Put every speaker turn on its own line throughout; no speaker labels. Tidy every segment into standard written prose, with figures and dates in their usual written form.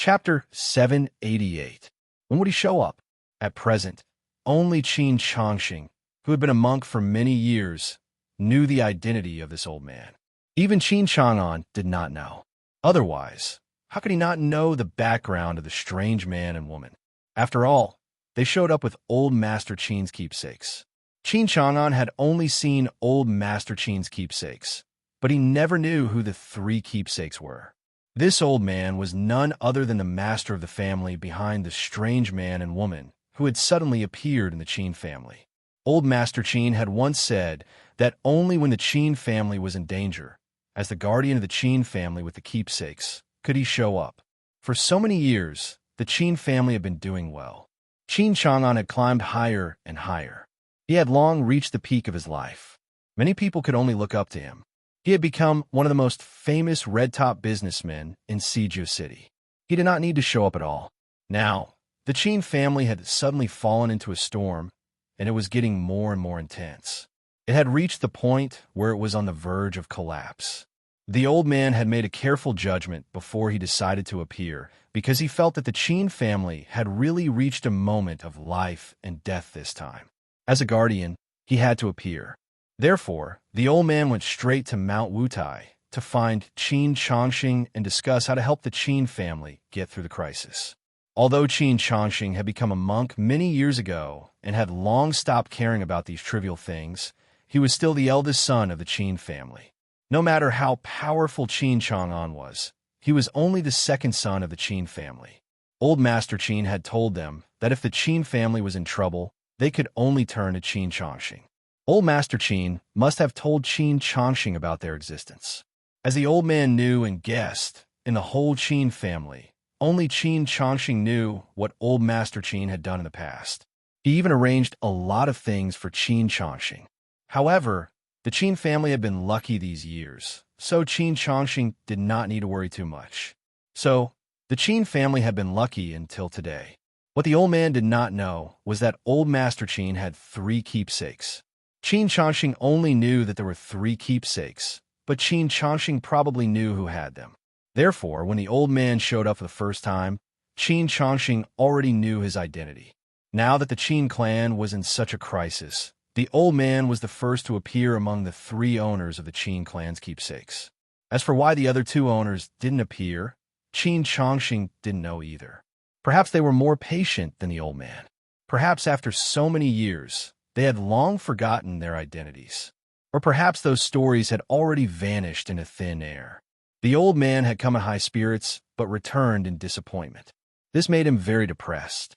Chapter 788. When would he show up? At present, only Qin Changxing, who had been a monk for many years, knew the identity of this old man. Even Qin Chang'an did not know. Otherwise, how could he not know the background of the strange man and woman? After all, they showed up with old Master Qin's keepsakes. Qin Chang'an had only seen old Master Qin's keepsakes, but he never knew who the three keepsakes were. This old man was none other than the master of the family behind the strange man and woman who had suddenly appeared in the Qin family. Old Master Qin had once said that only when the Qin family was in danger, as the guardian of the Qin family with the keepsakes, could he show up. For so many years, the Qin family had been doing well. Qin Chang'an had climbed higher and higher. He had long reached the peak of his life. Many people could only look up to him. He had become one of the most famous red-top businessmen in Siju City. He did not need to show up at all. Now, the Qin family had suddenly fallen into a storm, and it was getting more and more intense. It had reached the point where it was on the verge of collapse. The old man had made a careful judgment before he decided to appear, because he felt that the Qin family had really reached a moment of life and death this time. As a guardian, he had to appear. Therefore, the old man went straight to Mount Wutai to find Qin Changxing and discuss how to help the Qin family get through the crisis. Although Qin Changxing had become a monk many years ago and had long stopped caring about these trivial things, he was still the eldest son of the Qin family. No matter how powerful Qin Chang'an was, he was only the second son of the Qin family. Old Master Qin had told them that if the Qin family was in trouble, they could only turn to Qin Changxing. Old Master Qin must have told Qin Changxing about their existence. As the old man knew and guessed, in the whole Qin family, only Qin Changxing knew what old Master Qin had done in the past. He even arranged a lot of things for Qin Changxing. However, the Qin family had been lucky these years, so Qin Changxing did not need to worry too much. So, the Qin family had been lucky until today. What the old man did not know was that old Master Qin had three keepsakes. Qin Changxing only knew that there were three keepsakes, but Qin Changxing probably knew who had them. Therefore, when the old man showed up for the first time, Qin Changxing already knew his identity. Now that the Qin clan was in such a crisis, the old man was the first to appear among the three owners of the Qin clan's keepsakes. As for why the other two owners didn't appear, Qin Changxing didn't know either. Perhaps they were more patient than the old man. Perhaps after so many years, they had long forgotten their identities. Or perhaps those stories had already vanished into thin air. The old man had come in high spirits, but returned in disappointment. This made him very depressed.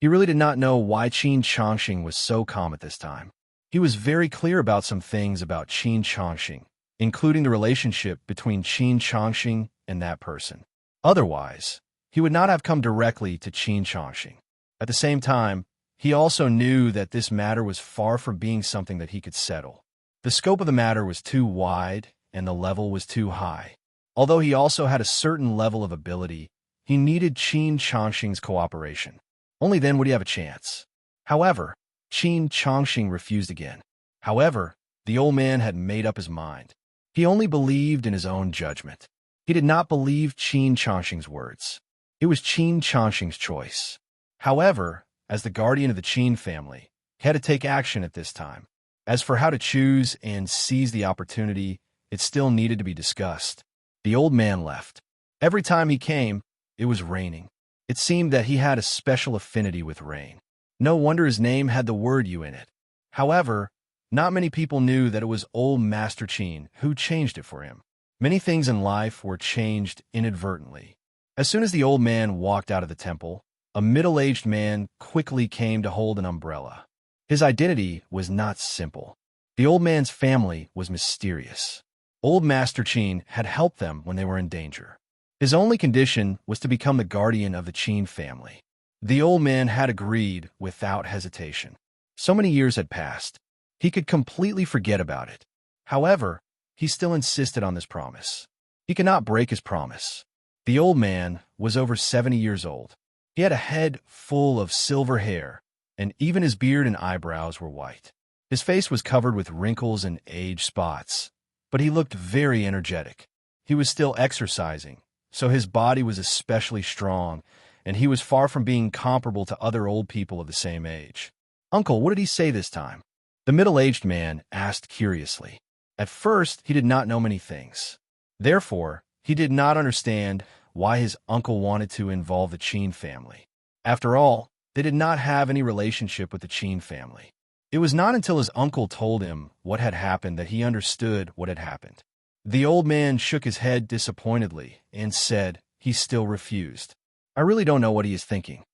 He really did not know why Qin Changxing was so calm at this time. He was very clear about some things about Qin Changxing, including the relationship between Qin Changxing and that person. Otherwise, he would not have come directly to Qin Changxing. At the same time, he also knew that this matter was far from being something that he could settle. The scope of the matter was too wide, and the level was too high. Although he also had a certain level of ability, he needed Qin Changxing's cooperation. Only then would he have a chance. However, Qin Changxing refused again. However, the old man had made up his mind. He only believed in his own judgment. He did not believe Qin Changxing's words. It was Qin Changxing's choice. However, as the guardian of the Qin family, he had to take action at this time. As for how to choose and seize the opportunity, it still needed to be discussed. The old man left. Every time he came, it was raining. It seemed that he had a special affinity with rain. No wonder his name had the word "you" in it. However, not many people knew that it was old Master Qin who changed it for him. Many things in life were changed inadvertently. As soon as the old man walked out of the temple, a middle-aged man quickly came to hold an umbrella. His identity was not simple. The old man's family was mysterious. Old Master Qin had helped them when they were in danger. His only condition was to become the guardian of the Qin family. The old man had agreed without hesitation. So many years had passed. He could completely forget about it. However, he still insisted on this promise. He could not break his promise. The old man was over 70 years old. He had a head full of silver hair, and even his beard and eyebrows were white. His face was covered with wrinkles and age spots, but he looked very energetic. He was still exercising, so his body was especially strong, and he was far from being comparable to other old people of the same age. "Uncle, what did he say this time?" The middle-aged man asked curiously. At first, he did not know many things. Therefore, he did not understand why his uncle wanted to involve the Qin family. After all, they did not have any relationship with the Qin family. It was not until his uncle told him what had happened that he understood what had happened. The old man shook his head disappointedly and said he still refused. "I really don't know what he is thinking."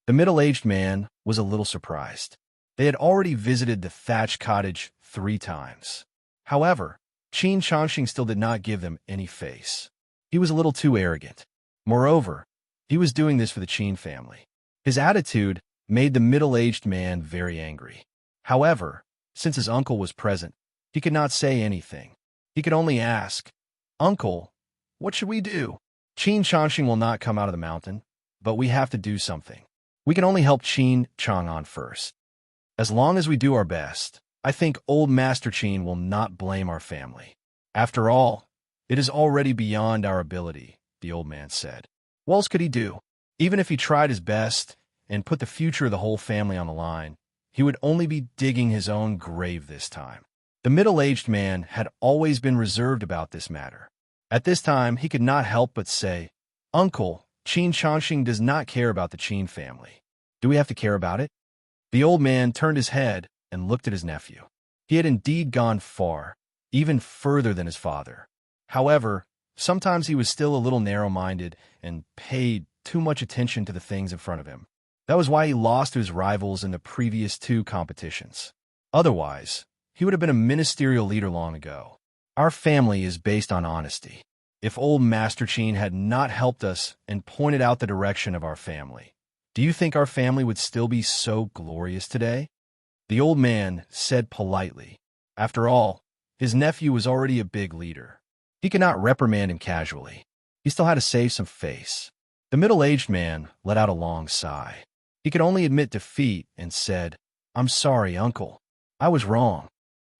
The middle-aged man was a little surprised. They had already visited the thatched cottage 3 times. However, Qin Changxing still did not give them any face. He was a little too arrogant. Moreover, he was doing this for the Qin family. His attitude made the middle-aged man very angry. However, since his uncle was present, he could not say anything. He could only ask, "Uncle, what should we do? Qin Changxing will not come out of the mountain, but we have to do something. We can only help Qin Chang'an first. As long as we do our best, I think old Master Qin will not blame our family. After all, it is already beyond our ability," the old man said. What else could he do? Even if he tried his best and put the future of the whole family on the line, he would only be digging his own grave this time. The middle-aged man had always been reserved about this matter. At this time, he could not help but say, "Uncle, Qin Changxing does not care about the Qin family. Do we have to care about it?" The old man turned his head and looked at his nephew. He had indeed gone far, even further than his father. However, sometimes he was still a little narrow-minded and paid too much attention to the things in front of him. That was why he lost to his rivals in the previous 2 competitions. Otherwise, he would have been a ministerial leader long ago. Our family is based on honesty. If old Master Qin had not helped us and pointed out the direction of our family, do you think our family would still be so glorious today? The old man said politely. After all, his nephew was already a big leader. He could not reprimand him casually. He still had to save some face. The middle-aged man let out a long sigh. He could only admit defeat and said, "I'm sorry, uncle. I was wrong."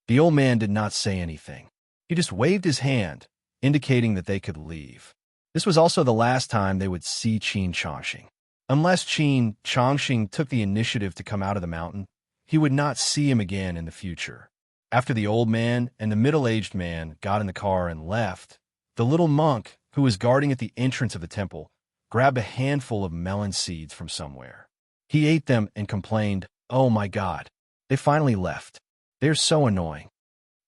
The old man did not say anything. He just waved his hand, indicating that they could leave. This was also the last time they would see Qin Changxing. Unless Qin Changxing took the initiative to come out of the mountain, he would not see him again in the future. After the old man and the middle-aged man got in the car and left, the little monk, who was guarding at the entrance of the temple, grabbed a handful of melon seeds from somewhere. He ate them and complained, "Oh my God, they finally left. They're so annoying."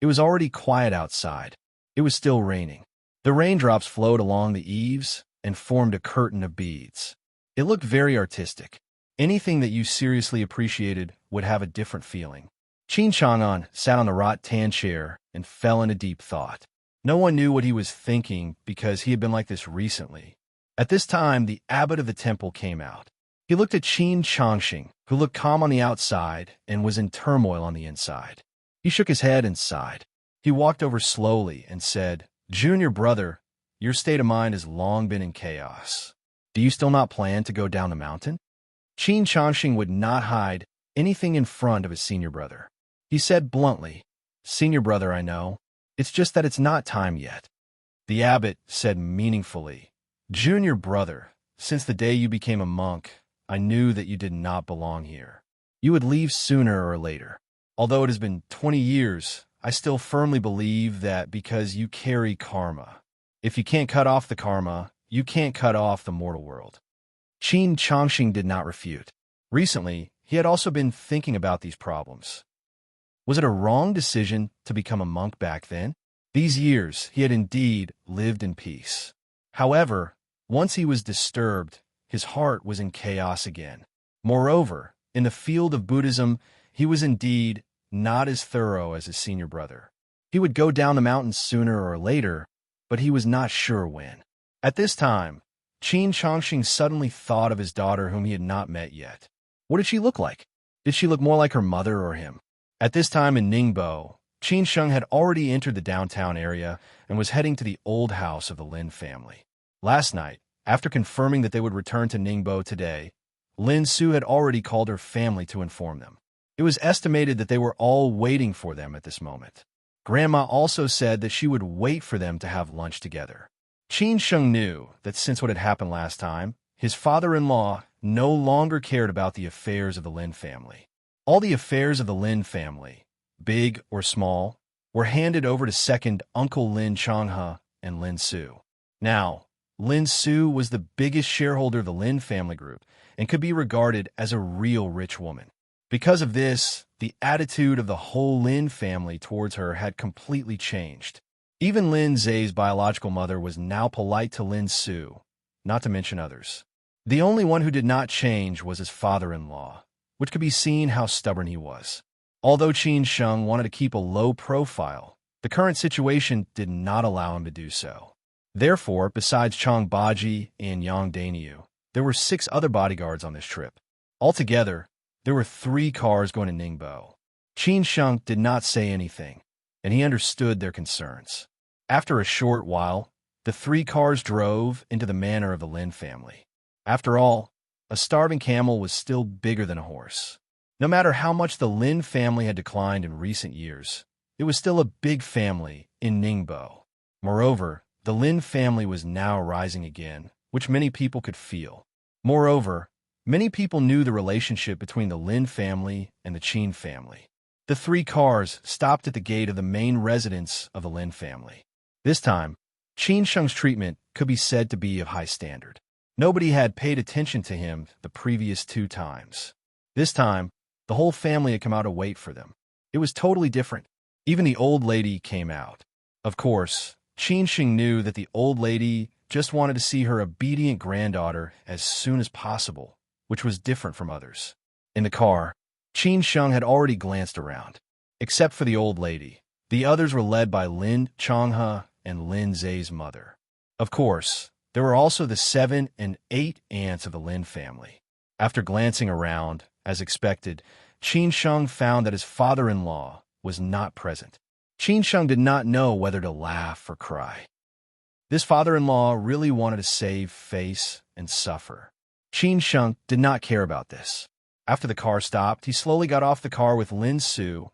It was already quiet outside. It was still raining. The raindrops flowed along the eaves and formed a curtain of beads. It looked very artistic. Anything that you seriously appreciated would have a different feeling. Qin Chang'an sat on the rattan chair and fell into deep thought. No one knew what he was thinking because he had been like this recently. At this time, the abbot of the temple came out. He looked at Qin Changxing, who looked calm on the outside and was in turmoil on the inside. He shook his head and sighed. He walked over slowly and said, "Junior brother, your state of mind has long been in chaos. Do you still not plan to go down the mountain?" Qin Changxing would not hide anything in front of his senior brother. He said bluntly, "Senior brother, I know. It's just that it's not time yet." The abbot said meaningfully, "Junior brother, since the day you became a monk, I knew that you did not belong here. You would leave sooner or later. Although it has been 20 years, I still firmly believe that because you carry karma. If you can't cut off the karma, you can't cut off the mortal world." Qin Changxing did not refute. Recently, he had also been thinking about these problems. Was it a wrong decision to become a monk back then? These years, he had indeed lived in peace. However, once he was disturbed, his heart was in chaos again. Moreover, in the field of Buddhism, he was indeed not as thorough as his senior brother. He would go down the mountain sooner or later, but he was not sure when. At this time, Qin Changxing suddenly thought of his daughter whom he had not met yet. What did she look like? Did she look more like her mother or him? At this time in Ningbo, Qin Sheng had already entered the downtown area and was heading to the old house of the Lin family. Last night, after confirming that they would return to Ningbo today, Lin Su had already called her family to inform them. It was estimated that they were all waiting for them at this moment. Grandma also said that she would wait for them to have lunch together. Qin Sheng knew that since what had happened last time, his father-in-law no longer cared about the affairs of the Lin family. All the affairs of the Lin family, big or small, were handed over to second Uncle Lin Changhe and Lin Su. Now, Lin Su was the biggest shareholder of the Lin family group and could be regarded as a real rich woman. Because of this, the attitude of the whole Lin family towards her had completely changed. Even Lin Zhe's biological mother was now polite to Lin Su, not to mention others. The only one who did not change was his father-in-law, which could be seen how stubborn he was. Although Qin Sheng wanted to keep a low profile, the current situation did not allow him to do so. Therefore, besides Chang Baji and Yang Dainyu, there were 6 other bodyguards on this trip. Altogether, there were 3 cars going to Ningbo. Qin Sheng did not say anything, and he understood their concerns. After a short while, the 3 cars drove into the manor of the Lin family. After all, a starving camel was still bigger than a horse. No matter how much the Lin family had declined in recent years, it was still a big family in Ningbo. Moreover, the Lin family was now rising again, which many people could feel. Moreover, many people knew the relationship between the Lin family and the Qin family. The 3 cars stopped at the gate of the main residence of the Lin family. This time, Qin Sheng's treatment could be said to be of high standard. Nobody had paid attention to him the previous 2 times. This time, the whole family had come out to wait for them. It was totally different. Even the old lady came out. Of course, Qin Sheng knew that the old lady just wanted to see her obedient granddaughter as soon as possible, which was different from others. In the car, Qin Sheng had already glanced around. Except for the old lady, the others were led by Lin Changhe and Lin Zhe's mother. Of course, there were also the 7 and 8 aunts of the Lin family. After glancing around, as expected, Qin Sheng found that his father-in-law was not present. Qin Sheng did not know whether to laugh or cry. This father-in-law really wanted to save face and suffer. Qin Sheng did not care about this. After the car stopped, he slowly got off the car with Lin Su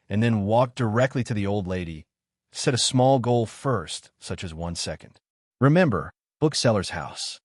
and then walked directly to the old lady. Set a small goal first, such as 1 second. Remember, Bookseller's House.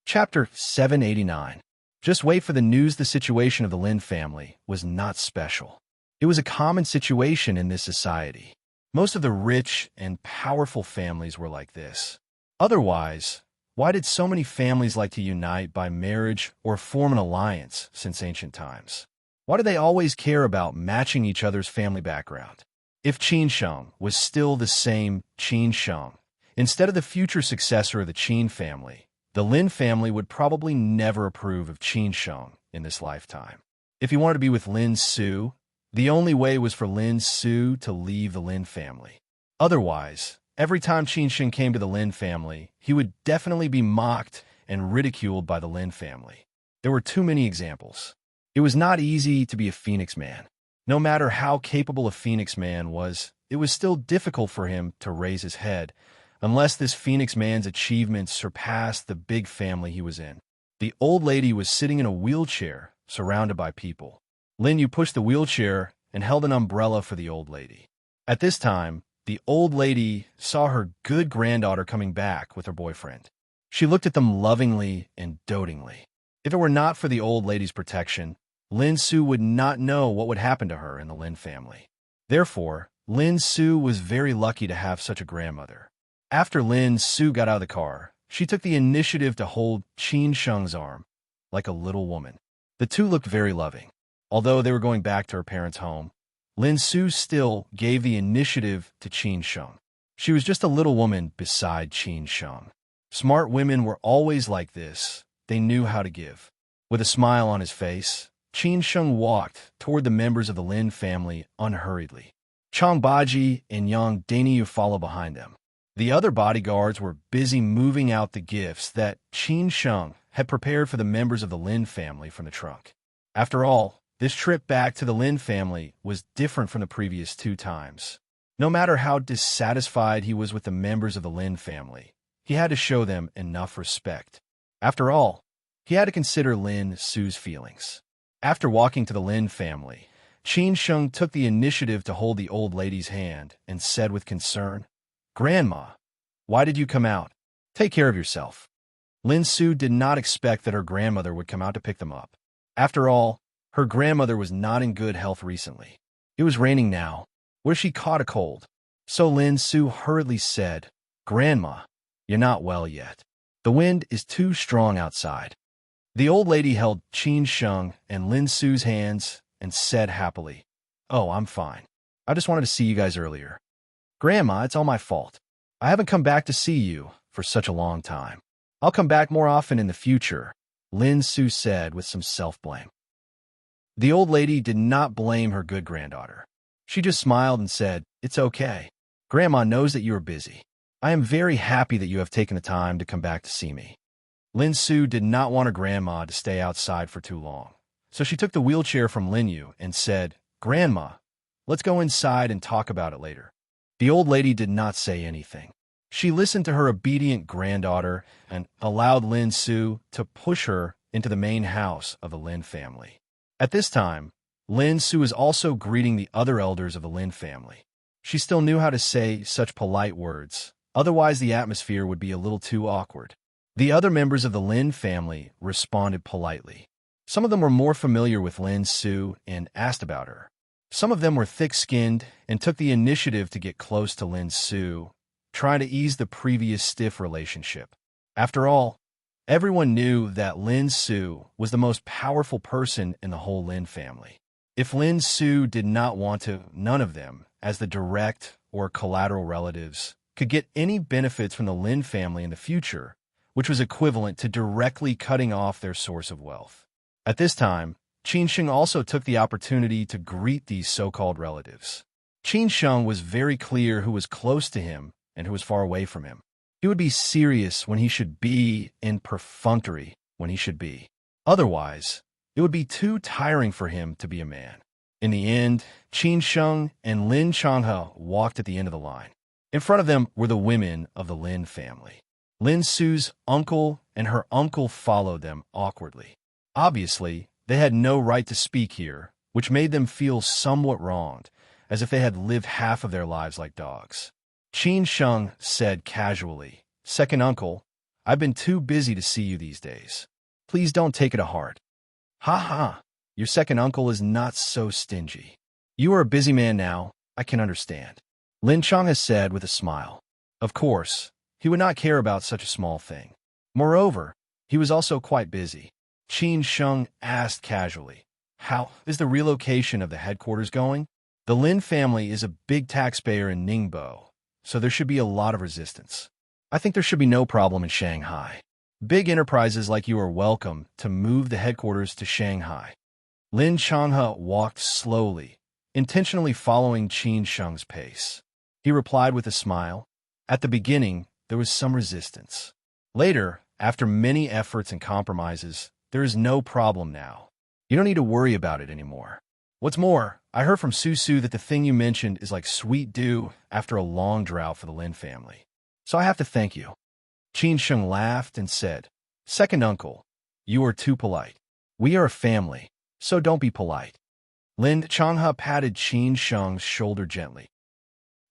Chapter 789. Just wait for the news. The situation of the Lin family was not special. It was a common situation in this society. Most of the rich and powerful families were like this. Otherwise, why did so many families like to unite by marriage or form an alliance since ancient times? Why do they always care about matching each other's family background? If Qin Sheng was still the same Qin Sheng, instead of the future successor of the Qin family, the Lin family would probably never approve of Qin Sheng in this lifetime. If he wanted to be with Lin Su, the only way was for Lin Su to leave the Lin family. Otherwise, every time Qin Sheng came to the Lin family, he would definitely be mocked and ridiculed by the Lin family. There were too many examples. It was not easy to be a Phoenix Man. No matter how capable a Phoenix Man was, it was still difficult for him to raise his head, unless this Phoenix Man's achievements surpassed the big family he was in. The old lady was sitting in a wheelchair, surrounded by people. Lin Yu pushed the wheelchair and held an umbrella for the old lady. At this time, the old lady saw her good granddaughter coming back with her boyfriend. She looked at them lovingly and dotingly. If it were not for the old lady's protection, Lin Su would not know what would happen to her in the Lin family. Therefore, Lin Su was very lucky to have such a grandmother. After Lin Su got out of the car, she took the initiative to hold Qin Sheng's arm, like a little woman. The two looked very loving. Although they were going back to her parents' home, Lin Su still gave the initiative to Qin Sheng. She was just a little woman beside Qin Sheng. Smart women were always like this. They knew how to give. With a smile on his face, Qin Sheng walked toward the members of the Lin family unhurriedly. Chang Baji and Yang Dainyu followed behind them. The other bodyguards were busy moving out the gifts that Qin Sheng had prepared for the members of the Lin family from the trunk. After all, this trip back to the Lin family was different from the previous 2 times. No matter how dissatisfied he was with the members of the Lin family, he had to show them enough respect. After all, he had to consider Lin Su's feelings. After walking to the Lin family, Qin Sheng took the initiative to hold the old lady's hand and said with concern, "Grandma, Why did you come out? Take care of yourself. Lin Su did not expect that her grandmother would come out to pick them up. After all, her grandmother was not in good health recently. It was raining now. What if she caught a cold? So Lin Su hurriedly said, Grandma, you're not well yet. The wind is too strong outside. The old lady held Qin Sheng and Lin Su's hands and said happily, Oh, I'm fine. I just wanted to see you guys earlier. Grandma, it's all my fault. I haven't come back to see you for such a long time. I'll come back more often in the future, Lin Su said with some self-blame. The old lady did not blame her good granddaughter. She just smiled and said, It's okay. Grandma knows that you are busy. I am very happy that you have taken the time to come back to see me. Lin Su did not want her grandma to stay outside for too long, so she took the wheelchair from Lin Yu and said, Grandma, let's go inside and talk about it later. The old lady did not say anything. She listened to her obedient granddaughter and allowed Lin Su to push her into the main house of the Lin family. At this time, Lin Su was also greeting the other elders of the Lin family. She still knew how to say such polite words, otherwise the atmosphere would be a little too awkward. The other members of the Lin family responded politely. Some of them were more familiar with Lin Su and asked about her. Some of them were thick-skinned and took the initiative to get close to Lin Su, trying to ease the previous stiff relationship. After all, everyone knew that Lin Su was the most powerful person in the whole Lin family. If Lin Su did not want to, none of them, as the direct or collateral relatives, could get any benefits from the Lin family in the future, which was equivalent to directly cutting off their source of wealth. At this time, Qin Sheng also took the opportunity to greet these so-called relatives. Qin Sheng was very clear who was close to him and who was far away from him. He would be serious when he should be and perfunctory when he should be. Otherwise, it would be too tiring for him to be a man. In the end, Qin Sheng and Lin Changhe walked at the end of the line. In front of them were the women of the Lin family. Lin Su's uncle and her uncle followed them awkwardly. Obviously, they had no right to speak here, which made them feel somewhat wronged, as if they had lived half of their lives like dogs. Qin Sheng said casually, Second uncle, I've been too busy to see you these days. Please don't take it to heart. Ha ha, your second uncle is not so stingy. You are a busy man now, I can understand. Lin Changhe said with a smile. Of course, he would not care about such a small thing. Moreover, he was also quite busy. Qin Sheng asked casually, How is the relocation of the headquarters going? The Lin family is a big taxpayer in Ningbo, so there should be a lot of resistance. I think there should be no problem in Shanghai. Big enterprises like you are welcome to move the headquarters to Shanghai. Lin Changhe walked slowly, intentionally following Qin Sheng's pace. He replied with a smile. At the beginning, there was some resistance. Later, after many efforts and compromises, there is no problem now. You don't need to worry about it anymore. What's more, I heard from Su that the thing you mentioned is like sweet dew after a long drought for the Lin family. So I have to thank you. Qin Sheng laughed and said, Second uncle, you are too polite. We are a family, so don't be polite. Lin Changhe patted Qin Sheng's shoulder gently.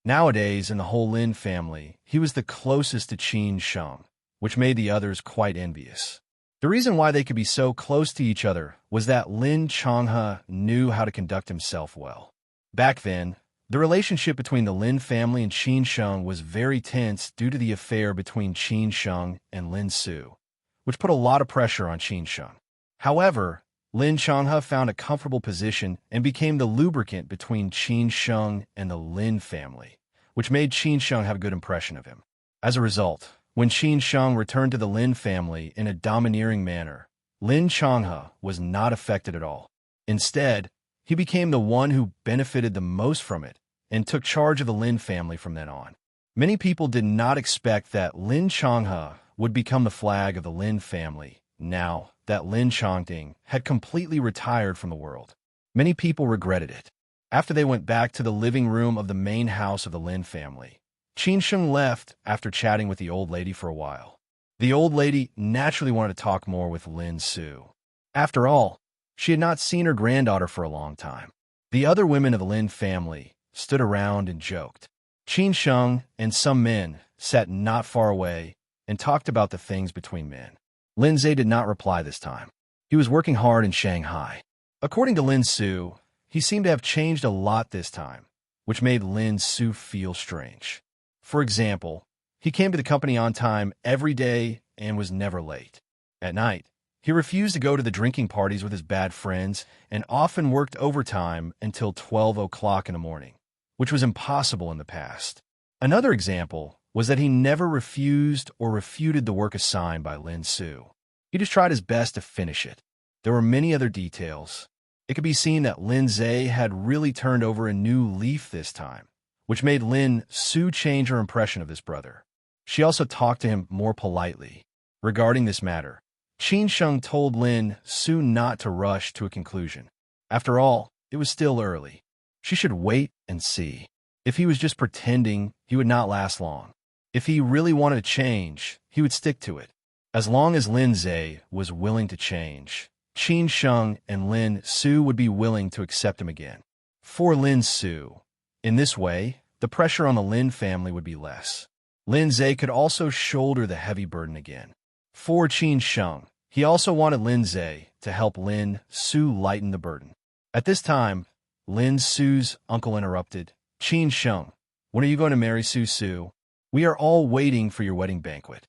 Nowadays, in the whole Lin family, he was the closest to Qin Sheng, which made the others quite envious. The reason why they could be so close to each other was that Lin Changhe knew how to conduct himself well. Back then, the relationship between the Lin family and Qin Sheng was very tense due to the affair between Qin Sheng and Lin Su, which put a lot of pressure on Qin Sheng. However, Lin Changhe found a comfortable position and became the lubricant between Qin Sheng and the Lin family, which made Qin Sheng have a good impression of him. As a result, when Qin Sheng returned to the Lin family in a domineering manner, Lin Changhe was not affected at all. Instead, he became the one who benefited the most from it and took charge of the Lin family from then on. Many people did not expect that Lin Changhe would become the flag of the Lin family now that Lin Changding had completely retired from the world. Many people regretted it. After they went back to the living room of the main house of the Lin family, Qin Sheng left after chatting with the old lady for a while. The old lady naturally wanted to talk more with Lin Su. After all, she had not seen her granddaughter for a long time. The other women of the Lin family stood around and joked. Qin Sheng and some men sat not far away and talked about the things between men. Lin Zhe did not reply this time. He was working hard in Shanghai. According to Lin Su, he seemed to have changed a lot this time, which made Lin Su feel strange. For example, he came to the company on time every day and was never late. At night, he refused to go to the drinking parties with his bad friends and often worked overtime until 12 o'clock in the morning, which was impossible in the past. Another example was that he never refused or refuted the work assigned by Lin Su. He just tried his best to finish it. There were many other details. It could be seen that Lin Zhe had really turned over a new leaf this time, which made Lin Su change her impression of this brother. She also talked to him more politely. Regarding this matter, Qin Sheng told Lin Su not to rush to a conclusion. After all, it was still early. She should wait and see. If he was just pretending, he would not last long. If he really wanted to change, he would stick to it. As long as Lin Zhe was willing to change, Qin Sheng and Lin Su would be willing to accept him again. For Lin Su, in this way, the pressure on the Lin family would be less. Lin Zhe could also shoulder the heavy burden again. For Qin Sheng, he also wanted Lin Zhe to help Lin Su lighten the burden. At this time, Lin Su's uncle interrupted. Qin Sheng, when are you going to marry Su Su? We are all waiting for your wedding banquet.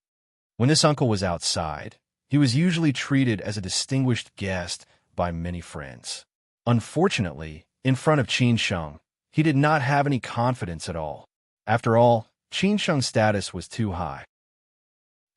When this uncle was outside, he was usually treated as a distinguished guest by many friends. Unfortunately, in front of Qin Sheng, he did not have any confidence at all. After all, Qin Sheng's status was too high.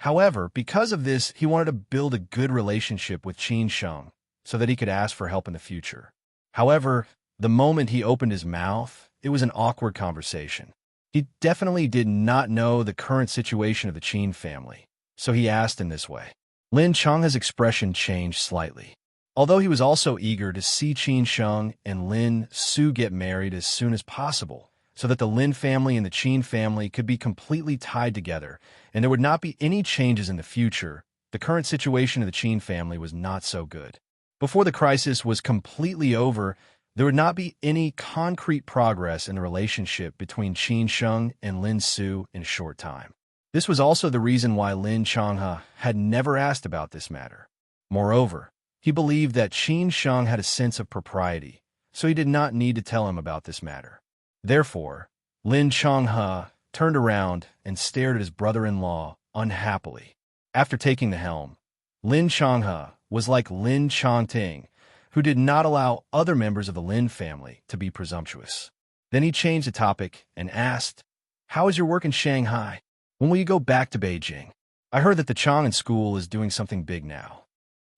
However, because of this, he wanted to build a good relationship with Qin Sheng so that he could ask for help in the future. However, the moment he opened his mouth, it was an awkward conversation. He definitely did not know the current situation of the Qin family, so he asked in this way. Lin Chang's expression changed slightly. Although he was also eager to see Qin Sheng and Lin Su get married as soon as possible, so that the Lin family and the Qin family could be completely tied together, and there would not be any changes in the future, the current situation of the Qin family was not so good. Before the crisis was completely over, there would not be any concrete progress in the relationship between Qin Sheng and Lin Su in a short time. This was also the reason why Lin Changhe had never asked about this matter. Moreover, he believed that Qin Sheng had a sense of propriety, so he did not need to tell him about this matter. Therefore, Lin Changhe turned around and stared at his brother-in-law unhappily. After taking the helm, Lin Changhe was like Lin Changting, who did not allow other members of the Lin family to be presumptuous. Then he changed the topic and asked, "How is your work in Shanghai? When will you go back to Beijing? I heard that the Chang'an school is doing something big now."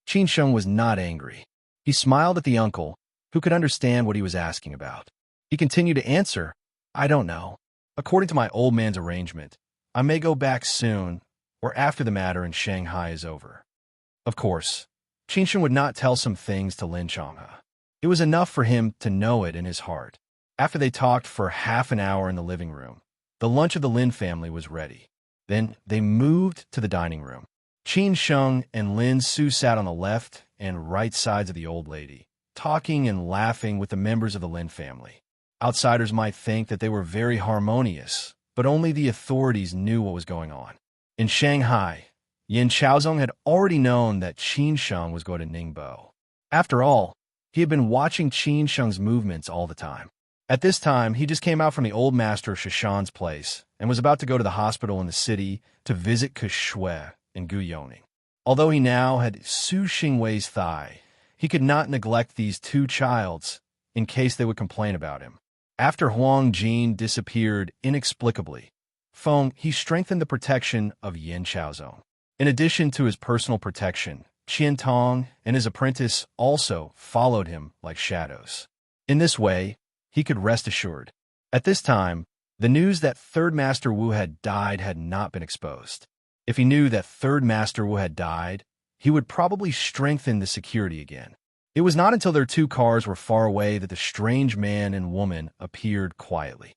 Qin Sheng was not angry. He smiled at the uncle, who could understand what he was asking about. He continued to answer, "I don't know. According to my old man's arrangement, I may go back soon or after the matter in Shanghai is over." Of course, Qin Sheng would not tell some things to Lin Changhe. It was enough for him to know it in his heart. After they talked for half an hour in the living room, the lunch of the Lin family was ready. Then they moved to the dining room. Qin Sheng and Lin Su sat on the left and right sides of the old lady, talking and laughing with the members of the Lin family. Outsiders might think that they were very harmonious, but only the authorities knew what was going on. In Shanghai, Yin Chaozong had already known that Qin Sheng was going to Ningbo. After all, he had been watching Qin Sheng's movements all the time. At this time, he just came out from the old master Shishan's place and was about to go to the hospital in the city to visit Kushui in Guyoning. Although he now had Su Xingwei's thigh, he could not neglect these two childs in case they would complain about him. After Huang Jin disappeared inexplicably, he strengthened the protection of Yin Chaozong. In addition to his personal protection, Qian Tong and his apprentice also followed him like shadows. In this way, he could rest assured. At this time, the news that Third Master Wu had died had not been exposed. If he knew that Third Master Wu had died, he would probably strengthen the security again. It was not until their two cars were far away that the strange man and woman appeared quietly.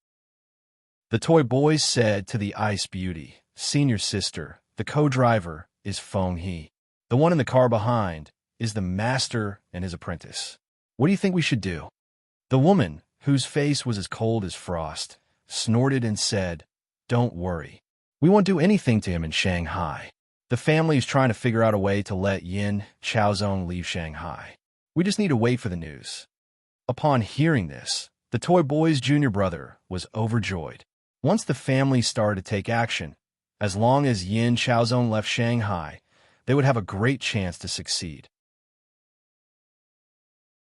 The toy boys said to the Ice Beauty, "Senior sister, the co-driver is Feng He. The one in the car behind is the master and his apprentice. What do you think we should do?" The woman, whose face was as cold as frost, snorted and said, "Don't worry. We won't do anything to him in Shanghai. The family is trying to figure out a way to let Yin Chaozong leave Shanghai. We just need to wait for the news." Upon hearing this, the toy boy's junior brother was overjoyed. Once the family started to take action, as long as Yin Chaozong left Shanghai, they would have a great chance to succeed.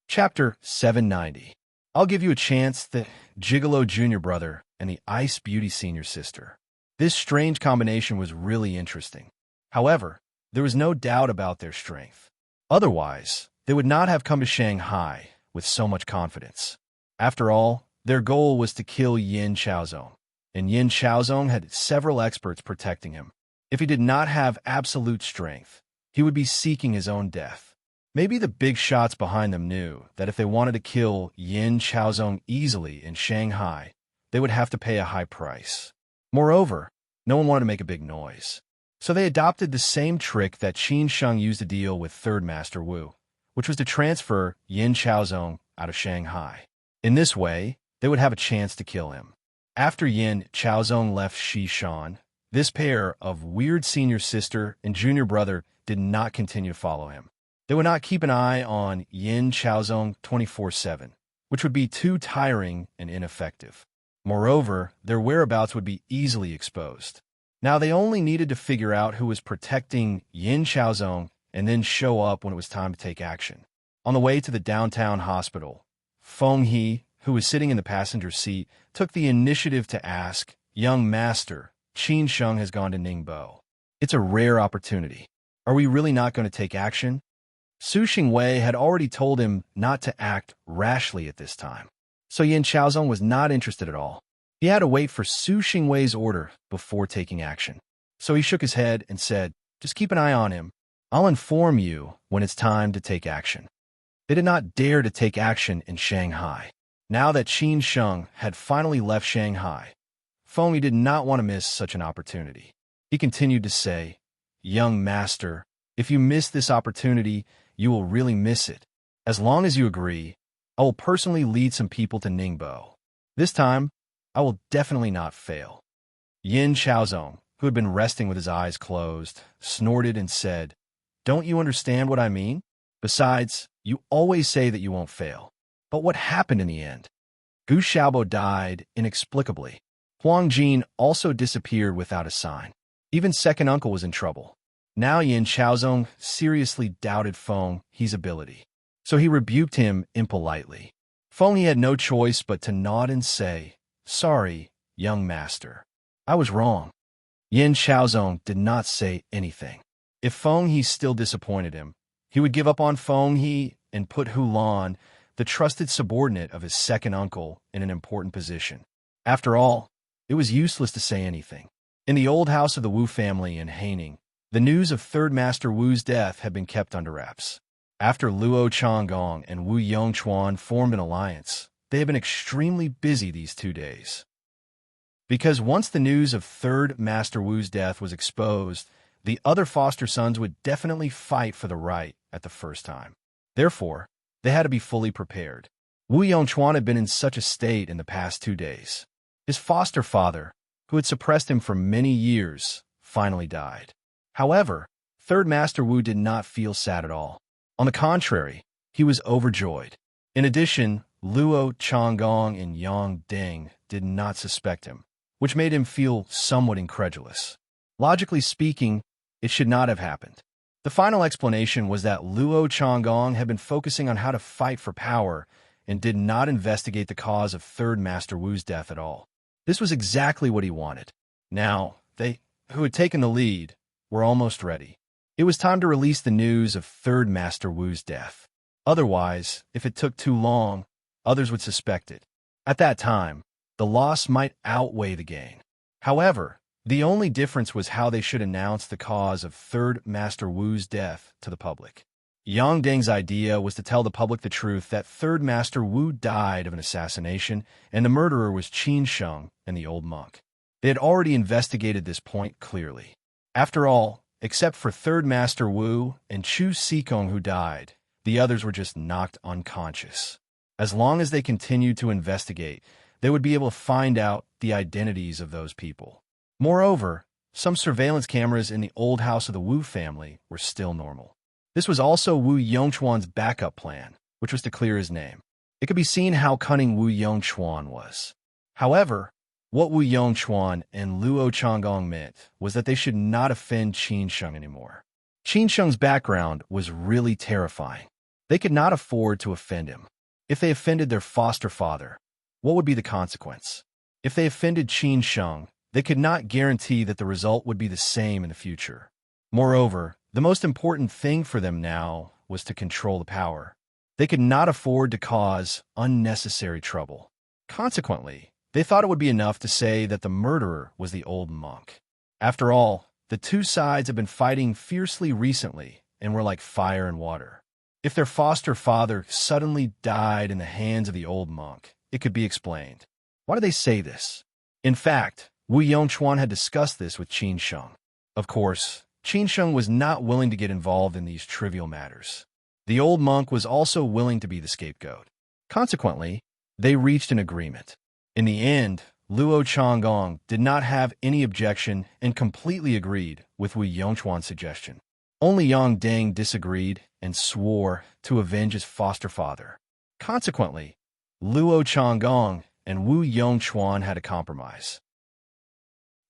Chapter 790. I'll give you a chance, the Gigolo junior brother and the Ice Beauty senior sister. This strange combination was really interesting. However, there was no doubt about their strength. Otherwise, they would not have come to Shanghai with so much confidence. After all, their goal was to kill Yin Chaozong, and Yin Chaozong had several experts protecting him. If he did not have absolute strength, he would be seeking his own death. Maybe the big shots behind them knew that if they wanted to kill Yin Chaozong easily in Shanghai, they would have to pay a high price. Moreover, no one wanted to make a big noise. So they adopted the same trick that Qin Sheng used to deal with Third Master Wu, which was to transfer Yin Chaozong out of Shanghai. In this way, they would have a chance to kill him. After Yin Chaozong left Shishan, this pair of weird senior sister and junior brother did not continue to follow him. They would not keep an eye on Yin Chaozong 24/7, which would be too tiring and ineffective. Moreover, their whereabouts would be easily exposed. Now they only needed to figure out who was protecting Yin Chaozong and then show up when it was time to take action. On the way to the downtown hospital, Feng He, who was sitting in the passenger seat, took the initiative to ask, "Young master, Qin Sheng has gone to Ningbo. It's a rare opportunity. Are we really not going to take action?" Su Xingwei had already told him not to act rashly at this time, so Yin Chaozong was not interested at all. He had to wait for Su Xingwei's order before taking action. So he shook his head and said, "Just keep an eye on him. I'll inform you when it's time to take action." They did not dare to take action in Shanghai. Now that Qin Sheng had finally left Shanghai, Feng Yi did not want to miss such an opportunity. He continued to say, "Young master, if you miss this opportunity, you will really miss it. As long as you agree, I will personally lead some people to Ningbo. This time, I will definitely not fail." Yin Chaozong, who had been resting with his eyes closed, snorted and said, "Don't you understand what I mean? Besides, you always say that you won't fail. But what happened in the end?" Gu Xiaobo died inexplicably. Huang Jin also disappeared without a sign. Even second uncle was in trouble. Now Yin Chaozong seriously doubted Feng He's ability, so he rebuked him impolitely. Feng He had no choice but to nod and say, "Sorry, young master. I was wrong." Yin Chaozong did not say anything. If Feng He still disappointed him, he would give up on Feng He and put Hulan, the trusted subordinate of his second uncle, in an important position. After all, it was useless to say anything. In the old house of the Wu family in Haining, the news of Third Master Wu's death had been kept under wraps. After Luo Changgong and Wu Yongchuan formed an alliance, they had been extremely busy these 2 days. Because once the news of Third Master Wu's death was exposed, the other foster sons would definitely fight for the right at the first time. Therefore, they had to be fully prepared. Wu Yongchuan had been in such a state in the past 2 days. His foster father, who had suppressed him for many years, finally died. However, Third Master Wu did not feel sad at all. On the contrary, he was overjoyed. In addition, Luo Changgong and Yang Ding did not suspect him, which made him feel somewhat incredulous. Logically speaking, it should not have happened. The final explanation was that Luo Changgong had been focusing on how to fight for power and did not investigate the cause of Third Master Wu's death at all. This was exactly what he wanted. Now, they, who had taken the lead, were almost ready. It was time to release the news of Third Master Wu's death. Otherwise, if it took too long, others would suspect it. At that time, the loss might outweigh the gain. However, the only difference was how they should announce the cause of Third Master Wu's death to the public. Yang Ding's idea was to tell the public the truth that Third Master Wu died of an assassination and the murderer was Qin Sheng and the old monk. They had already investigated this point clearly. After all, except for Third Master Wu and Chu Sikong who died, the others were just knocked unconscious. As long as they continued to investigate, they would be able to find out the identities of those people. Moreover, some surveillance cameras in the old house of the Wu family were still normal. This was also Wu Yongchuan's backup plan, which was to clear his name. It could be seen how cunning Wu Yongchuan was. However, what Wu Yongchuan and Luo Changgong meant was that they should not offend Qin Sheng anymore. Qin Sheng's background was really terrifying. They could not afford to offend him. If they offended their foster father, what would be the consequence? If they offended Qin Sheng, they could not guarantee that the result would be the same in the future. Moreover, the most important thing for them now was to control the power. They could not afford to cause unnecessary trouble. Consequently, they thought it would be enough to say that the murderer was the old monk. After all, the two sides have been fighting fiercely recently and were like fire and water. If their foster father suddenly died in the hands of the old monk, it could be explained. Why do they say this? In fact, Wu Yongchuan had discussed this with Qin Sheng. Of course, Qin Sheng was not willing to get involved in these trivial matters. The old monk was also willing to be the scapegoat. Consequently, they reached an agreement. In the end, Luo Changgong did not have any objection and completely agreed with Wu Yongchuan's suggestion. Only Yang Deng disagreed and swore to avenge his foster father. Consequently, Luo Changgong and Wu Yongchuan had a compromise.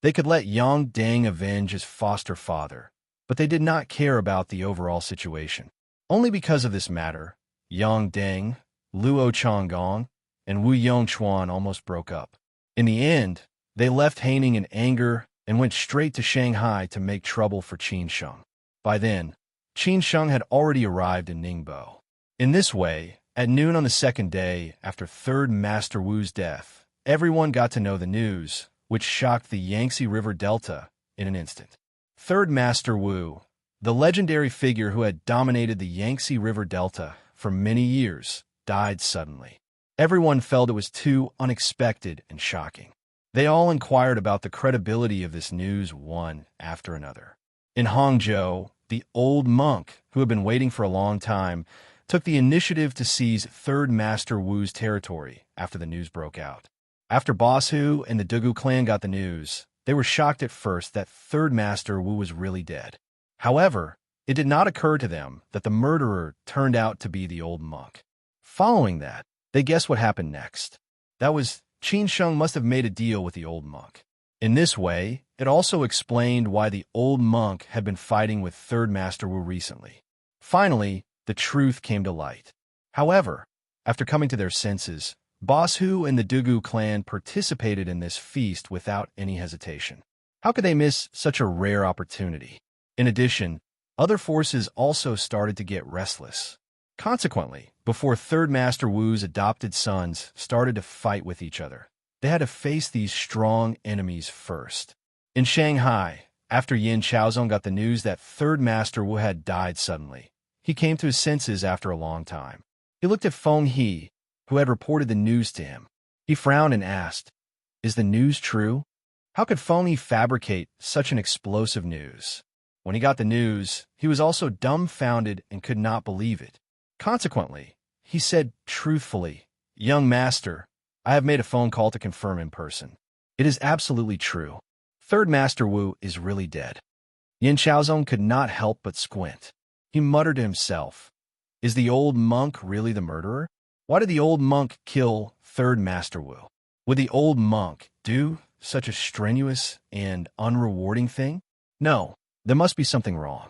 They could let Yang Deng avenge his foster father, but they did not care about the overall situation. Only because of this matter, Yang Deng, Luo Changgong, and Wu Yongchuan almost broke up. In the end, they left Haining in anger and went straight to Shanghai to make trouble for Qin Sheng. By then, Qin Sheng had already arrived in Ningbo. In this way, at noon on the second day after Third Master Wu's death, everyone got to know the news, which shocked the Yangtze River Delta in an instant. Third Master Wu, the legendary figure who had dominated the Yangtze River Delta for many years, died suddenly. Everyone felt it was too unexpected and shocking. They all inquired about the credibility of this news one after another. In Hangzhou, the old monk, who had been waiting for a long time, took the initiative to seize Third Master Wu's territory after the news broke out. After Boss Hu and the Dugu clan got the news, they were shocked at first that Third Master Wu was really dead. However, it did not occur to them that the murderer turned out to be the old monk. Following that, they guessed what happened next. That was, Qin Sheng must have made a deal with the old monk. In this way, it also explained why the old monk had been fighting with Third Master Wu recently. Finally, the truth came to light. However, after coming to their senses, Boss Hu and the Dugu clan participated in this feast without any hesitation. How could they miss such a rare opportunity? In addition, other forces also started to get restless. Consequently, before Third Master Wu's adopted sons started to fight with each other, they had to face these strong enemies first. In Shanghai, after Yin Chaozong got the news that Third Master Wu had died suddenly, he came to his senses after a long time. He looked at Feng He, who had reported the news to him. He frowned and asked, "Is the news true? How could Feng He fabricate such an explosive news?" When he got the news, he was also dumbfounded and could not believe it. Consequently, he said truthfully, "Young master, I have made a phone call to confirm in person. It is absolutely true. Third Master Wu is really dead." Yin Chaozong could not help but squint. He muttered to himself, "Is the old monk really the murderer? Why did the old monk kill Third Master Wu? Would the old monk do such a strenuous and unrewarding thing? No, there must be something wrong."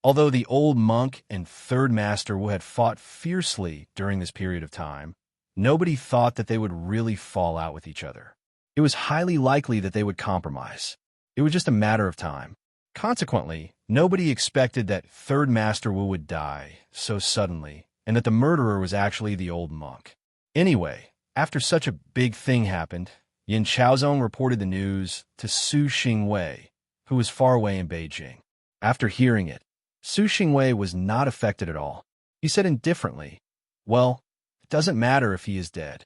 Although the old monk and Third Master Wu had fought fiercely during this period of time, nobody thought that they would really fall out with each other. It was highly likely that they would compromise. It was just a matter of time. Consequently, nobody expected that Third Master Wu would die so suddenly, and that the murderer was actually the old monk. Anyway, after such a big thing happened, Yin Chaozong reported the news to Su Xingwei, who was far away in Beijing. After hearing it, Su Xingwei was not affected at all. He said indifferently, "Well, it doesn't matter if he is dead.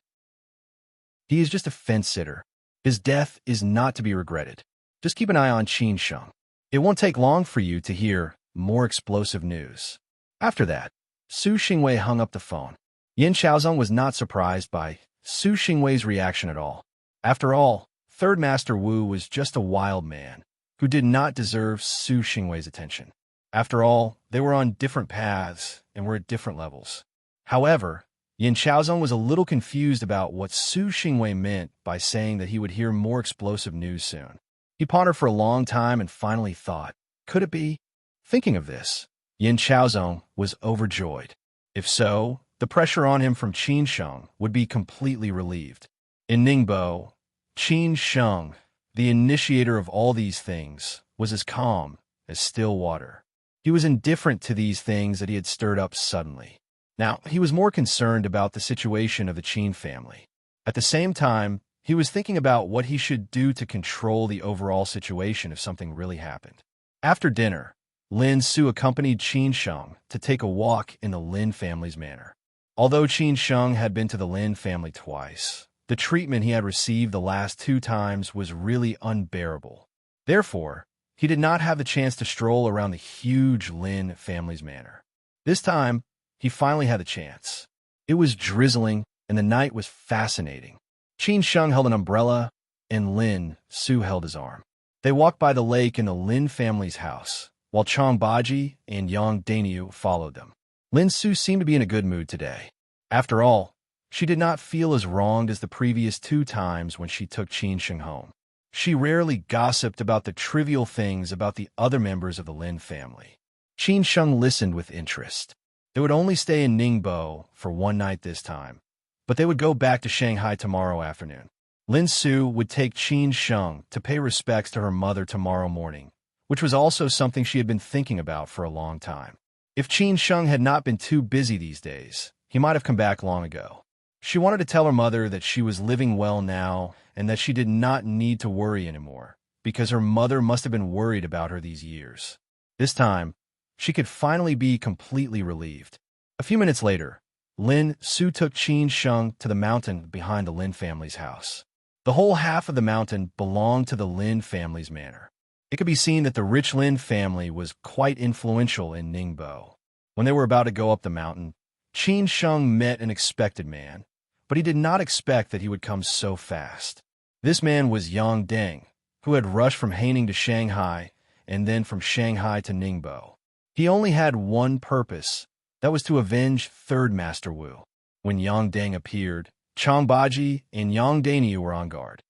He is just a fence-sitter. His death is not to be regretted. Just keep an eye on Qin Sheng. It won't take long for you to hear more explosive news." After that, Su Xingwei hung up the phone. Yin Chaozong was not surprised by Su Xingwei's reaction at all. After all, Third Master Wu was just a wild man. who did not deserve Su Xingwei's attention. After all, they were on different paths and were at different levels. However, Yin Chaozong was a little confused about what Su Xingwei meant by saying that he would hear more explosive news soon. He pondered for a long time and finally thought, could it be? Thinking of this, Yin Chaozong was overjoyed. If so, the pressure on him from Qin Sheng would be completely relieved. In Ningbo, Qin Sheng, the initiator of all these things, was as calm as still water. He was indifferent to these things that he had stirred up suddenly. Now, he was more concerned about the situation of the Qin family. At the same time, he was thinking about what he should do to control the overall situation if something really happened. After dinner, Lin Su accompanied Qin Sheng to take a walk in the Lin family's manor. Although Qin Sheng had been to the Lin family twice, the treatment he had received the last 2 times was really unbearable. Therefore, he did not have the chance to stroll around the huge Lin family's manor. This time, he finally had the chance. It was drizzling, and the night was fascinating. Qin Sheng held an umbrella, and Lin Su held his arm. They walked by the lake in the Lin family's house, while Chang Baji and Yang Dainyu followed them. Lin Su seemed to be in a good mood today. After all, she did not feel as wronged as the previous 2 times when she took Qin Sheng home. She rarely gossiped about the trivial things about the other members of the Lin family. Qin Sheng listened with interest. They would only stay in Ningbo for 1 night this time, but they would go back to Shanghai tomorrow afternoon. Lin Su would take Qin Sheng to pay respects to her mother tomorrow morning, which was also something she had been thinking about for a long time. If Qin Sheng had not been too busy these days, he might have come back long ago. She wanted to tell her mother that she was living well now and that she did not need to worry anymore, because her mother must have been worried about her these years. This time, she could finally be completely relieved. A few minutes later, Lin Su took Qin Sheng to the mountain behind the Lin family's house. The whole half of the mountain belonged to the Lin family's manor. It could be seen that the rich Lin family was quite influential in Ningbo. When they were about to go up the mountain, Qin Sheng met an expected man, but he did not expect that he would come so fast. This man was Yang Deng, who had rushed from Haining to Shanghai and then from Shanghai to Ningbo. He only had one purpose, that was to avenge Third Master Wu. When Yang Deng appeared, Chang Baji and Yang Dainyu were on guard.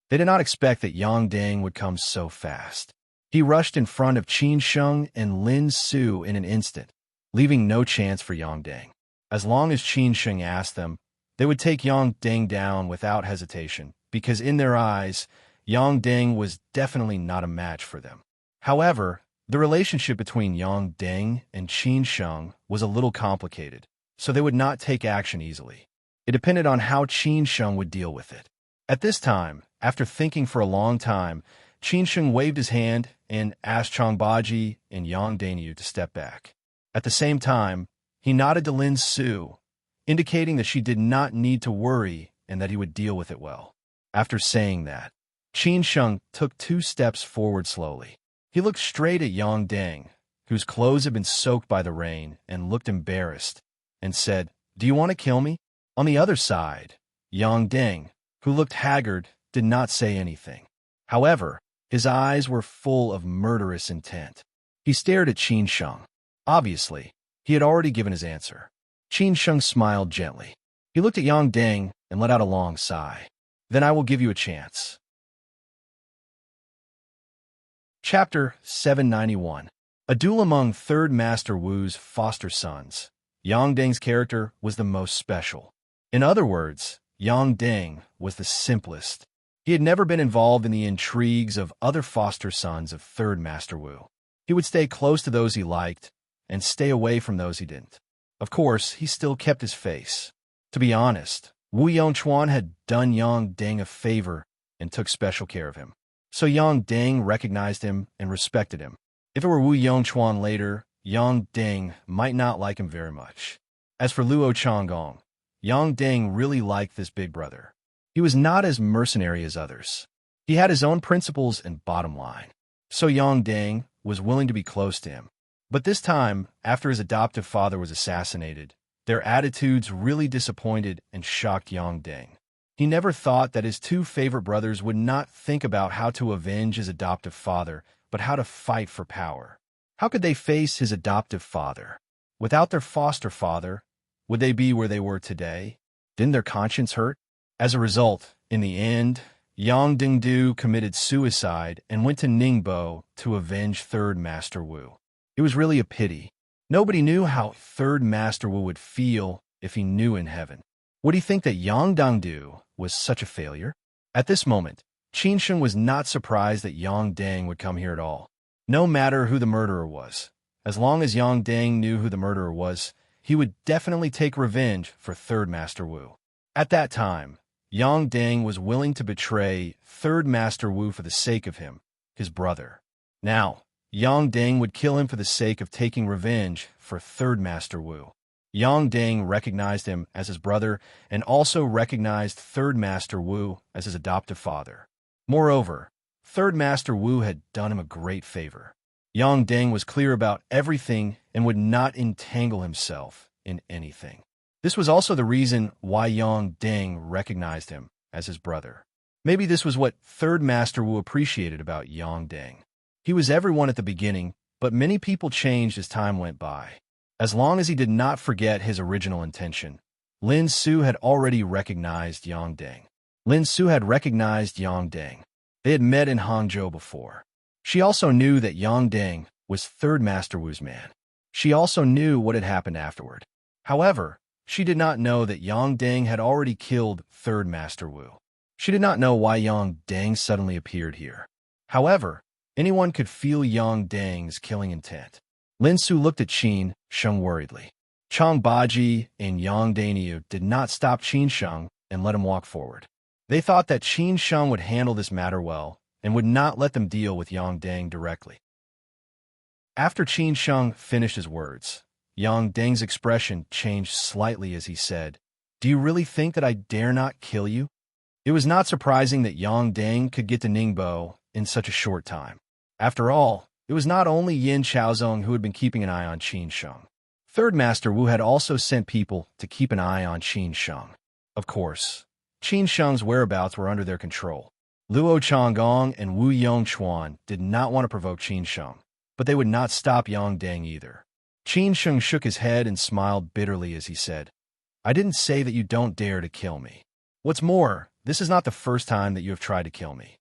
They did not expect that Yang Deng would come so fast. He rushed in front of Qin Sheng and Lin Su in an instant, leaving no chance for Yang Deng. As long as Qin Sheng asked them, they would take Yang Deng down without hesitation, because in their eyes, Yang Deng was definitely not a match for them. However, the relationship between Yang Deng and Qin Sheng was a little complicated, so they would not take action easily. It depended on how Qin Sheng would deal with it. At this time, after thinking for a long time, Qin Sheng waved his hand and asked Chang Baji and Yang Dainyu to step back. At the same time, he nodded to Lin Su, indicating that she did not need to worry and that he would deal with it well. After saying that, Qin Sheng took 2 steps forward slowly. He looked straight at Yang Deng, whose clothes had been soaked by the rain, and looked embarrassed, and said, "Do you want to kill me?" On the other side, Yang Deng, who looked haggard, did not say anything. However, his eyes were full of murderous intent. He stared at Qin Sheng. Obviously, he had already given his answer. Qin Sheng smiled gently. He looked at Yang Deng and let out a long sigh. "Then I will give you a chance." Chapter 791. A duel among Third Master Wu's foster sons. Yang Deng's character was the most special. In other words, Yang Deng was the simplest. He had never been involved in the intrigues of other foster sons of Third Master Wu. He would stay close to those he liked and stay away from those he didn't. Of course, he still kept his face. To be honest, Wu Yongchuan had done Yang Deng a favor and took special care of him. So Yang Deng recognized him and respected him. If it were Wu Yongchuan later, Yang Deng might not like him very much. As for Luo Changgong, Yang Deng really liked this big brother. He was not as mercenary as others. He had his own principles and bottom line. So Yang Deng was willing to be close to him. But this time, after his adoptive father was assassinated, their attitudes really disappointed and shocked Yang Deng. He never thought that his two favorite brothers would not think about how to avenge his adoptive father, but how to fight for power. How could they face his adoptive father? Without their foster father, would they be where they were today? Didn't their conscience hurt? As a result, in the end, Yang Dingdu committed suicide and went to Ningbo to avenge Third Master Wu. It was really a pity. Nobody knew how Third Master Wu would feel if he knew in heaven. Would he think that Yang Dangdu was such a failure? At this moment, Qin Sheng was not surprised that Yang Dang would come here at all. No matter who the murderer was, as long as Yang Dang knew who the murderer was, he would definitely take revenge for Third Master Wu. At that time, Yang Dang was willing to betray Third Master Wu for the sake of him, his brother. Now, Yang Dang would kill him for the sake of taking revenge for Third Master Wu. Yang Dang recognized him as his brother and also recognized Third Master Wu as his adoptive father. Moreover, Third Master Wu had done him a great favor. Yang Dang was clear about everything and would not entangle himself in anything. This was also the reason why Yang Dang recognized him as his brother. Maybe this was what Third Master Wu appreciated about Yang Dang. He was everyone at the beginning, but many people changed as time went by. As long as he did not forget his original intention, Lin Su had already recognized Yang Dang. Lin Su had recognized Yang Dang. They had met in Hangzhou before. She also knew that Yang Dang was Third Master Wu's man. She also knew what had happened afterward. However, she did not know that Yang Dang had already killed Third Master Wu. She did not know why Yang Dang suddenly appeared here. However, anyone could feel Yang Dang's killing intent. Lin Su looked at Qin Sheng worriedly. Chang Baji and Yang Daniu did not stop Qin Sheng and let him walk forward. They thought that Qin Sheng would handle this matter well and would not let them deal with Yang Dang directly. After Qin Sheng finished his words, Yang Dang's expression changed slightly as he said, "Do you really think that I dare not kill you?" It was not surprising that Yang Dang could get to Ningbo in such a short time. After all, it was not only Yin Chaozong who had been keeping an eye on Qin Sheng. Third Master Wu had also sent people to keep an eye on Qin Sheng. Of course, Qin Sheng's whereabouts were under their control. Luo Changgong and Wu Yongchuan did not want to provoke Qin Sheng, but they would not stop Yang Dang either. Qin Sheng shook his head and smiled bitterly as he said, "I didn't say that you don't dare to kill me. What's more, this is not the first time that you have tried to kill me."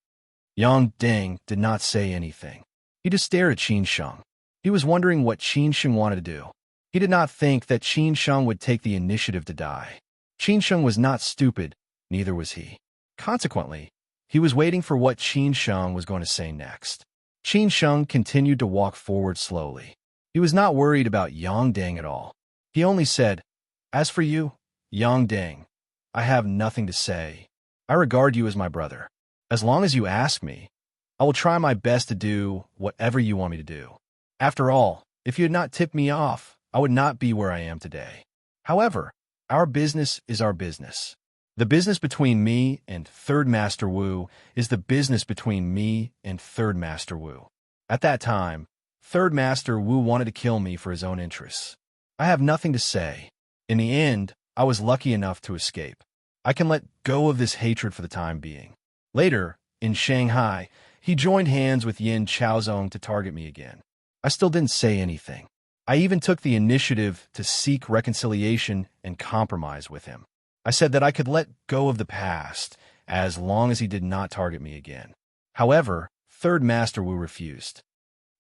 Yang Dang did not say anything. He just stared at Qin Sheng. He was wondering what Qin Sheng wanted to do. He did not think that Qin Sheng would take the initiative to die. Qin Sheng was not stupid, neither was he. Consequently, he was waiting for what Qin Sheng was going to say next. Qin Sheng continued to walk forward slowly. He was not worried about Yang Dang at all. He only said, "As for you, Yang Dang, I have nothing to say. I regard you as my brother. As long as you ask me, I will try my best to do whatever you want me to do. After all, if you had not tipped me off, I would not be where I am today. However, our business is our business. The business between me and Third Master Wu is the business between me and Third Master Wu. At that time, Third Master Wu wanted to kill me for his own interests. I have nothing to say. In the end, I was lucky enough to escape. I can let go of this hatred for the time being." Later, in Shanghai, he joined hands with Yin Chaozong to target me again. I still didn't say anything. I even took the initiative to seek reconciliation and compromise with him. I said that I could let go of the past as long as he did not target me again. However, Third Master Wu refused.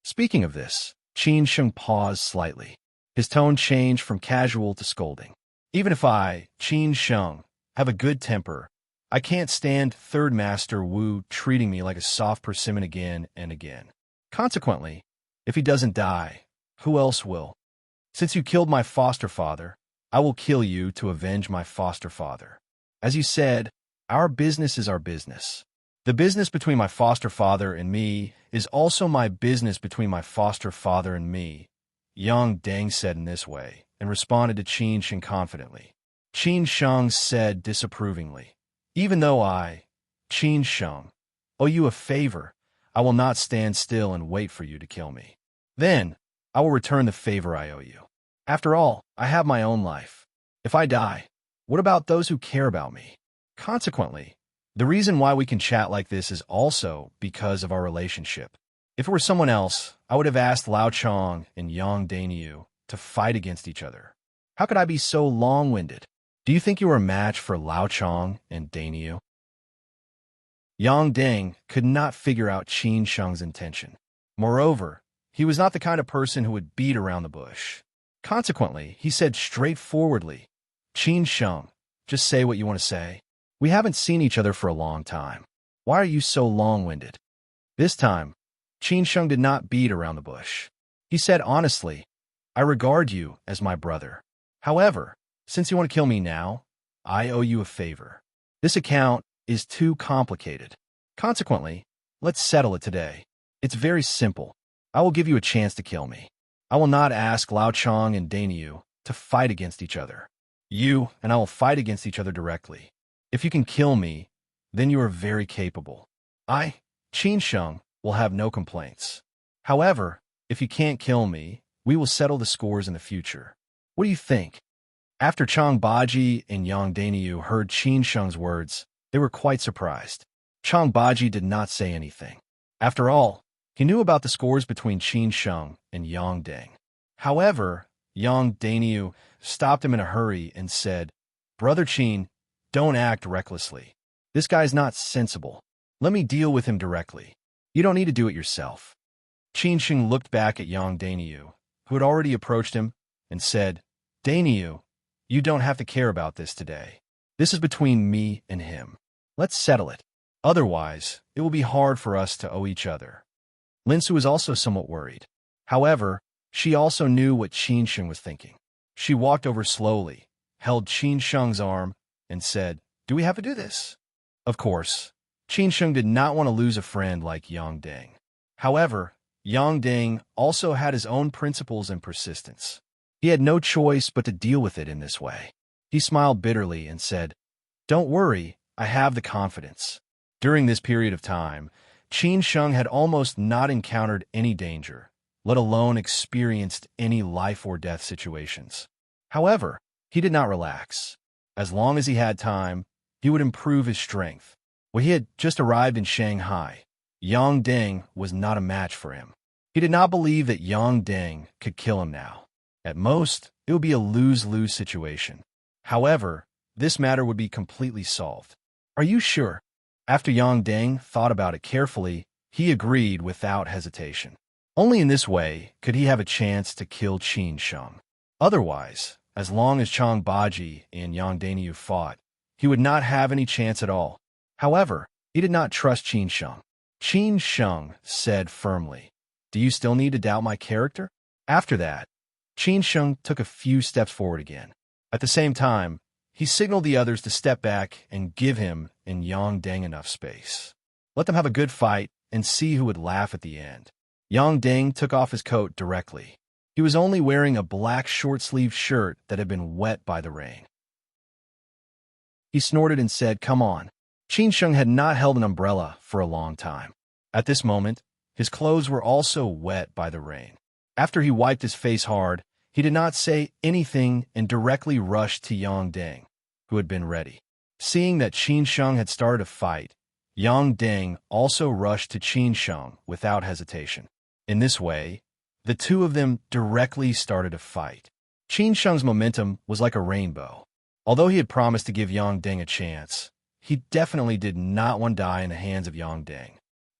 Speaking of this, Qin Sheng paused slightly. His tone changed from casual to scolding. "Even if I, Qin Sheng, have a good temper, I can't stand Third Master Wu treating me like a soft persimmon again and again. Consequently, if he doesn't die, who else will? Since you killed my foster father, I will kill you to avenge my foster father. As you said, our business is our business. The business between my foster father and me is also my business between my foster father and me," Yang Dang said in this way, and responded to Qin Sheng confidently. Qin Sheng said disapprovingly, "Even though I, Qin Sheng, owe you a favor, I will not stand still and wait for you to kill me. Then, I will return the favor I owe you. After all, I have my own life. If I die, what about those who care about me? Consequently, the reason why we can chat like this is also because of our relationship. If it were someone else, I would have asked Lao Chong and Yang Daniu to fight against each other. How could I be so long-winded? Do you think you were a match for Lao Chong and Daniu? Yang Deng could not figure out Qin Sheng's intention. Moreover, he was not the kind of person who would beat around the bush. Consequently, he said straightforwardly, Qin Sheng, just say what you want to say. We haven't seen each other for a long time. Why are you so long-winded? This time, Qin Sheng did not beat around the bush. He said honestly, I regard you as my brother. However, since you want to kill me now, I owe you a favor. This account is too complicated. Consequently, let's settle it today. It's very simple. I will give you a chance to kill me. I will not ask Lao Chong and Daniu to fight against each other. You and I will fight against each other directly. If you can kill me, then you are very capable. I, Qin Sheng, will have no complaints. However, if you can't kill me, we will settle the scores in the future. What do you think? After Chang Baji and Yang Daniu heard Qin Sheng's words, they were quite surprised. Chang Baji did not say anything. After all, he knew about the scores between Qin Sheng and Yang Deng. However, Yang Daniu stopped him in a hurry and said, Brother Qin, don't act recklessly. This guy's not sensible. Let me deal with him directly. You don't need to do it yourself. Qin Sheng looked back at Yang Daniu, who had already approached him, and said, Daniu, you don't have to care about this today. This is between me and him. Let's settle it. Otherwise, it will be hard for us to owe each other. Linsu was also somewhat worried. However, she also knew what Qin Sheng was thinking. She walked over slowly, held Qin Sheng's arm, and said, Do we have to do this? Of course, Qin Sheng did not want to lose a friend like Yang Deng. However, Yang Deng also had his own principles and persistence. He had no choice but to deal with it in this way. He smiled bitterly and said, Don't worry, I have the confidence. During this period of time, Qin Sheng had almost not encountered any danger, let alone experienced any life or death situations. However, he did not relax. As long as he had time, he would improve his strength. When he had just arrived in Shanghai, Yang Deng was not a match for him. He did not believe that Yang Deng could kill him now. At most, it would be a lose-lose situation. However, this matter would be completely solved. Are you sure? After Yang Deng thought about it carefully, he agreed without hesitation. Only in this way could he have a chance to kill Qin Sheng. Otherwise, as long as Chang Baji and Yang Daniu fought, he would not have any chance at all. However, he did not trust Qin Sheng. Qin Sheng said firmly, Do you still need to doubt my character? After that, Qin Sheng took a few steps forward again. At the same time, he signaled the others to step back and give him and Yang Deng enough space. Let them have a good fight and see who would laugh at the end. Yang Deng took off his coat directly. He was only wearing a black short-sleeved shirt that had been wet by the rain. He snorted and said, Come on. Qin Sheng had not held an umbrella for a long time. At this moment, his clothes were also wet by the rain. After he wiped his face hard, he did not say anything and directly rushed to Yang Deng, who had been ready. Seeing that Qin Sheng had started a fight, Yang Deng also rushed to Qin Sheng without hesitation. In this way, the two of them directly started a fight. Qin Sheng's momentum was like a rainbow. Although he had promised to give Yang Deng a chance, he definitely did not want to die in the hands of Yang Deng.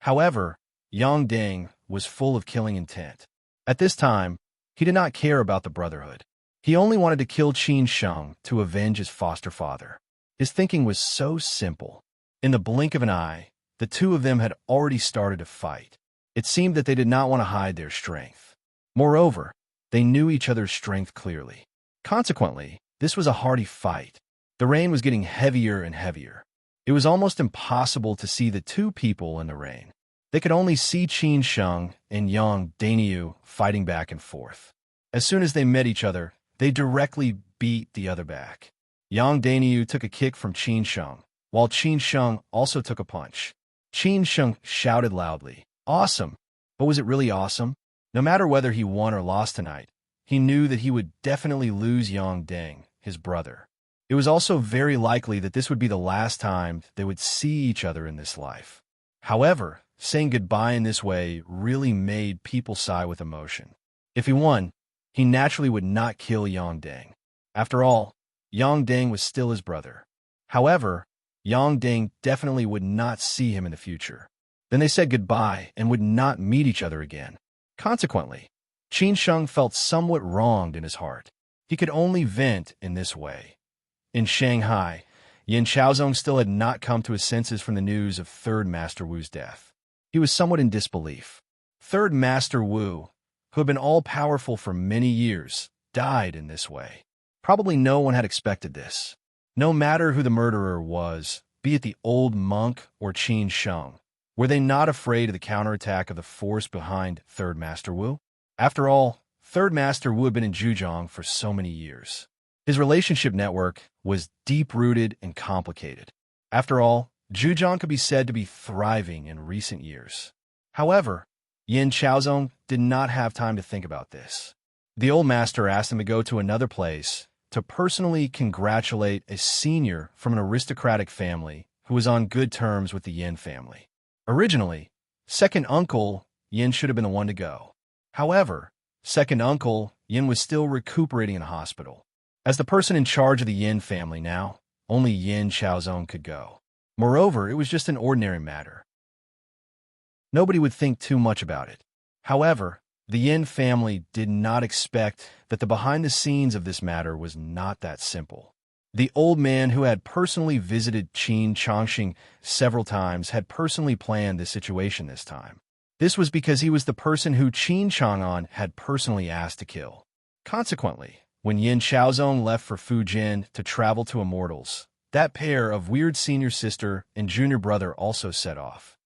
However, Yang Deng was full of killing intent. At this time, he did not care about the brotherhood. He only wanted to kill Qin Sheng to avenge his foster father. His thinking was so simple. In the blink of an eye, the two of them had already started a fight. It seemed that they did not want to hide their strength. Moreover, they knew each other's strength clearly. Consequently, this was a hearty fight. The rain was getting heavier and heavier. It was almost impossible to see the two people in the rain. They could only see Qin Sheng and Yang Daniu fighting back and forth. As soon as they met each other, they directly beat the other back. Yang Daniu took a kick from Qin Sheng, while Qin Sheng also took a punch. Qin Sheng shouted loudly, Awesome! But was it really awesome? No matter whether he won or lost tonight, he knew that he would definitely lose Yang Deng, his brother. It was also very likely that this would be the last time they would see each other in this life. However, saying goodbye in this way really made people sigh with emotion. If he won, he naturally would not kill Yang Deng. After all, Yang Deng was still his brother. However, Yang Deng definitely would not see him in the future. Then they said goodbye and would not meet each other again. Consequently, Qin Sheng felt somewhat wronged in his heart. He could only vent in this way. In Shanghai, Yin Chaozong still had not come to his senses from the news of Third Master Wu's death. He was somewhat in disbelief. Third Master Wu, who had been all-powerful for many years, died in this way. Probably no one had expected this. No matter who the murderer was, be it the old monk or Qin Sheng, were they not afraid of the counterattack of the force behind Third Master Wu? After all, Third Master Wu had been in Zhujiang for so many years. His relationship network was deep-rooted and complicated. After all, Zhujiang could be said to be thriving in recent years. However, Yin Chaozong did not have time to think about this. The old master asked him to go to another place to personally congratulate a senior from an aristocratic family who was on good terms with the Yin family. Originally, second uncle Yin should have been the one to go. However, second uncle Yin was still recuperating in a hospital. As the person in charge of the Yin family now, only Yin Chaozong could go. Moreover, it was just an ordinary matter. Nobody would think too much about it. However, the Yin family did not expect that the behind-the-scenes of this matter was not that simple. The old man who had personally visited Qin Chongqing several times had personally planned this situation this time. This was because he was the person who Qin Chang'an had personally asked to kill. Consequently, when Yin Chaozong left for Fujin to travel to Immortals, that pair of weird senior sister and junior brother also set off.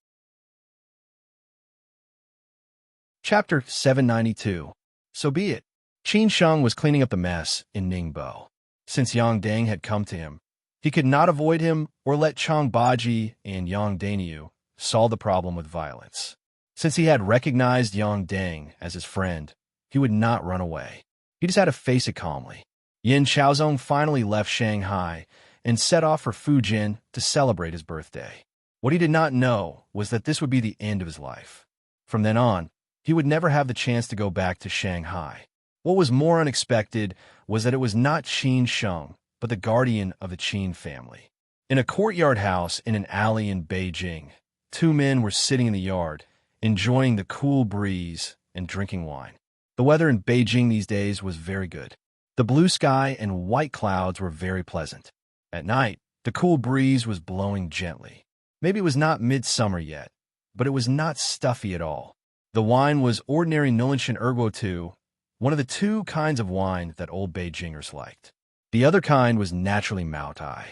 Chapter 792. So be it. Qin Sheng was cleaning up the mess in Ningbo. Since Yang Deng had come to him, he could not avoid him or let Chang Baji and Yang Dainyu solve the problem with violence. Since he had recognized Yang Deng as his friend, he would not run away. He just had to face it calmly. Yin Chaozong finally left Shanghai and set off for Fujin to celebrate his birthday. What he did not know was that this would be the end of his life. From then on, he would never have the chance to go back to Shanghai. What was more unexpected was that it was not Qin Sheng, but the guardian of the Qin family. In a courtyard house in an alley in Beijing, two men were sitting in the yard, enjoying the cool breeze and drinking wine. The weather in Beijing these days was very good. The blue sky and white clouds were very pleasant. At night, the cool breeze was blowing gently. Maybe it was not midsummer yet, but it was not stuffy at all. The wine was ordinary Nulingshan Erguo II, one of the two kinds of wine that old Beijingers liked. The other kind was naturally Maotai.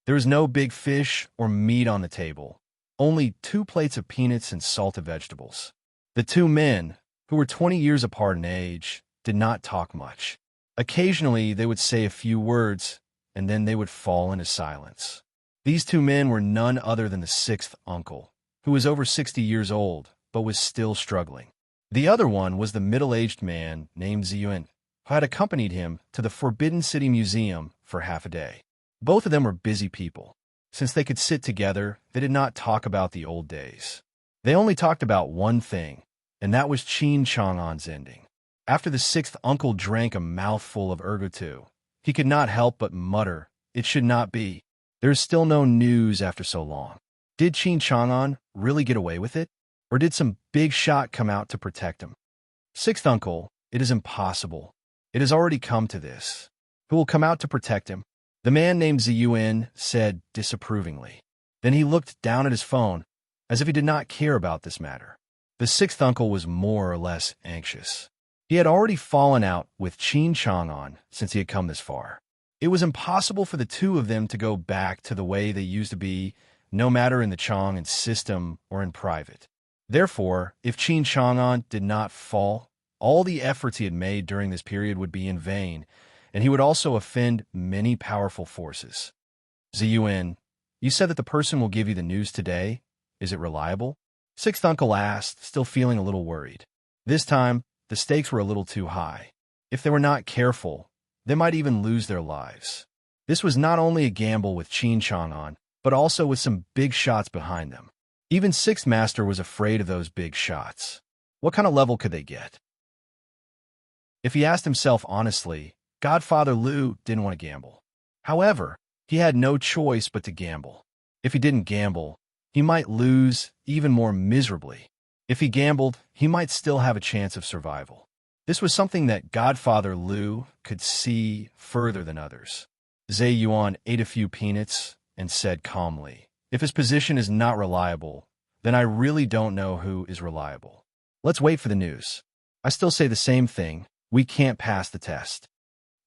There was no big fish or meat on the table, only 2 plates of peanuts and salted vegetables. The two men, who were 20 years apart in age, did not talk much. Occasionally, they would say a few words, and then they would fall into silence. These two men were none other than the 6th uncle, who was over 60 years old, but was still struggling. The other one was the middle-aged man named Ziyuan, who had accompanied him to the Forbidden City Museum for half a day. Both of them were busy people. Since they could sit together, they did not talk about the old days. They only talked about one thing, and that was Qin Chang'an's ending. After the 6th uncle drank a mouthful of ergotu, he could not help but mutter, "It should not be. There is still no news after so long. Did Qin Chang'an really get away with it? Or did some big shot come out to protect him? 6th uncle, it is impossible. It has already come to this. Who will come out to protect him?" The man named Ziyuan said disapprovingly. Then he looked down at his phone, as if he did not care about this matter. The 6th uncle was more or less anxious. He had already fallen out with Qin Chang'an since he had come this far. It was impossible for the two of them to go back to the way they used to be, no matter in the Chang'an system or in private. Therefore, if Qin Chang'an did not fall, all the efforts he had made during this period would be in vain, and he would also offend many powerful forces. Ziyuan, you said that the person will give you the news today. Is it reliable? 6th uncle asked, still feeling a little worried. This time, the stakes were a little too high. If they were not careful, they might even lose their lives. This was not only a gamble with Qin Chang'an, but also with some big shots behind them. Even Sixth Master was afraid of those big shots. What kind of level could they get? If he asked himself honestly, Godfather Liu didn't want to gamble. However, he had no choice but to gamble. If he didn't gamble, he might lose even more miserably. If he gambled, he might still have a chance of survival. This was something that Godfather Liu could see further than others. Zhe Yuan ate a few peanuts and said calmly, "If his position is not reliable, then I really don't know who is reliable. Let's wait for the news. I still say the same thing. We can't pass the test."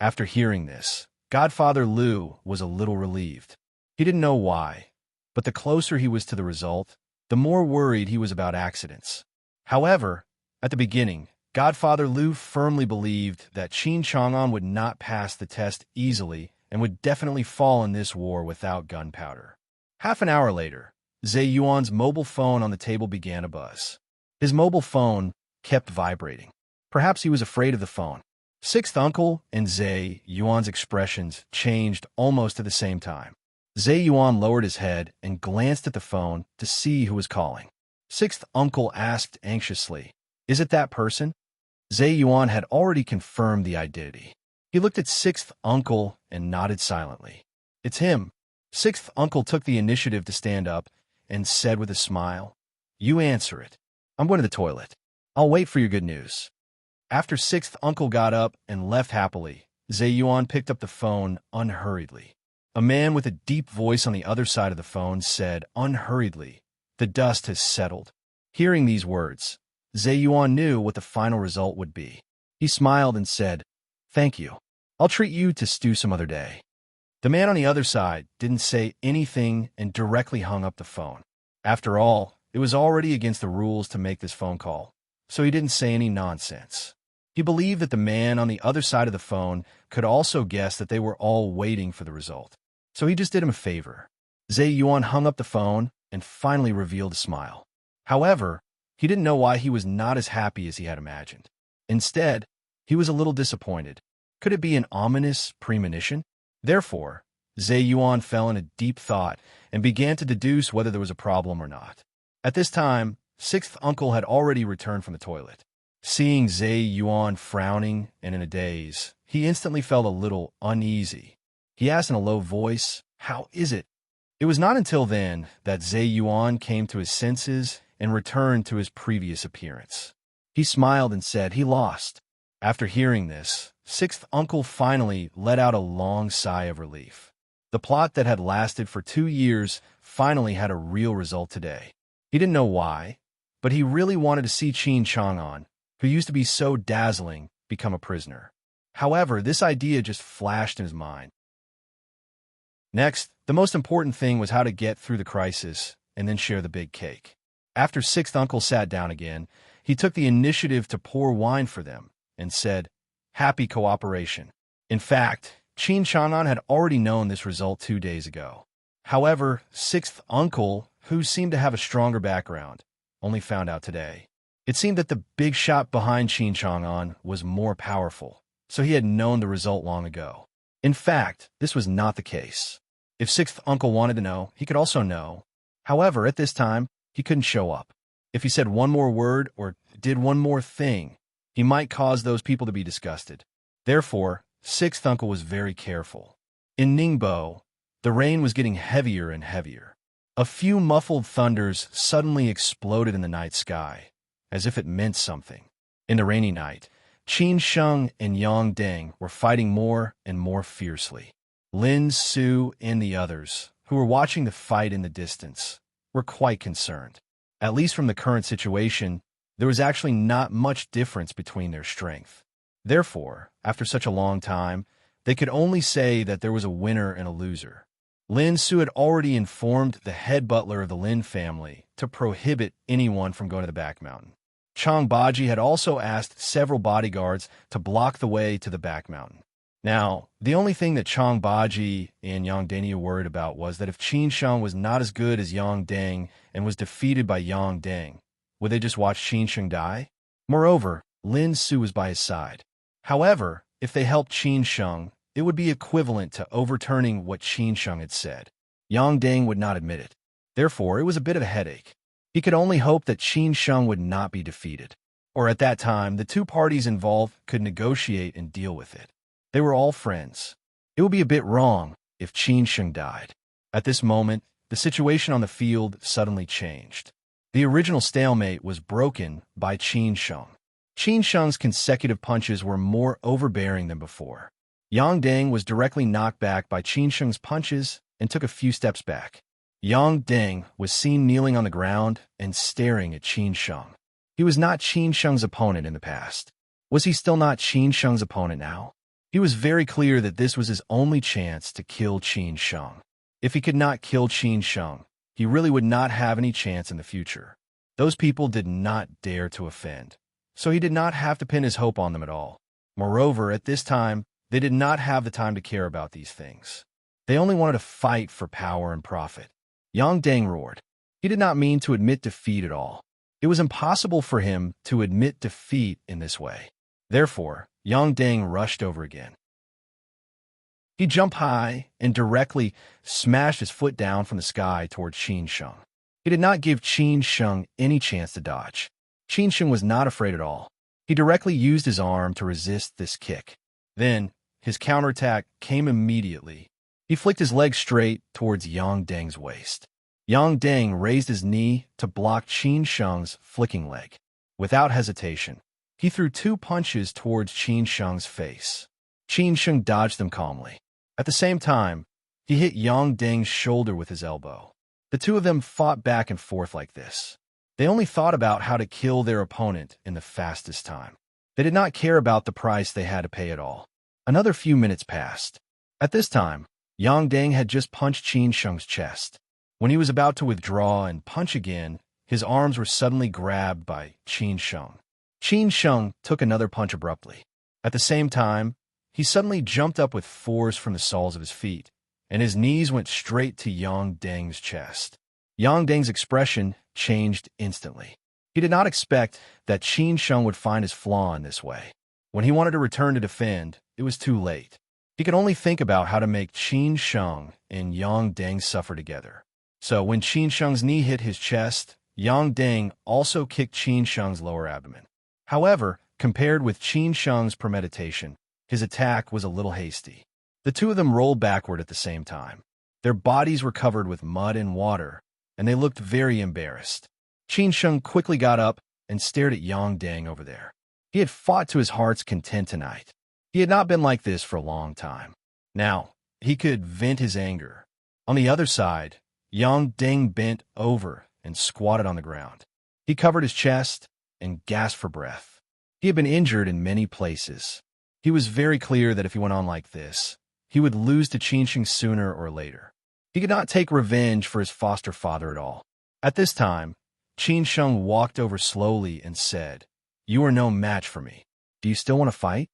After hearing this, Godfather Liu was a little relieved. He didn't know why, but the closer he was to the result, the more worried he was about accidents. However, at the beginning, Godfather Liu firmly believed that Qin Chang'an would not pass the test easily and would definitely fall in this war without gunpowder. Half an hour later, Zhe Yuan's mobile phone on the table began to buzz. His mobile phone kept vibrating. Perhaps he was afraid of the phone. Sixth Uncle and Zhe Yuan's expressions changed almost at the same time. Zhe Yuan lowered his head and glanced at the phone to see who was calling. Sixth Uncle asked anxiously, "Is it that person?" Zhe Yuan had already confirmed the identity. He looked at Sixth Uncle and nodded silently. "It's him." Sixth Uncle took the initiative to stand up and said with a smile, "You answer it. I'm going to the toilet. I'll wait for your good news." After Sixth Uncle got up and left happily, Zhe Yuan picked up the phone unhurriedly. A man with a deep voice on the other side of the phone said unhurriedly, "The dust has settled." Hearing these words, Zhe Yuan knew what the final result would be. He smiled and said, "Thank you. I'll treat you to stew some other day." The man on the other side didn't say anything and directly hung up the phone. After all, it was already against the rules to make this phone call, so he didn't say any nonsense. He believed that the man on the other side of the phone could also guess that they were all waiting for the result. So he just did him a favor. Zhe Yuan hung up the phone and finally revealed a smile. However, he didn't know why he was not as happy as he had imagined. Instead, he was a little disappointed. Could it be an ominous premonition? Therefore, Zhe Yuan fell in a deep thought and began to deduce whether there was a problem or not. At this time, Sixth Uncle had already returned from the toilet. Seeing Zhe Yuan frowning and in a daze, he instantly felt a little uneasy. He asked in a low voice, "How is it?" It was not until then that Zhe Yuan came to his senses and returned to his previous appearance. He smiled and said he lost. After hearing this, Sixth Uncle finally let out a long sigh of relief. The plot that had lasted for 2 years finally had a real result today. He didn't know why, but he really wanted to see Qin Chang'an, who used to be so dazzling, become a prisoner. However, this idea just flashed in his mind. Next, the most important thing was how to get through the crisis and then share the big cake. After Sixth Uncle sat down again, he took the initiative to pour wine for them and said, "Happy cooperation." In fact, Qin Chang'an had already known this result 2 days ago. However, Sixth Uncle, who seemed to have a stronger background, only found out today. It seemed that the big shot behind Qin Chang'an was more powerful, so he had known the result long ago. In fact, this was not the case. If Sixth Uncle wanted to know, he could also know. However, at this time, he couldn't show up. If he said one more word or did one more thing, he might cause those people to be disgusted. Therefore, Sixth Uncle was very careful. In Ningbo, the rain was getting heavier and heavier. A few muffled thunders suddenly exploded in the night sky, as if it meant something. In the rainy night, Qin Sheng and Yang Deng were fighting more and more fiercely. Lin Su and the others, who were watching the fight in the distance, were quite concerned. At least from the current situation, there was actually not much difference between their strength. Therefore, after such a long time, they could only say that there was a winner and a loser. Lin Su had already informed the head butler of the Lin family to prohibit anyone from going to the back mountain. Chang Baji had also asked several bodyguards to block the way to the back mountain. Now, the only thing that Chang Baji and Yang Deng were worried about was that if Qin Sheng was not as good as Yang Deng and was defeated by Yang Deng, would they just watch Qin Sheng die? Moreover, Lin Su was by his side. However, if they helped Qin Sheng, it would be equivalent to overturning what Qin Sheng had said. Yang Deng would not admit it. Therefore, it was a bit of a headache. He could only hope that Qin Sheng would not be defeated. Or at that time, the two parties involved could negotiate and deal with it. They were all friends. It would be a bit wrong if Qin Sheng died. At this moment, the situation on the field suddenly changed. The original stalemate was broken by Qin Sheng. Qin Sheng's consecutive punches were more overbearing than before. Yang Deng was directly knocked back by Qin Sheng's punches and took a few steps back. Yang Deng was seen kneeling on the ground and staring at Qin Sheng. He was not Qin Sheng's opponent in the past. Was he still not Qin Sheng's opponent now? He was very clear that this was his only chance to kill Qin Sheng. If he could not kill Qin Sheng, he really would not have any chance in the future. Those people did not dare to offend, so he did not have to pin his hope on them at all. Moreover, at this time, they did not have the time to care about these things. They only wanted to fight for power and profit. Yang Deng roared. He did not mean to admit defeat at all. It was impossible for him to admit defeat in this way. Therefore, Yang Deng rushed over again. He jumped high and directly smashed his foot down from the sky towards Qin Sheng. He did not give Qin Sheng any chance to dodge. Qin Sheng was not afraid at all. He directly used his arm to resist this kick. Then, his counterattack came immediately. He flicked his leg straight towards Yang Deng's waist. Yang Deng raised his knee to block Qin Sheng's flicking leg. Without hesitation, he threw two punches towards Qin Sheng's face. Qin Sheng dodged them calmly. At the same time, he hit Yang Deng's shoulder with his elbow. The two of them fought back and forth like this. They only thought about how to kill their opponent in the fastest time. They did not care about the price they had to pay at all. Another few minutes passed. At this time, Yang Deng had just punched Qin Sheng's chest. When he was about to withdraw and punch again, his arms were suddenly grabbed by Qin Sheng. Qin Sheng took another punch abruptly. At the same time, he suddenly jumped up with force from the soles of his feet, and his knees went straight to Yang Deng's chest. Yang Deng's expression changed instantly. He did not expect that Qin Sheng would find his flaw in this way. When he wanted to return to defend, it was too late. He could only think about how to make Qin Sheng and Yang Deng suffer together. So when Qin Sheng's knee hit his chest, Yang Deng also kicked Qin Sheng's lower abdomen. However, compared with Qin Sheng's premeditation, his attack was a little hasty. The two of them rolled backward at the same time. Their bodies were covered with mud and water, and they looked very embarrassed. Qin Sheng quickly got up and stared at Yang Deng over there. He had fought to his heart's content tonight. He had not been like this for a long time. Now, he could vent his anger. On the other side, Yang Deng bent over and squatted on the ground. He covered his chest and gasped for breath. He had been injured in many places. He was very clear that if he went on like this, he would lose to Qin Sheng sooner or later. He could not take revenge for his foster father at all. At this time, Qin Sheng walked over slowly and said, "You are no match for me. Do you still want to fight?"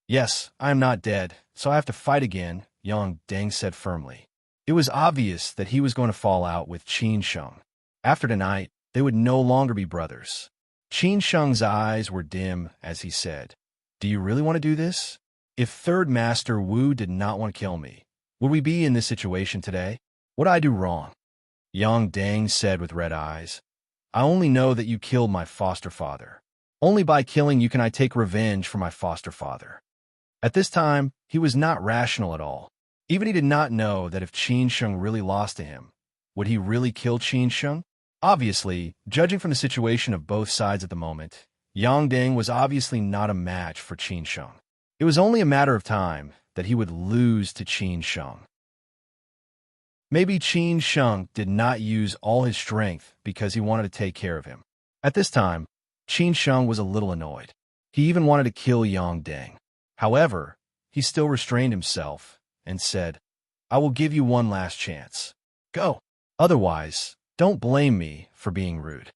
"Yes, I am not dead, so I have to fight again," Yang Deng said firmly. It was obvious that he was going to fall out with Qin Sheng. After tonight, they would no longer be brothers. Qin Sheng's eyes were dim as he said, "Do you really want to do this? If Third Master Wu did not want to kill me, would we be in this situation today? What did I do wrong?" Yang Deng said with red eyes, "I only know that you killed my foster father. Only by killing you can I take revenge for my foster father." At this time, he was not rational at all. Even he did not know that if Qin Sheng really lost to him, would he really kill Qin Sheng? Obviously, judging from the situation of both sides at the moment, Yang Deng was obviously not a match for Qin Sheng. It was only a matter of time that he would lose to Qin Sheng. Maybe Qin Sheng did not use all his strength because he wanted to take care of him. At this time, Qin Sheng was a little annoyed. He even wanted to kill Yang Deng. However, he still restrained himself and said, "I will give you one last chance. Go. Otherwise, don't blame me for being rude."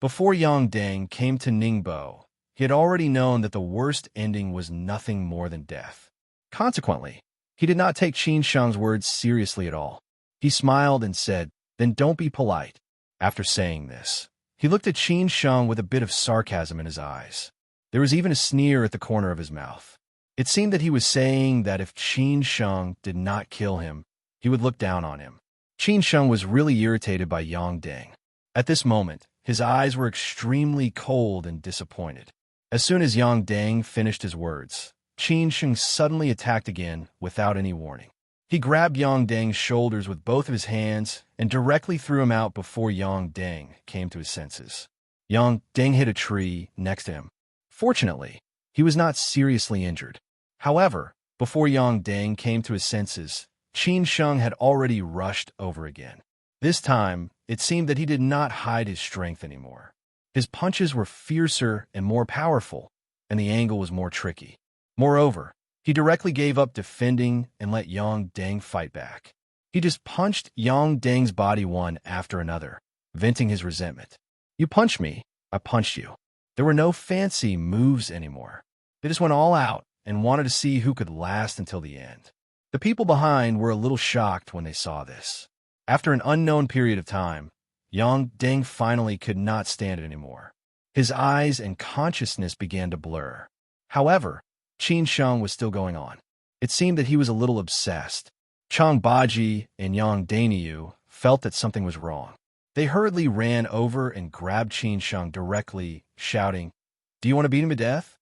Before Yang Deng came to Ningbo, he had already known that the worst ending was nothing more than death. Consequently, he did not take Qin Sheng's words seriously at all. He smiled and said, "Then don't be polite." After saying this, he looked at Qin Sheng with a bit of sarcasm in his eyes. There was even a sneer at the corner of his mouth. It seemed that he was saying that if Qin Sheng did not kill him, he would look down on him. Qin Sheng was really irritated by Yang Deng. At this moment, his eyes were extremely cold and disappointed. As soon as Yang Deng finished his words, Qin Sheng suddenly attacked again without any warning. He grabbed Yang Deng's shoulders with both of his hands and directly threw him out before Yang Deng came to his senses. Yang Deng hit a tree next to him. Fortunately, he was not seriously injured. However, before Yang Deng came to his senses, Qin Sheng had already rushed over again. This time, it seemed that he did not hide his strength anymore. His punches were fiercer and more powerful, and the angle was more tricky. Moreover, he directly gave up defending and let Yang Deng fight back. He just punched Yang Deng's body one after another, venting his resentment. You punched me, I punched you. There were no fancy moves anymore. They just went all out and wanted to see who could last until the end. The people behind were a little shocked when they saw this. After an unknown period of time, Yang Deng finally could not stand it anymore. His eyes and consciousness began to blur. However, Qin Sheng was still going on. It seemed that he was a little obsessed. Chang Baji and Yang Dainiu felt that something was wrong. They hurriedly ran over and grabbed Qin Sheng directly, shouting, "Do you want to beat him to death?"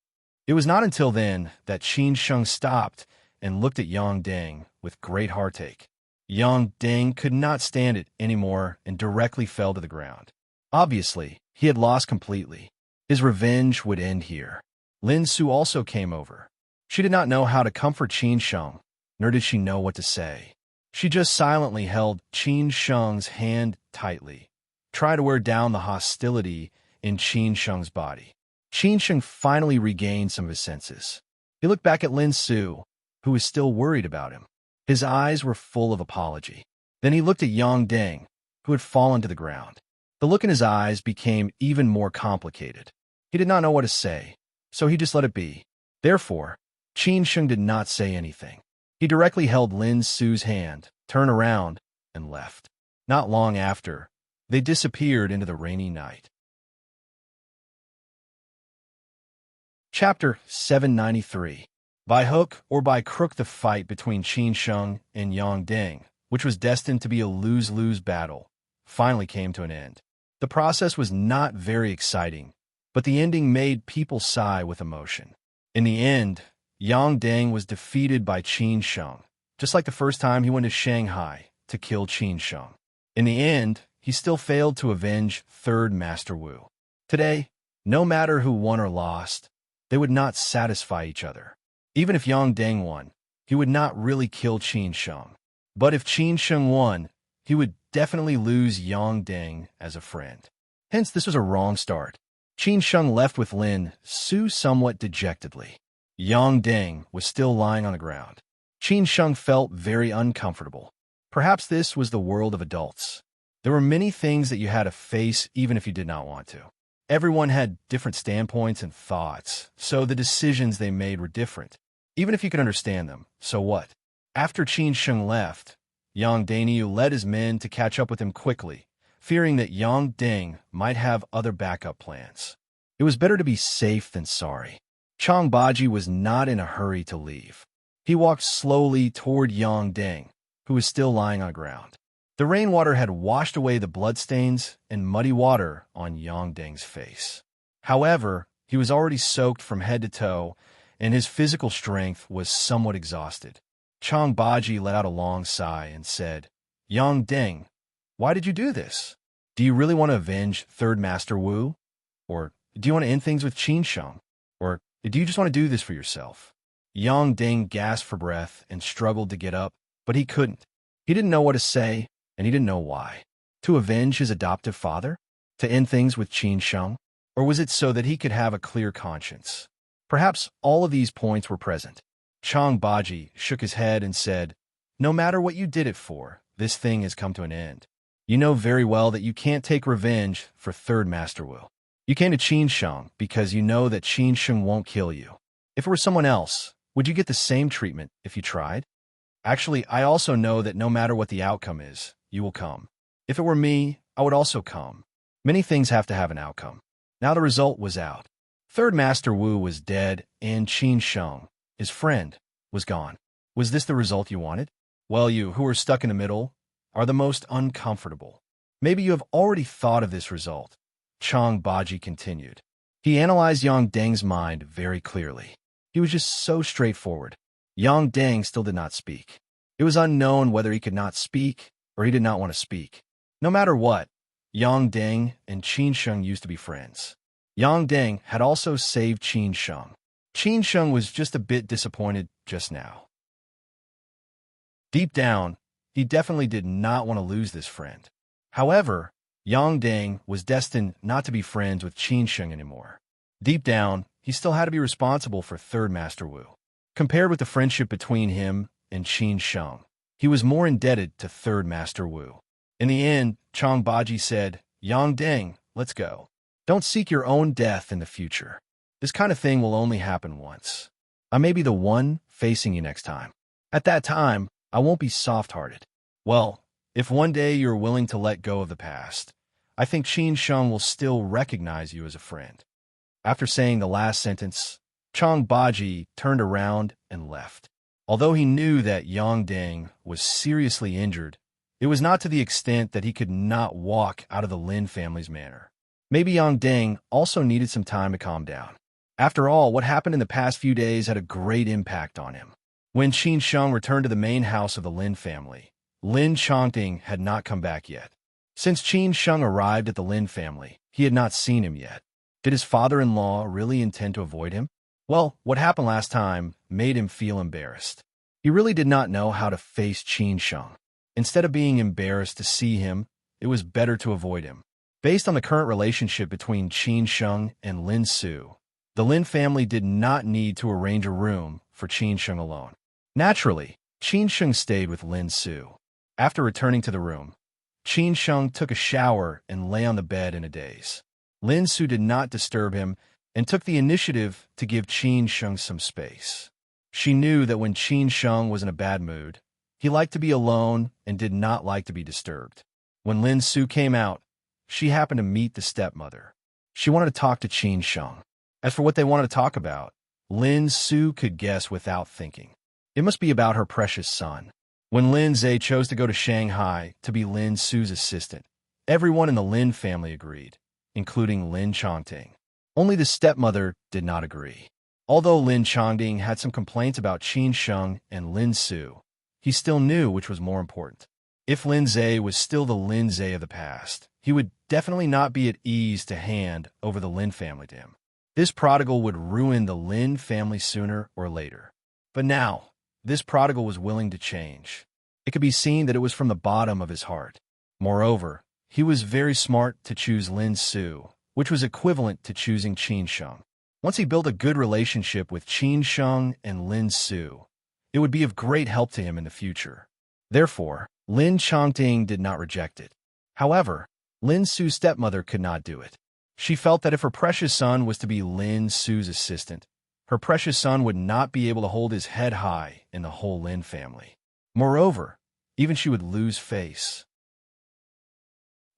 It was not until then that Qin Sheng stopped and looked at Yang Deng with great heartache. Yang Deng could not stand it anymore and directly fell to the ground. Obviously, he had lost completely. His revenge would end here. Lin Su also came over. She did not know how to comfort Qin Sheng, nor did she know what to say. She just silently held Qin Sheng's hand tightly, tried to wear down the hostility in Qin Sheng's body. Qin Sheng finally regained some of his senses. He looked back at Lin Su, who was still worried about him. His eyes were full of apology. Then he looked at Yang Deng, who had fallen to the ground. The look in his eyes became even more complicated. He did not know what to say, so he just let it be. Therefore, Qin Sheng did not say anything. He directly held Lin Su's hand, turned around, and left. Not long after, they disappeared into the rainy night. Chapter 793. By hook or by crook, the fight between Qin Sheng and Yang Deng, which was destined to be a lose-lose battle, finally came to an end. The process was not very exciting, but the ending made people sigh with emotion. In the end, Yang Deng was defeated by Qin Sheng, just like the first time he went to Shanghai to kill Qin Sheng. In the end, he still failed to avenge Third Master Wu. Today, no matter who won or lost, they would not satisfy each other. Even if Yang Deng won, he would not really kill Qin Sheng. But if Qin Sheng won, he would definitely lose Yang Deng as a friend. Hence, this was a wrong start. Qin Sheng left with Lin Su somewhat dejectedly. Yang Deng was still lying on the ground. Qin Sheng felt very uncomfortable. Perhaps this was the world of adults. There were many things that you had to face even if you did not want to. Everyone had different standpoints and thoughts, so the decisions they made were different. Even if you could understand them, so what? After Qin Sheng left, Yang Dainiu led his men to catch up with him quickly, fearing that Yang Deng might have other backup plans. It was better to be safe than sorry. Chang Baji was not in a hurry to leave. He walked slowly toward Yang Deng, who was still lying on the ground. The rainwater had washed away the bloodstains and muddy water on Yang Deng's face. However, he was already soaked from head to toe, and his physical strength was somewhat exhausted. Chang Baji let out a long sigh and said, "Yang Deng, why did you do this? Do you really want to avenge Third Master Wu? Or do you want to end things with Qin Sheng? Or do you just want to do this for yourself?" Yang Deng gasped for breath and struggled to get up, but he couldn't. He didn't know what to say, and he didn't know why. To avenge his adoptive father? To end things with Qin Sheng? Or was it so that he could have a clear conscience? Perhaps all of these points were present. Chang Baji shook his head and said, "No matter what you did it for, this thing has come to an end. You know very well that you can't take revenge for Third Master Wu. You came to Qin Sheng because you know that Qin Sheng won't kill you. If it were someone else, would you get the same treatment if you tried? Actually, I also know that no matter what the outcome is, you will come. If it were me, I would also come. Many things have to have an outcome. Now the result was out. Third Master Wu was dead, and Qin Sheng, his friend, was gone. Was this the result you wanted? Well, you who are stuck in the middle are the most uncomfortable. Maybe you have already thought of this result. Chang Baji continued. He analyzed Yang Deng's mind very clearly. He was just so straightforward. Yang Deng still did not speak. It was unknown whether he could not speak or he did not want to speak. No matter what, Yang Deng and Qin Sheng used to be friends. Yang Deng had also saved Qin Sheng. Qin Sheng was just a bit disappointed just now. Deep down, he definitely did not want to lose this friend. However, Yang Deng was destined not to be friends with Qin Sheng anymore. Deep down, he still had to be responsible for Third Master Wu. Compared with the friendship between him and Qin Sheng, he was more indebted to Third Master Wu. In the end, Chang Baji said, Yang Deng, let's go. Don't seek your own death in the future. This kind of thing will only happen once. I may be the one facing you next time. At that time, I won't be soft-hearted. Well, if one day you're willing to let go of the past, I think Qin Sheng will still recognize you as a friend. After saying the last sentence, Chang Baji turned around and left. Although he knew that Yang Deng was seriously injured, it was not to the extent that he could not walk out of the Lin family's manor. Maybe Yang Deng also needed some time to calm down. After all, what happened in the past few days had a great impact on him. When Qin Sheng returned to the main house of the Lin family, Lin Chongting had not come back yet. Since Qin Sheng arrived at the Lin family, he had not seen him yet. Did his father-in-law really intend to avoid him? Well, what happened last time made him feel embarrassed. He really did not know how to face Qin Sheng. Instead of being embarrassed to see him, it was better to avoid him. Based on the current relationship between Qin Sheng and Lin Su, the Lin family did not need to arrange a room for Qin Sheng alone. Naturally, Qin Sheng stayed with Lin Su. After returning to the room, Qin Sheng took a shower and lay on the bed in a daze. Lin Su did not disturb him and took the initiative to give Qin Sheng some space. She knew that when Qin Sheng was in a bad mood, he liked to be alone and did not like to be disturbed. When Lin Su came out, she happened to meet the stepmother. She wanted to talk to Qin Sheng. As for what they wanted to talk about, Lin Su could guess without thinking. It must be about her precious son. When Lin Zhe chose to go to Shanghai to be Lin Su's assistant, everyone in the Lin family agreed, including Lin Chongting. Only the stepmother did not agree. Although Lin Chongting had some complaints about Qin Sheng and Lin Su, he still knew which was more important. If Lin Zhe was still the Lin Zhe of the past, he would definitely not be at ease to hand over the Lin family to him. This prodigal would ruin the Lin family sooner or later. But now, this prodigal was willing to change. It could be seen that it was from the bottom of his heart. Moreover, he was very smart to choose Lin Su, which was equivalent to choosing Qin Sheng. Once he built a good relationship with Qin Sheng and Lin Su, it would be of great help to him in the future. Therefore, Lin Chongting did not reject it. However, Lin Su's stepmother could not do it. She felt that if her precious son was to be Lin Su's assistant, her precious son would not be able to hold his head high in the whole Lin family. Moreover, even she would lose face.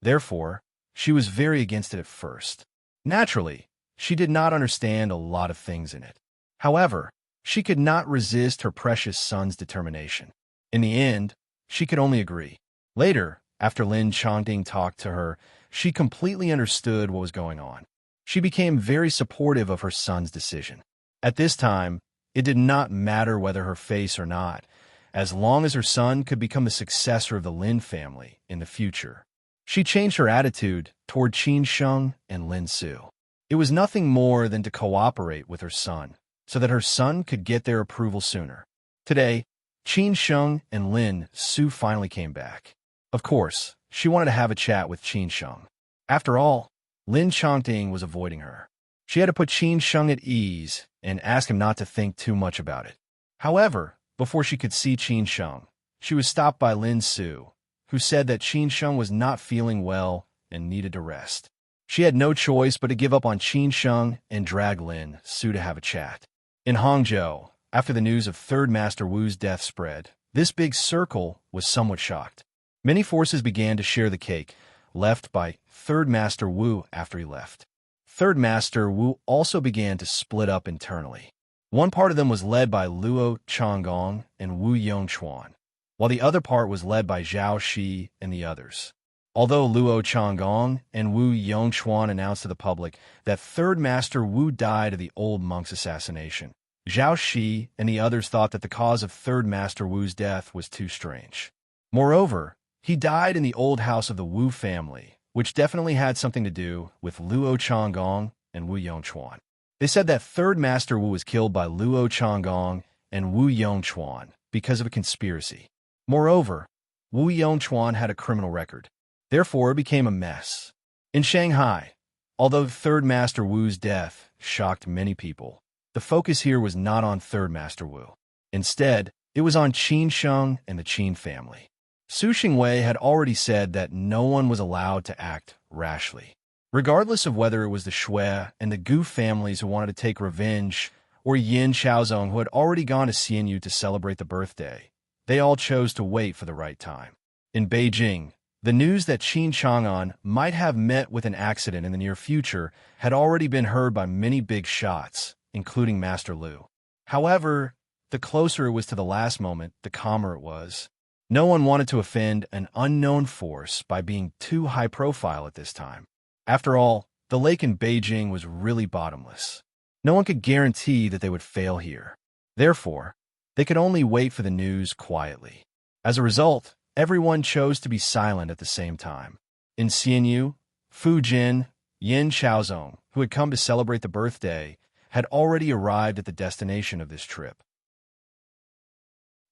Therefore, she was very against it at first. Naturally, she did not understand a lot of things in it. However, she could not resist her precious son's determination. In the end, she could only agree. Later, after Lin Chongting talked to her, she completely understood what was going on. She became very supportive of her son's decision. At this time, it did not matter whether her face or not, as long as her son could become the successor of the Lin family in the future. She changed her attitude toward Qin Sheng and Lin Su. It was nothing more than to cooperate with her son, so that her son could get their approval sooner. Today, Qin Sheng and Lin Su finally came back. Of course, she wanted to have a chat with Qin Sheng. After all, Lin Chongting was avoiding her. She had to put Qin Sheng at ease and ask him not to think too much about it. However, before she could see Qin Sheng, she was stopped by Lin Su, who said that Qin Sheng was not feeling well and needed to rest. She had no choice but to give up on Qin Sheng and drag Lin Su to have a chat. In Hangzhou, after the news of Third Master Wu's death spread, this big circle was somewhat shocked. Many forces began to share the cake left by Third Master Wu after he left. Third Master Wu also began to split up internally. One part of them was led by Luo Changgong and Wu Yongchuan, while the other part was led by Zhao Shi and the others. Although Luo Changgong and Wu Yongchuan announced to the public that Third Master Wu died of the old monk's assassination, Zhao Shi and the others thought that the cause of Third Master Wu's death was too strange. Moreover, he died in the old house of the Wu family, which definitely had something to do with Luo Changgong and Wu Yongchuan. They said that Third Master Wu was killed by Luo Changgong and Wu Yongchuan because of a conspiracy. Moreover, Wu Yongchuan had a criminal record. Therefore, it became a mess. In Shanghai, although Third Master Wu's death shocked many people, the focus here was not on Third Master Wu. Instead, it was on Qin Sheng and the Qin family. Su Xingwei had already said that no one was allowed to act rashly. Regardless of whether it was the Shui and the Gu families who wanted to take revenge, or Yin Xiaozong who had already gone to Xianyu to celebrate the birthday, they all chose to wait for the right time. In Beijing, the news that Qin Chang'an might have met with an accident in the near future had already been heard by many big shots, including Master Lu. However, the closer it was to the last moment, the calmer it was. No one wanted to offend an unknown force by being too high profile at this time. After all, the lake in Beijing was really bottomless. No one could guarantee that they would fail here. Therefore, they could only wait for the news quietly. As a result, everyone chose to be silent at the same time. In Xianyu, Fu Jin, Yin Xiaozong, who had come to celebrate the birthday, had already arrived at the destination of this trip.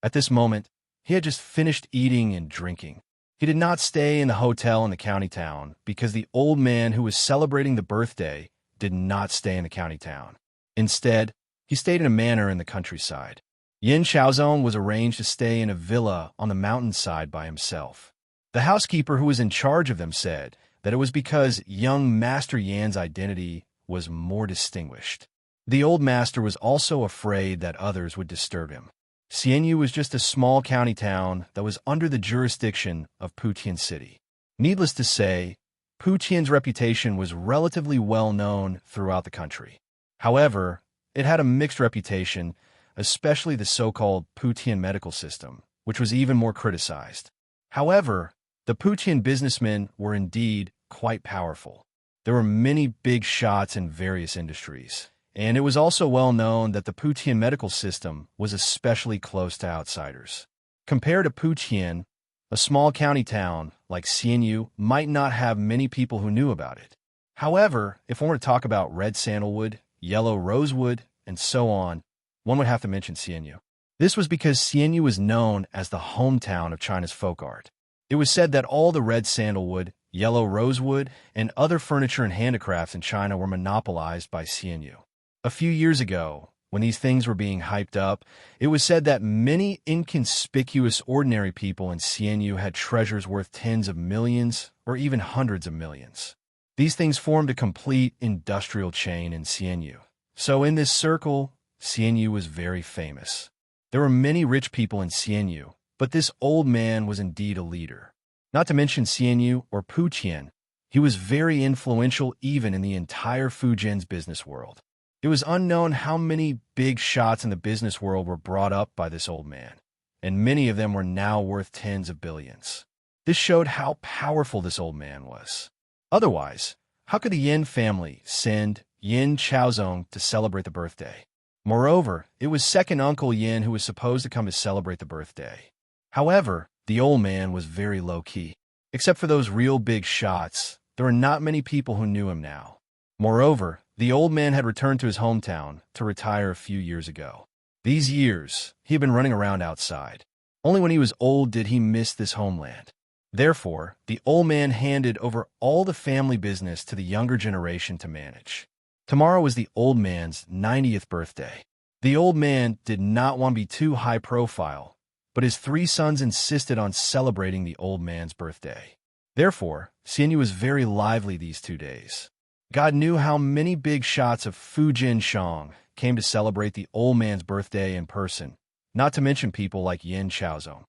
At this moment, he had just finished eating and drinking. He did not stay in the hotel in the county town because the old man who was celebrating the birthday did not stay in the county town. Instead, he stayed in a manor in the countryside. Yin Xiaozong was arranged to stay in a villa on the mountainside by himself. The housekeeper who was in charge of them said that it was because young Master Yan's identity was more distinguished. The old master was also afraid that others would disturb him. Xianyu was just a small county town that was under the jurisdiction of Putian City. Needless to say, Putian's reputation was relatively well known throughout the country. However, it had a mixed reputation, especially the so-called Putian medical system, which was even more criticized. However, the Putian businessmen were indeed quite powerful. There were many big shots in various industries, and it was also well known that the Putian medical system was especially close to outsiders. Compared to Putian, a small county town like Xianyu might not have many people who knew about it. However, if one were to talk about red sandalwood, yellow rosewood, and so on, one would have to mention Xianyu. This was because Xianyu was known as the hometown of China's folk art. It was said that all the red sandalwood, yellow rosewood, and other furniture and handicrafts in China were monopolized by Xianyu. A few years ago, when these things were being hyped up, it was said that many inconspicuous ordinary people in Xianyu had treasures worth tens of millions or even hundreds of millions. These things formed a complete industrial chain in Xianyu. So in this circle, Xianyu was very famous. There were many rich people in Xianyu, but this old man was indeed a leader. Not to mention Xianyu or Putian, he was very influential even in the entire Fujian's business world. It was unknown how many big shots in the business world were brought up by this old man, and many of them were now worth tens of billions. This showed how powerful this old man was. Otherwise, how could the Yin family send Yin Xiaozong to celebrate the birthday? Moreover, it was second Uncle Yin who was supposed to come to celebrate the birthday. However, the old man was very low-key. Except for those real big shots, there were not many people who knew him now. Moreover, the old man had returned to his hometown to retire a few years ago. These years, he had been running around outside. Only when he was old did he miss this homeland. Therefore, the old man handed over all the family business to the younger generation to manage. Tomorrow was the old man's 90th birthday. The old man did not want to be too high profile, but his three sons insisted on celebrating the old man's birthday. Therefore, Xianyu was very lively these 2 days. God knew how many big shots of Fujin Shang came to celebrate the old man's birthday in person, not to mention people like Yin Xiaozong.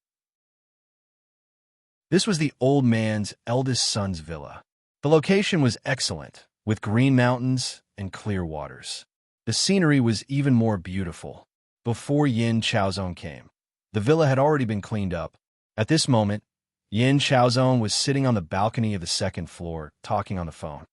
This was the old man's eldest son's villa. The location was excellent, with green mountains and clear waters. The scenery was even more beautiful. Before Yin Chaozong came, the villa had already been cleaned up. At this moment, Yin Chaozong was sitting on the balcony of the second floor, talking on the phone.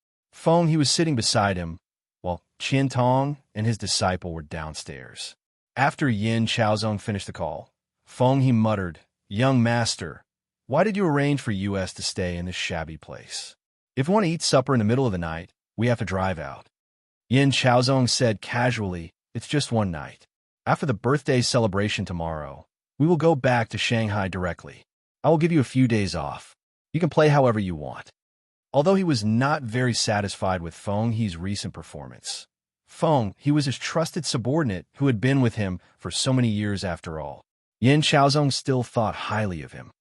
He was sitting beside him, while Qian Tong and his disciple were downstairs. After Yin Chaozong finished the call, he muttered, "Young master, why did you arrange for us to stay in this shabby place? If we want to eat supper in the middle of the night, we have to drive out." Yin Chaozong said casually, "It's just one night. After the birthday celebration tomorrow, we will go back to Shanghai directly. I will give you a few days off. You can play however you want." Although he was not very satisfied with He's recent performance. He was his trusted subordinate who had been with him for so many years after all. Yin Chaozong still thought highly of him.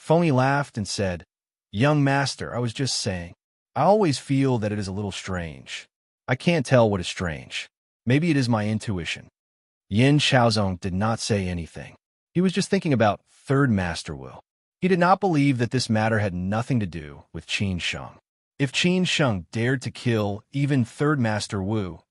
He laughed and said, "Young master, I was just saying, I always feel that it is a little strange. I can't tell what is strange. Maybe it is my intuition." Yin Chaozong did not say anything. He was just thinking about Third Master Wu. He did not believe that this matter had nothing to do with Qin Sheng. If Qin Sheng dared to kill even Third Master Wu,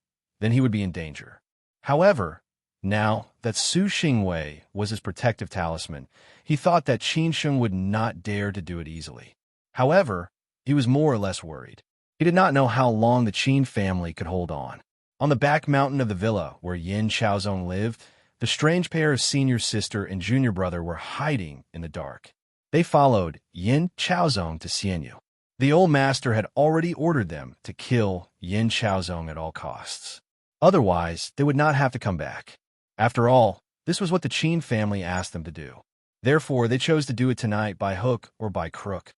then he would be in danger. However, now that Su Xingwei was his protective talisman, he thought that Qin Sheng would not dare to do it easily. However, he was more or less worried. He did not know how long the Qin family could hold on. On the back mountain of the villa where Yin Chaozong lived, the strange pair of senior sister and junior brother were hiding in the dark. They followed Yin Chaozong to Xianyu. The old master had already ordered them to kill Yin Chaozong at all costs. Otherwise, they would not have to come back. After all, this was what the Qin family asked them to do. Therefore, they chose to do it tonight by hook or by crook.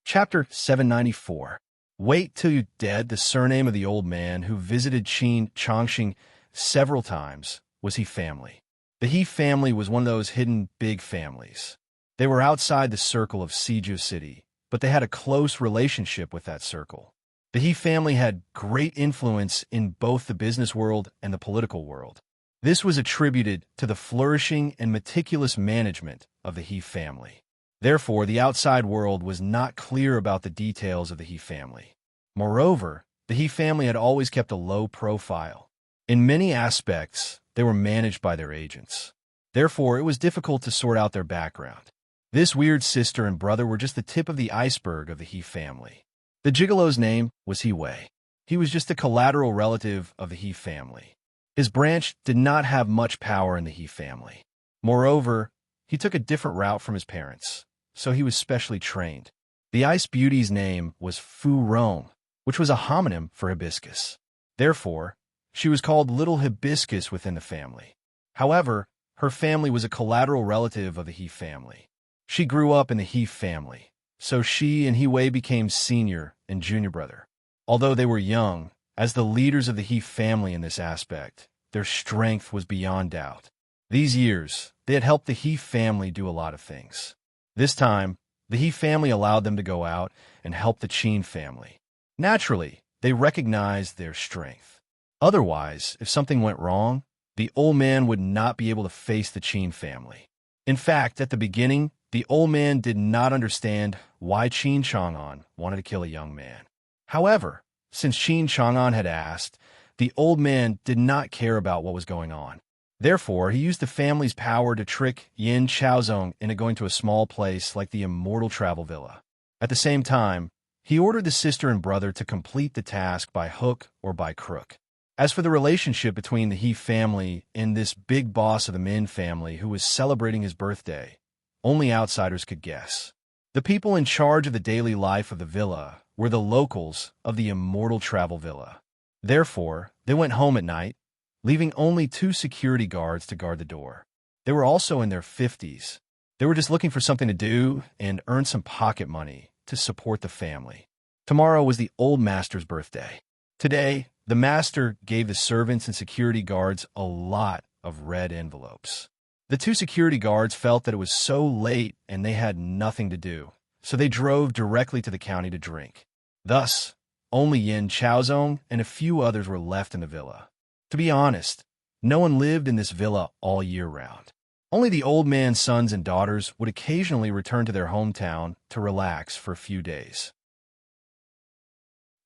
Chapter 794. Wait till you're dead. The surname of the old man who visited Qin Chongqing several times was He family. The He family was one of those hidden big families. They were outside the circle of Siju City, but they had a close relationship with that circle. The He family had great influence in both the business world and the political world. This was attributed to the flourishing and meticulous management of the He family. Therefore, the outside world was not clear about the details of the He family. Moreover, the He family had always kept a low profile. In many aspects, they were managed by their agents. Therefore, it was difficult to sort out their background. This weird sister and brother were just the tip of the iceberg of the He family. The gigolo's name was He Wei. He was just a collateral relative of the He family. His branch did not have much power in the He family. Moreover, he took a different route from his parents, so he was specially trained. The ice beauty's name was Fu Rong, which was a homonym for hibiscus. Therefore, she was called Little Hibiscus within the family. However, her family was a collateral relative of the He family. She grew up in the He family, so she and He Wei became senior and junior brother. Although they were young, as the leaders of the He family in this aspect, their strength was beyond doubt. These years, they had helped the He family do a lot of things. This time, the He family allowed them to go out and help the Qin family. Naturally, they recognized their strength. Otherwise, if something went wrong, the old man would not be able to face the Qin family. In fact, at the beginning, the old man did not understand why Qin Chang'an wanted to kill a young man. However, since Qin Chang'an had asked, the old man did not care about what was going on. Therefore, he used the family's power to trick Yin Chaozong into going to a small place like the Immortal Travel Villa. At the same time, he ordered the sister and brother to complete the task by hook or by crook. As for the relationship between the He family and this big boss of the Min family who was celebrating his birthday, only outsiders could guess. The people in charge of the daily life of the villa were the locals of the Immortal Travel Villa. Therefore, they went home at night, leaving only 2 security guards to guard the door. They were also in their 50s. They were just looking for something to do and earn some pocket money to support the family. Tomorrow was the old master's birthday. Today, the master gave the servants and security guards a lot of red envelopes. The 2 security guards felt that it was so late and they had nothing to do, so they drove directly to the county to drink. Thus, only Yin Chaozong and a few others were left in the villa. To be honest, no one lived in this villa all year round. Only the old man's sons and daughters would occasionally return to their hometown to relax for a few days.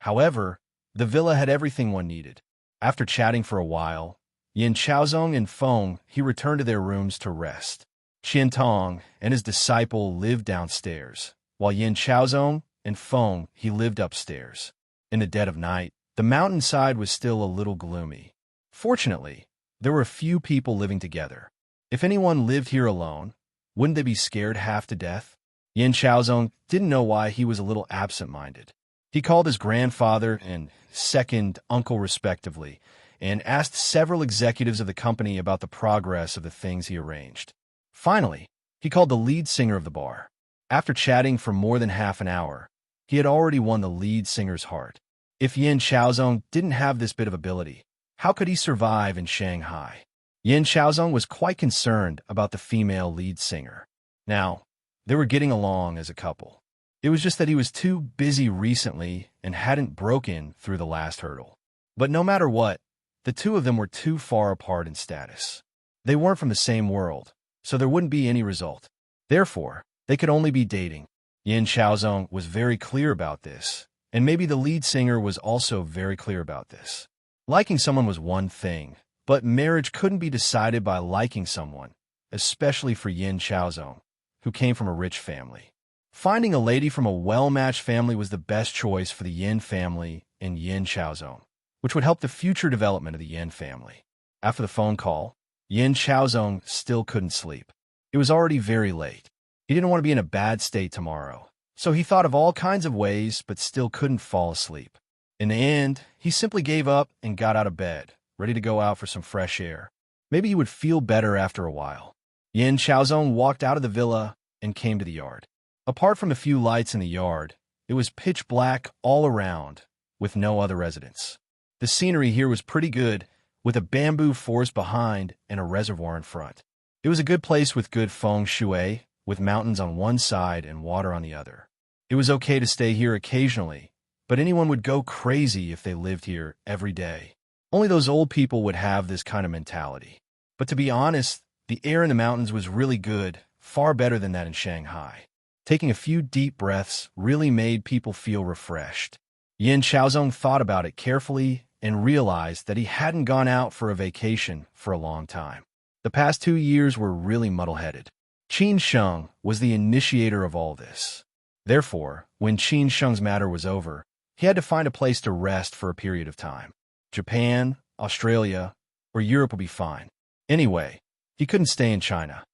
However, The villa had everything one needed. After chatting for a while, Yin Chaozong and Feng he returned to their rooms to rest. Qian Tong and his disciple lived downstairs, while Yin Chaozong and Feng he lived upstairs. In the dead of night, the mountainside was still a little gloomy. Fortunately, there were a few people living together. If anyone lived here alone, wouldn't they be scared half to death? Yin Chaozong didn't know why he was a little absent-minded. He called his grandfather and second uncle respectively, and asked several executives of the company about the progress of the things he arranged. Finally, he called the lead singer of the bar. After chatting for more than half an hour, he had already won the lead singer's heart. If Yin Chaozong didn't have this bit of ability, how could he survive in Shanghai? Yin Chaozong was quite concerned about the female lead singer. Now, they were getting along as a couple. It was just that he was too busy recently and hadn't broken through the last hurdle. But no matter what, the two of them were too far apart in status. They weren't from the same world, so there wouldn't be any result. Therefore, they could only be dating. Yin Chaozong was very clear about this, and maybe the lead singer was also very clear about this. Liking someone was one thing, but marriage couldn't be decided by liking someone, especially for Yin Chaozong, who came from a rich family. Finding a lady from a well-matched family was the best choice for the Yin family and Yin Chaozong, which would help the future development of the Yin family. After the phone call, Yin Chaozong still couldn't sleep. It was already very late. He didn't want to be in a bad state tomorrow, so he thought of all kinds of ways but still couldn't fall asleep. In the end, he simply gave up and got out of bed, ready to go out for some fresh air. Maybe he would feel better after a while. Yin Chaozong walked out of the villa and came to the yard. Apart from a few lights in the yard, it was pitch black all around, with no other residents. The scenery here was pretty good, with a bamboo forest behind and a reservoir in front. It was a good place with good feng shui, with mountains on one side and water on the other. It was okay to stay here occasionally, but anyone would go crazy if they lived here every day. Only those old people would have this kind of mentality. But to be honest, the air in the mountains was really good, far better than that in Shanghai. Taking a few deep breaths really made people feel refreshed. Yin Chaozong thought about it carefully and realized that he hadn't gone out for a vacation for a long time. The past 2 years were really muddle-headed. Qin Sheng was the initiator of all this. Therefore, when Qin Sheng's matter was over, he had to find a place to rest for a period of time. Japan, Australia, or Europe would be fine. Anyway, he couldn't stay in China.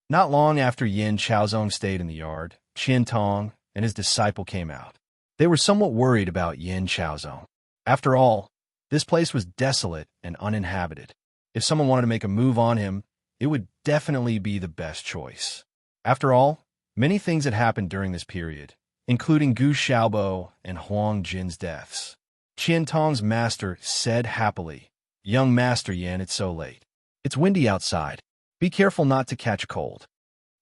Not long after Yin Chaozong stayed in the yard, Qian Tong and his disciple came out. They were somewhat worried about Yin Chaozong. After all, this place was desolate and uninhabited. If someone wanted to make a move on him, it would definitely be the best choice. After all, many things had happened during this period, including Gu Xiaobo and Huang Jin's deaths. Qian Tong's master said happily, "Young Master Yin, it's so late. It's windy outside. Be careful not to catch a cold."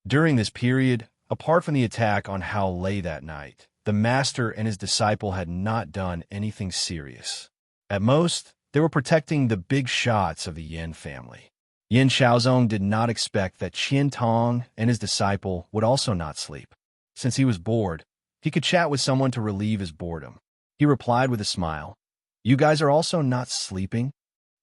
During this period, apart from the attack on Hao Lei that night, the master and his disciple had not done anything serious. At most, they were protecting the big shots of the Yin family. Yin Chaozong did not expect that Qian Tong and his disciple would also not sleep. Since he was bored, he could chat with someone to relieve his boredom. He replied with a smile, "You guys are also not sleeping?"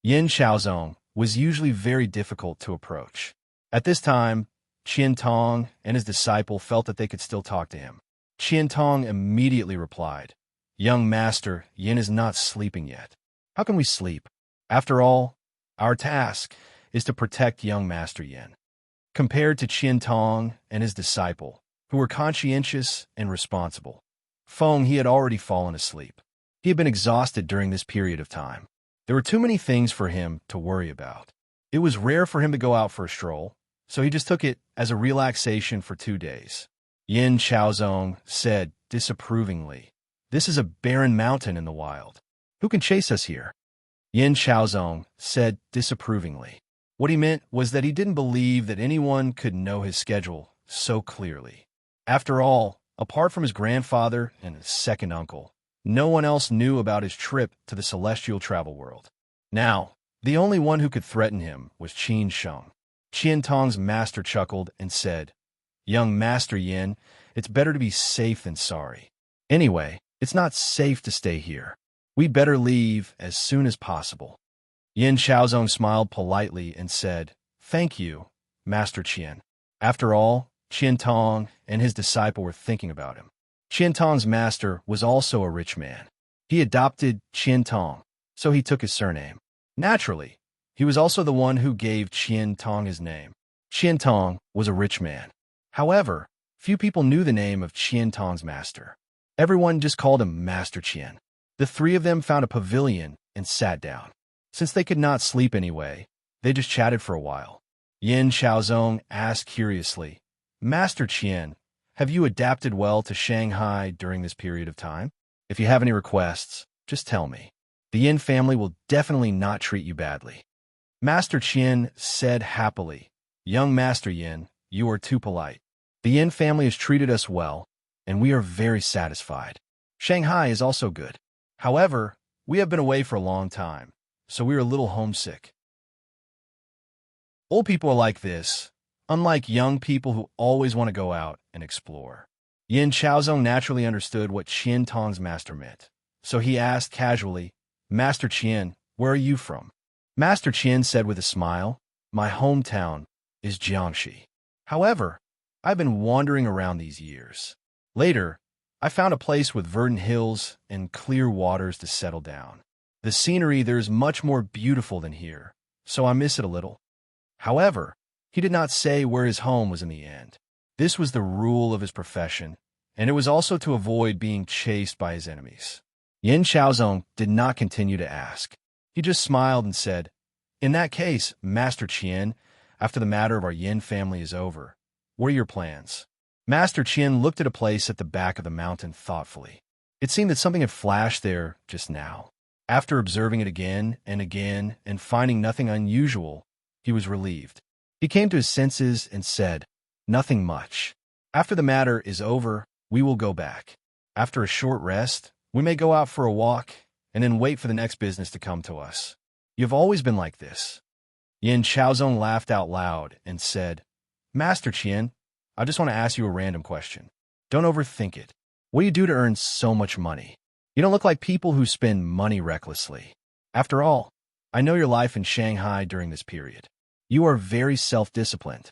Yin Chaozong was usually very difficult to approach. At this time, Qian Tong and his disciple felt that they could still talk to him. Qian Tong immediately replied, "Young Master, Yin is not sleeping yet. How can we sleep? After all, our task is to protect young Master Yin." Compared to Qian Tong and his disciple, who were conscientious and responsible, Feng he had already fallen asleep. He had been exhausted during this period of time. There were too many things for him to worry about. It was rare for him to go out for a stroll, so he just took it as a relaxation for 2 days. Yin Chaozong said disapprovingly, "This is a barren mountain in the wild. Who can chase us here?" Yin Chaozong said disapprovingly. What he meant was that he didn't believe that anyone could know his schedule so clearly. After all, apart from his grandfather and his second uncle, no one else knew about his trip to the celestial travel world. Now, the only one who could threaten him was Qin Sheng. Qian Tong's master chuckled and said, "Young Master Yin, it's better to be safe than sorry. Anyway, It's not safe to stay here. We'd better leave as soon as possible. Yin Xiaozong smiled politely and said, "Thank you, Master Qian." After all, Qian Tong and his disciple were thinking about him. Qian Tong's master was also a rich man. He adopted Qian Tong, so he took his surname. Naturally, he was also the one who gave Qian Tong his name. Qian Tong was a rich man. However, few people knew the name of Qian Tong's master. Everyone just called him Master Qian. The three of them found a pavilion and sat down. Since they could not sleep anyway, they just chatted for a while. Yin Xiaozong asked curiously, "Master Qian, have you adapted well to Shanghai during this period of time? If you have any requests, just tell me. The Yin family will definitely not treat you badly." Master Qian said happily, "Young Master Yin, you are too polite. The Yin family has treated us well, and we are very satisfied. Shanghai is also good. However, we have been away for a long time, so we are a little homesick." Old people are like this, unlike young people who always want to go out and explore. Yin Xiaozong naturally understood what Qian Tong's master meant, so he asked casually, "Master Qian, where are you from?" Master Qian said with a smile, "My hometown is Jiangxi. However, I've been wandering around these years. Later, I found a place with verdant hills and clear waters to settle down. The scenery there is much more beautiful than here, so I miss it a little." However, he did not say where his home was in the end. This was the rule of his profession, and it was also to avoid being chased by his enemies. Yin Xiaozong did not continue to ask. He just smiled and said, "In that case, Master Qian, after the matter of our Yin family is over, what are your plans?" Master Qian looked at a place at the back of the mountain thoughtfully. It seemed that something had flashed there just now. After observing it again and finding nothing unusual, he was relieved. He came to his senses and said, "Nothing much. After the matter is over, we will go back. After a short rest, we may go out for a walk and then wait for the next business to come to us. You've always been like this." Yin Xiaozong laughed out loud and said, "Master Qian, I just want to ask you a random question. Don't overthink it. What do you do to earn so much money? You don't look like people who spend money recklessly. After all, I know your life in Shanghai during this period. You are very self-disciplined.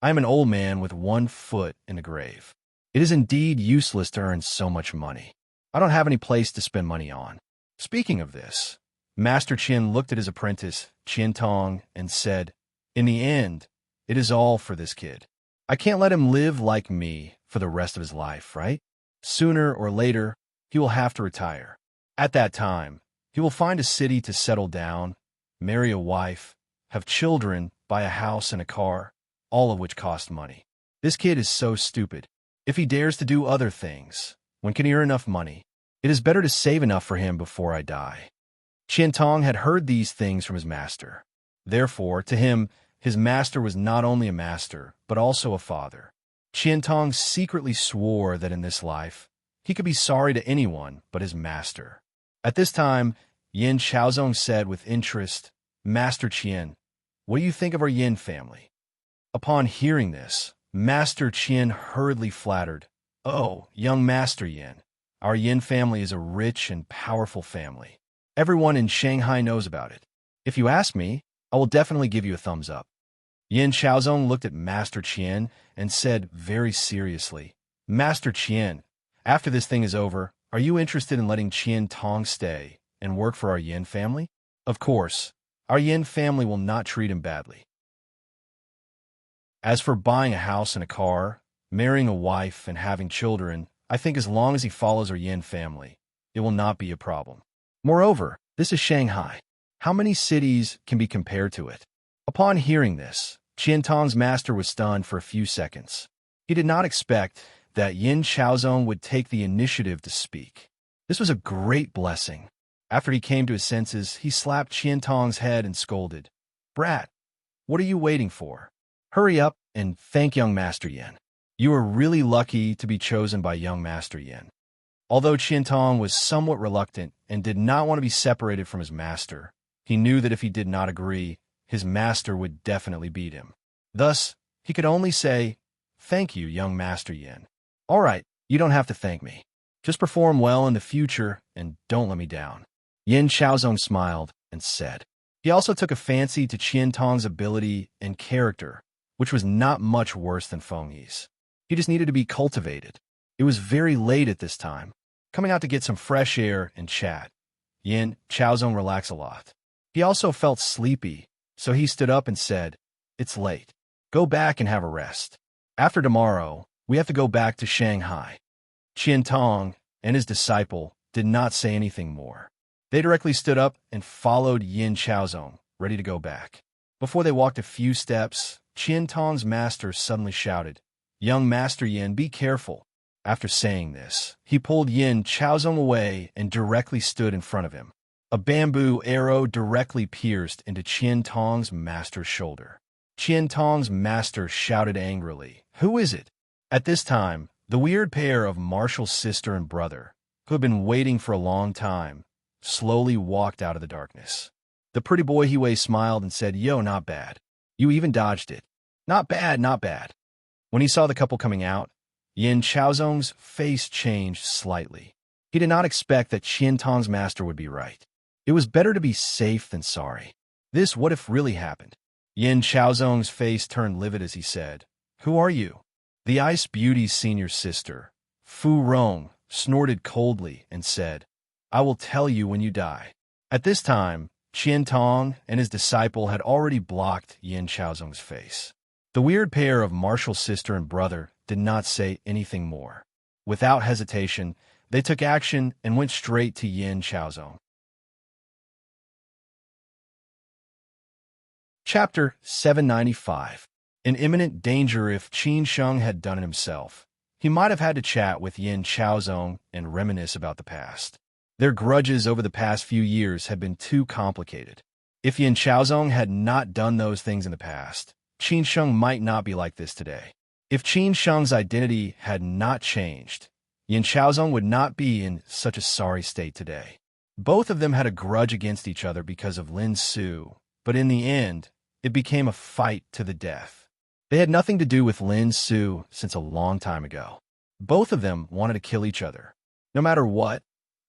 I am an old man with one foot in the grave. It is indeed useless to earn so much money. I don't have any place to spend money on." Speaking of this, Master Qian looked at his apprentice, Qian Tong, and said, "In the end, it is all for this kid. I can't let him live like me for the rest of his life, right? Sooner or later, he will have to retire. At that time, he will find a city to settle down, marry a wife, have children, buy a house and a car, all of which cost money. This kid is so stupid. If he dares to do other things, when can he earn enough money? It is better to save enough for him before I die." Qian Tong had heard these things from his master. Therefore, to him, his master was not only a master, but also a father. Qian Tong secretly swore that in this life, he could be sorry to anyone but his master. At this time, Yin Xiaozong said with interest, "Master Qian, what do you think of our Yin family?" Upon hearing this, Master Qian hurriedly flattered, "Oh, young Master Yin, our Yin family is a rich and powerful family. Everyone in Shanghai knows about it. If you ask me, I will definitely give you a thumbs up." Yin Xiaozong looked at Master Qian and said very seriously, "Master Qian, after this thing is over, are you interested in letting Qian Tong stay and work for our Yin family? Of course, our Yin family will not treat him badly. As for buying a house and a car, marrying a wife, and having children, I think as long as he follows our Yin family, it will not be a problem. Moreover, this is Shanghai. How many cities can be compared to it?" Upon hearing this, Qian Tong's master was stunned for a few seconds. He did not expect that Yin Xiaozong would take the initiative to speak. This was a great blessing. After he came to his senses, he slapped Qian Tong's head and scolded, "Brat, what are you waiting for? Hurry up and thank young Master Yin. You are really lucky to be chosen by young Master Yin." Although Qian Tong was somewhat reluctant and did not want to be separated from his master, he knew that if he did not agree, his master would definitely beat him. Thus, he could only say, "Thank you, young Master Yin." "All right, you don't have to thank me." Just perform well in the future and don't let me down. Yin Chaozong smiled and said. He also took a fancy to Qian Tong's ability and character, which was not much worse than Feng Yi's. He just needed to be cultivated. It was very late at this time. Coming out to get some fresh air and chat. Yin Chaozong relaxed a lot. He also felt sleepy, so he stood up and said, "It's late. Go back and have a rest. After tomorrow, we have to go back to Shanghai." Qian Tong and his disciple did not say anything more. They directly stood up and followed Yin Chaozong, ready to go back. Before they walked a few steps, Qian Tong's master suddenly shouted, "Young Master Yin, be careful." After saying this, he pulled Yin Chaozong away and directly stood in front of him. A bamboo arrow directly pierced into Qian Tong's master's shoulder. Qian Tong's master shouted angrily, "Who is it?" At this time, the weird pair of Marshall's sister and brother, who had been waiting for a long time, slowly walked out of the darkness. The pretty boy Hiwei smiled and said, "Yo, not bad. You even dodged it. Not bad, not bad." When he saw the couple coming out, Yin Chaozong's face changed slightly. He did not expect that Qian Tong's master would be right. It was better to be safe than sorry. This what if really happened? Yin Chaozong's face turned livid as he said, "Who are you?" The Ice Beauty's senior sister, Fu Rong, snorted coldly and said, "I will tell you when you die." At this time, Qian Tong and his disciple had already blocked Yin Chaozong's face. The weird pair of Marshall's sister and brother did not say anything more. Without hesitation, they took action and went straight to Yin Chaozong. Chapter 795. In imminent danger if Qin Sheng had done it himself. He might have had to chat with Yin Chaozong and reminisce about the past. Their grudges over the past few years had been too complicated. If Yin Chaozong had not done those things in the past, Qin Sheng might not be like this today. If Qin Sheng's identity had not changed, Yin Chaozong would not be in such a sorry state today. Both of them had a grudge against each other because of Lin Su, but in the end, it became a fight to the death. They had nothing to do with Lin Su since a long time ago. Both of them wanted to kill each other. No matter what,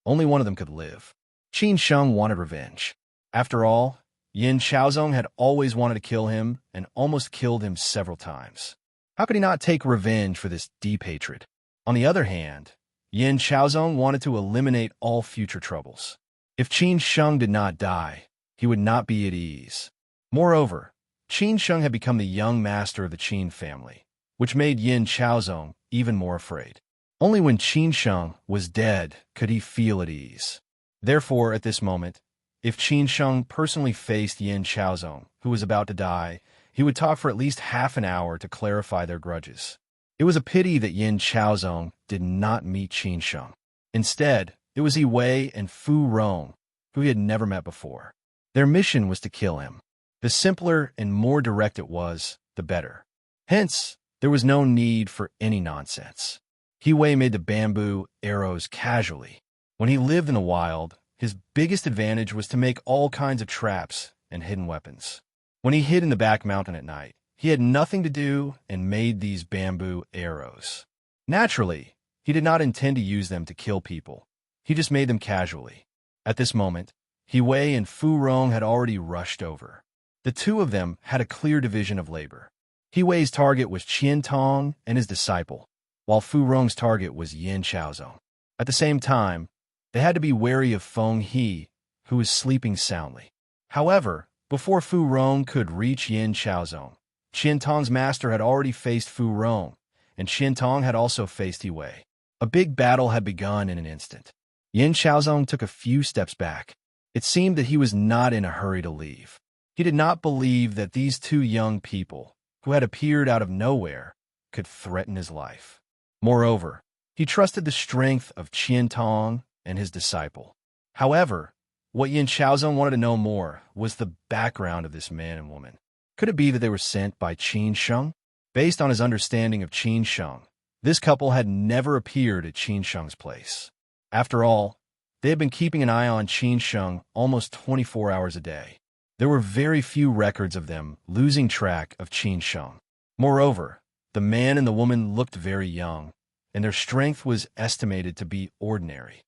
only one of them could live. Qin Sheng wanted revenge. After all, Yin Chaozong had always wanted to kill him and almost killed him several times. How could he not take revenge for this deep hatred? On the other hand, Yin Chaozong wanted to eliminate all future troubles. If Qin Sheng did not die, he would not be at ease. Moreover, Qin Sheng had become the young master of the Qin family, which made Yin Chaozong even more afraid. Only when Qin Sheng was dead could he feel at ease. Therefore, at this moment, if Qin Sheng personally faced Yin Chaozong, who was about to die, he would talk for at least half an hour to clarify their grudges. It was a pity that Yin Chaozong did not meet Qin Sheng. Instead, it was Yiwei and Fu Rong, who he had never met before. Their mission was to kill him. The simpler and more direct it was, the better. Hence, there was no need for any nonsense. Yiwei made the bamboo arrows casually. When he lived in the wild, his biggest advantage was to make all kinds of traps and hidden weapons. When he hid in the back mountain at night, he had nothing to do and made these bamboo arrows. Naturally, he did not intend to use them to kill people. He just made them casually. At this moment, Yiwei and Fu Rong had already rushed over. The two of them had a clear division of labor. Yiwei's target was Qian Tong and his disciple, while Fu Rong's target was Yin Chaozong. At the same time, they had to be wary of Feng He, who was sleeping soundly. However, before Fu Rong could reach Yin Chaozong, Qian Tong's master had already faced Fu Rong, and Qian Tong had also faced Yiwei. A big battle had begun in an instant. Yin Chaozong took a few steps back. It seemed that he was not in a hurry to leave. He did not believe that these two young people, who had appeared out of nowhere, could threaten his life. Moreover, he trusted the strength of Qian Tong and his disciple. However, what Yin Chaozong wanted to know more was the background of this man and woman. Could it be that they were sent by Qin Sheng? Based on his understanding of Qin Sheng, this couple had never appeared at Qin Sheng's place. After all, they had been keeping an eye on Qin Sheng almost 24 hours a day. There were very few records of them losing track of Qin Sheng. Moreover, the man and the woman looked very young, and their strength was estimated to be ordinary.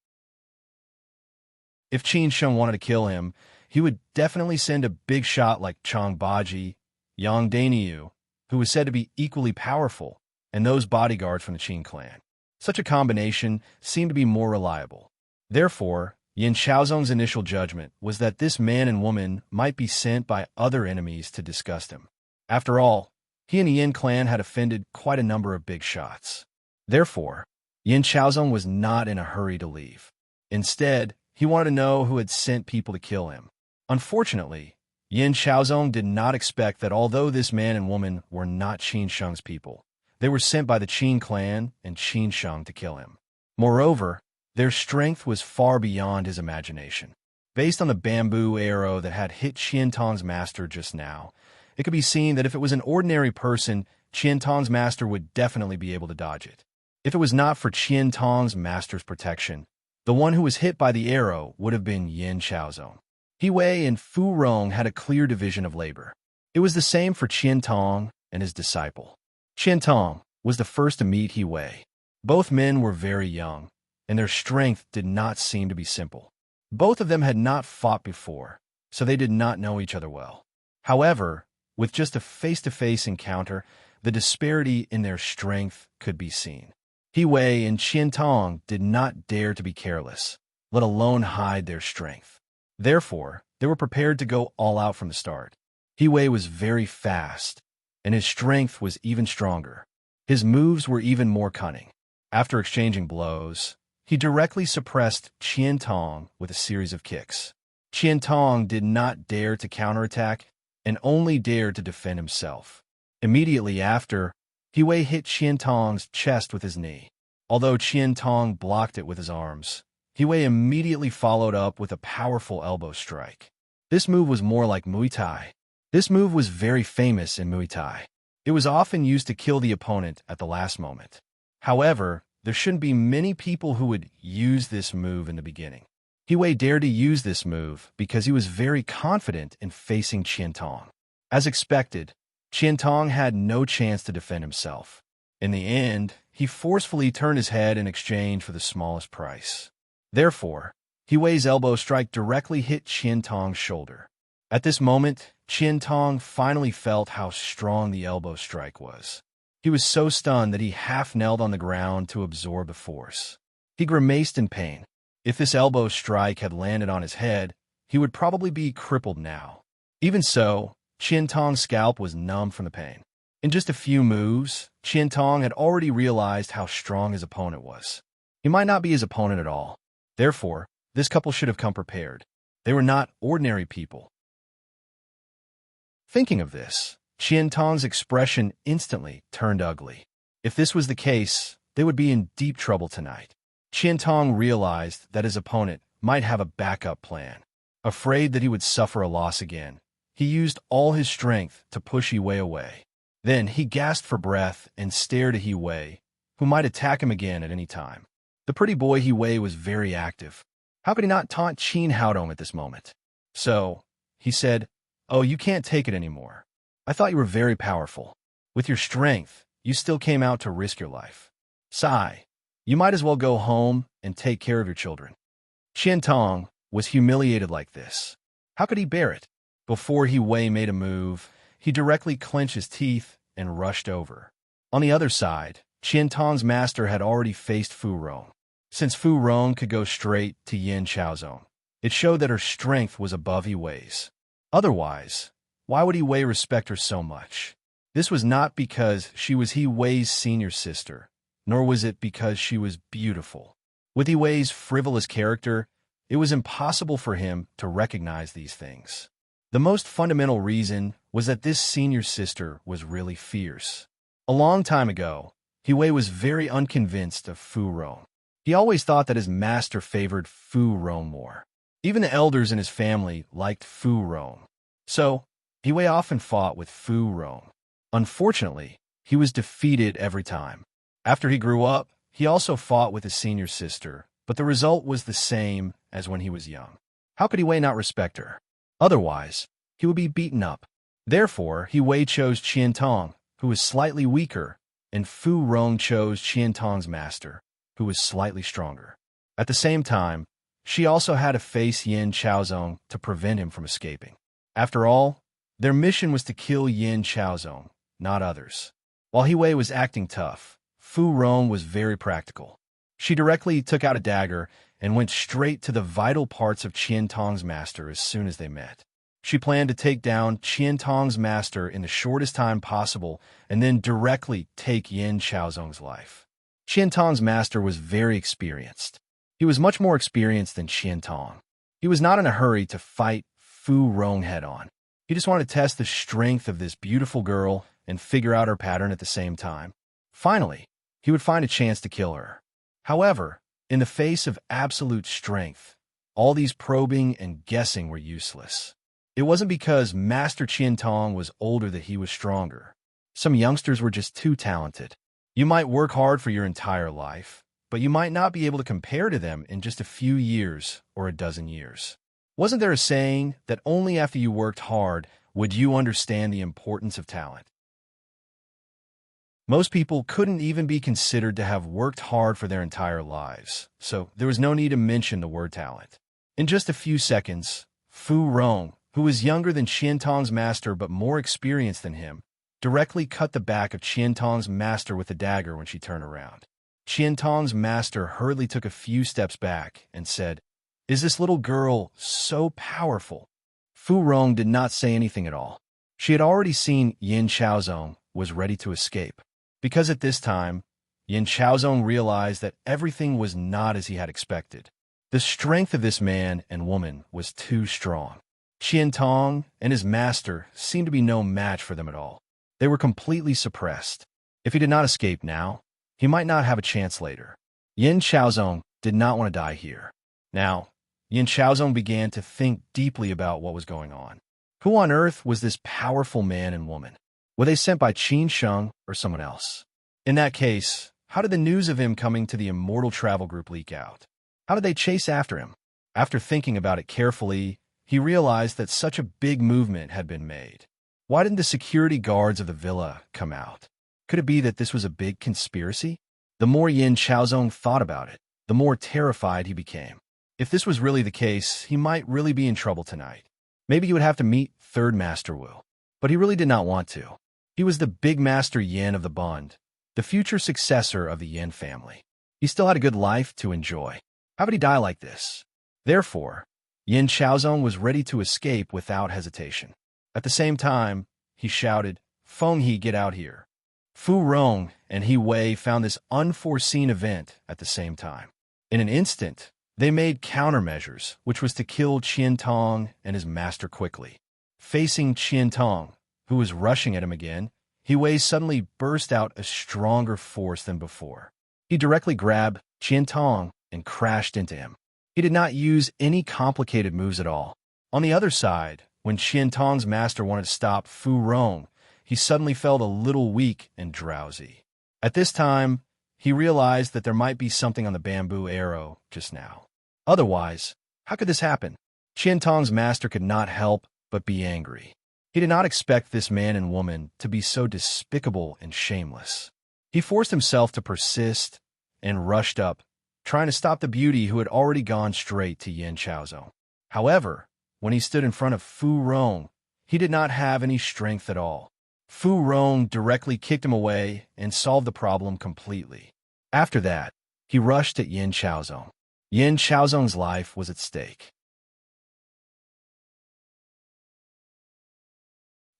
If Qin Sheng wanted to kill him, he would definitely send a big shot like Chang Baji, Yang Dainyu, who was said to be equally powerful, and those bodyguards from the Qin clan. Such a combination seemed to be more reliable. Therefore, Yin Shaozong's initial judgment was that this man and woman might be sent by other enemies to disgust him. After all, he and the Yin clan had offended quite a number of big shots. Therefore, Yin Shaozong was not in a hurry to leave. Instead, he wanted to know who had sent people to kill him. Unfortunately, Yin Shaozong did not expect that although this man and woman were not Qin Sheng's people, they were sent by the Qin clan and Qin Sheng to kill him. Moreover, their strength was far beyond his imagination. Based on the bamboo arrow that had hit Qian Tong's master just now, it could be seen that if it was an ordinary person, Qian Tong's master would definitely be able to dodge it. If it was not for Qian Tong's master's protection, the one who was hit by the arrow would have been Yin Shaozong. He Wei and Fu Rong had a clear division of labor. It was the same for Qian Tong and his disciple. Qian Tong was the first to meet He Wei. Both men were very young, and their strength did not seem to be simple. Both of them had not fought before, so they did not know each other well. However, with just a face-to-face encounter, the disparity in their strength could be seen. He Wei and Qian Tong did not dare to be careless, let alone hide their strength. Therefore, they were prepared to go all out from the start. He Wei was very fast, and his strength was even stronger. His moves were even more cunning. After exchanging blows, he directly suppressed Qian Tong with a series of kicks. Qian Tong did not dare to counterattack and only dared to defend himself. Immediately after, He Wei hit Qian Tong's chest with his knee. Although Qian Tong blocked it with his arms, He Wei immediately followed up with a powerful elbow strike. This move was more like Muay Thai. This move was very famous in Muay Thai. It was often used to kill the opponent at the last moment. However, there shouldn't be many people who would use this move in the beginning. He Wei dared to use this move because he was very confident in facing Qian Tong. As expected, Qian Tong had no chance to defend himself. In the end, he forcefully turned his head in exchange for the smallest price. Therefore, He Wei's elbow strike directly hit Qian Tong's shoulder. At this moment, Qian Tong finally felt how strong the elbow strike was. He was so stunned that he half-knelt on the ground to absorb the force. He grimaced in pain. If this elbow strike had landed on his head, he would probably be crippled now. Even so, Qian Tong's scalp was numb from the pain. In just a few moves, Qian Tong had already realized how strong his opponent was. He might not be his opponent at all. Therefore, this couple should have come prepared. They were not ordinary people. Thinking of this, Qian Tong's expression instantly turned ugly. If this was the case, they would be in deep trouble tonight. Qian Tong realized that his opponent might have a backup plan. Afraid that he would suffer a loss again, he used all his strength to push He Wei away. Then he gasped for breath and stared at He Wei, who might attack him again at any time. The pretty boy He Wei was very active. How could he not taunt Qin Haodong at this moment? So, he said, "Oh, you can't take it anymore. I thought you were very powerful. With your strength, you still came out to risk your life. Sigh, you might as well go home and take care of your children." Qian Tong was humiliated like this. How could he bear it? Before He Wei made a move, he directly clenched his teeth and rushed over. On the other side, Qian Tong's master had already faced Fu Rong. Since Fu Rong could go straight to Yin Shaozong, it showed that her strength was above He Wei's. Otherwise, why would He Wei respect her so much? This was not because she was He Wei's senior sister, nor was it because she was beautiful. With He Wei's frivolous character, it was impossible for him to recognize these things. The most fundamental reason was that this senior sister was really fierce. A long time ago, He Wei was very unconvinced of Fu Rong. He always thought that his master favored Fu Rong more. Even the elders in his family liked Fu Rong. So, He Wei often fought with Fu Rong. Unfortunately, he was defeated every time. After he grew up, he also fought with his senior sister, but the result was the same as when he was young. How could He Wei not respect her? Otherwise, he would be beaten up. Therefore, He Wei chose Qian Tong, who was slightly weaker, and Fu Rong chose Qian Tong's master, who was slightly stronger. At the same time, she also had to face Yin Chaozong to prevent him from escaping. After all, their mission was to kill Yin Chaozong, not others. While He Wei was acting tough, Fu Rong was very practical. She directly took out a dagger and went straight to the vital parts of Qian Tong's master as soon as they met. She planned to take down Qian Tong's master in the shortest time possible and then directly take Yin Chaozong's life. Qian Tong's master was very experienced. He was much more experienced than Qian Tong. He was not in a hurry to fight Fu Rong head-on. He just wanted to test the strength of this beautiful girl and figure out her pattern at the same time. Finally, he would find a chance to kill her. However, in the face of absolute strength, all these probing and guessing were useless. It wasn't because Master Qian Tong was older that he was stronger. Some youngsters were just too talented. You might work hard for your entire life, but you might not be able to compare to them in just a few years or a dozen years. Wasn't there a saying that only after you worked hard would you understand the importance of talent? Most people couldn't even be considered to have worked hard for their entire lives, so there was no need to mention the word talent. In just a few seconds, Fu Rong, who was younger than Qian Tong's master but more experienced than him, directly cut the back of Qian Tong's master with a dagger when she turned around. Qian Tong's master hurriedly took a few steps back and said, "Is this little girl so powerful?" Fu Rong did not say anything at all. She had already seen Yin Chaozong was ready to escape. Because at this time, Yin Chaozong realized that everything was not as he had expected. The strength of this man and woman was too strong. Qian Tong and his master seemed to be no match for them at all. They were completely suppressed. If he did not escape now, he might not have a chance later. Yin Chaozong did not want to die here. Now, Yin Chaozong began to think deeply about what was going on. Who on earth was this powerful man and woman? Were they sent by Qin Sheng or someone else? In that case, how did the news of him coming to the Immortal Travel Group leak out? How did they chase after him? After thinking about it carefully, he realized that such a big movement had been made. Why didn't the security guards of the villa come out? Could it be that this was a big conspiracy? The more Yin Chaozong thought about it, the more terrified he became. If this was really the case, he might really be in trouble tonight. Maybe he would have to meet Third Master Wu. But he really did not want to. He was the big Master Yin of the Bund, the future successor of the Yin family. He still had a good life to enjoy. How would he die like this? Therefore, Yin Chaozong was ready to escape without hesitation. At the same time, he shouted, "Feng He, get out here." Fu Rong and He Wei found this unforeseen event at the same time. In an instant, they made countermeasures, which was to kill Qian Tong and his master quickly. Facing Qian Tong, who was rushing at him again, He Wei suddenly burst out a stronger force than before. He directly grabbed Qian Tong and crashed into him. He did not use any complicated moves at all. On the other side, when Qian Tong's master wanted to stop Fu Rong, he suddenly felt a little weak and drowsy. At this time, he realized that there might be something on the bamboo arrow just now. Otherwise, how could this happen? Qian Tong's master could not help but be angry. He did not expect this man and woman to be so despicable and shameless. He forced himself to persist and rushed up, trying to stop the beauty who had already gone straight to Yin Chaozong. However, when he stood in front of Fu Rong, he did not have any strength at all. Fu Rong directly kicked him away and solved the problem completely. After that, he rushed at Yin Chaozong. Yin Chaozong's life was at stake.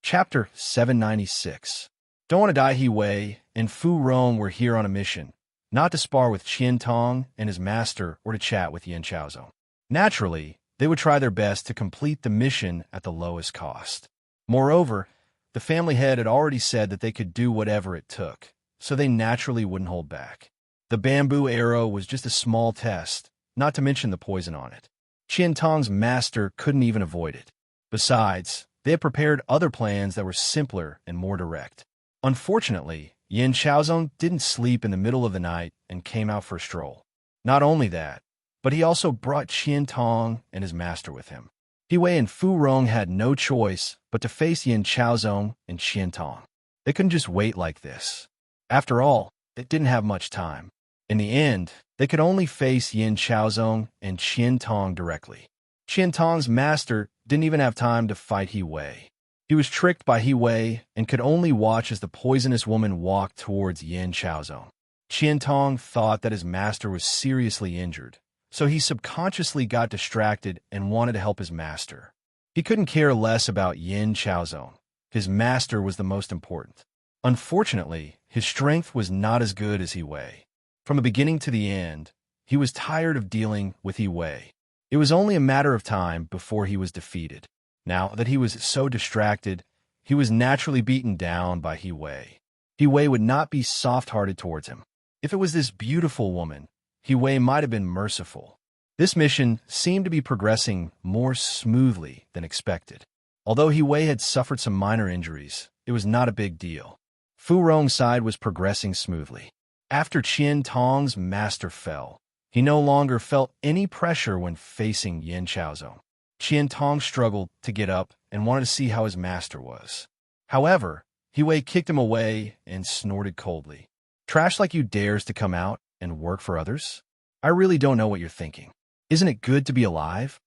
Chapter 796. Don't Want to Die He Wei and Fu Rong were here on a mission, not to spar with Qian Tong and his master or to chat with Yin Chaozong. Naturally, they would try their best to complete the mission at the lowest cost. Moreover, the family head had already said that they could do whatever it took, so they naturally wouldn't hold back. The bamboo arrow was just a small test, not to mention the poison on it. Qian Tong's master couldn't even avoid it. Besides, they had prepared other plans that were simpler and more direct. Unfortunately, Yin Chaozong didn't sleep in the middle of the night and came out for a stroll. Not only that, but he also brought Qian Tong and his master with him. He Wei and Fu Rong had no choice but to face Yin Chaozong and Qian Tong. They couldn't just wait like this. After all, they didn't have much time. In the end, they could only face Yin Chaozong and Qian Tong directly. Qian Tong's master didn't even have time to fight He Wei. He was tricked by He Wei and could only watch as the poisonous woman walked towards Yin Chaozong. Qian Tong thought that his master was seriously injured, so he subconsciously got distracted and wanted to help his master. He couldn't care less about Yin Chaozong. His master was the most important. Unfortunately, his strength was not as good as He Wei. From the beginning to the end, he was tired of dealing with He Wei. It was only a matter of time before he was defeated. Now that he was so distracted, he was naturally beaten down by He Wei. He Wei would not be soft-hearted towards him. If it was this beautiful woman, He Wei might have been merciful. This mission seemed to be progressing more smoothly than expected. Although He Wei had suffered some minor injuries, it was not a big deal. Fu Rong's side was progressing smoothly. After Qian Tong's master fell, he no longer felt any pressure when facing Yin Chaozong. Qian Tong struggled to get up and wanted to see how his master was. However, He Wei kicked him away and snorted coldly. Trash like you dares to come out and work for others? I really don't know what you're thinking. Isn't it good to be alive?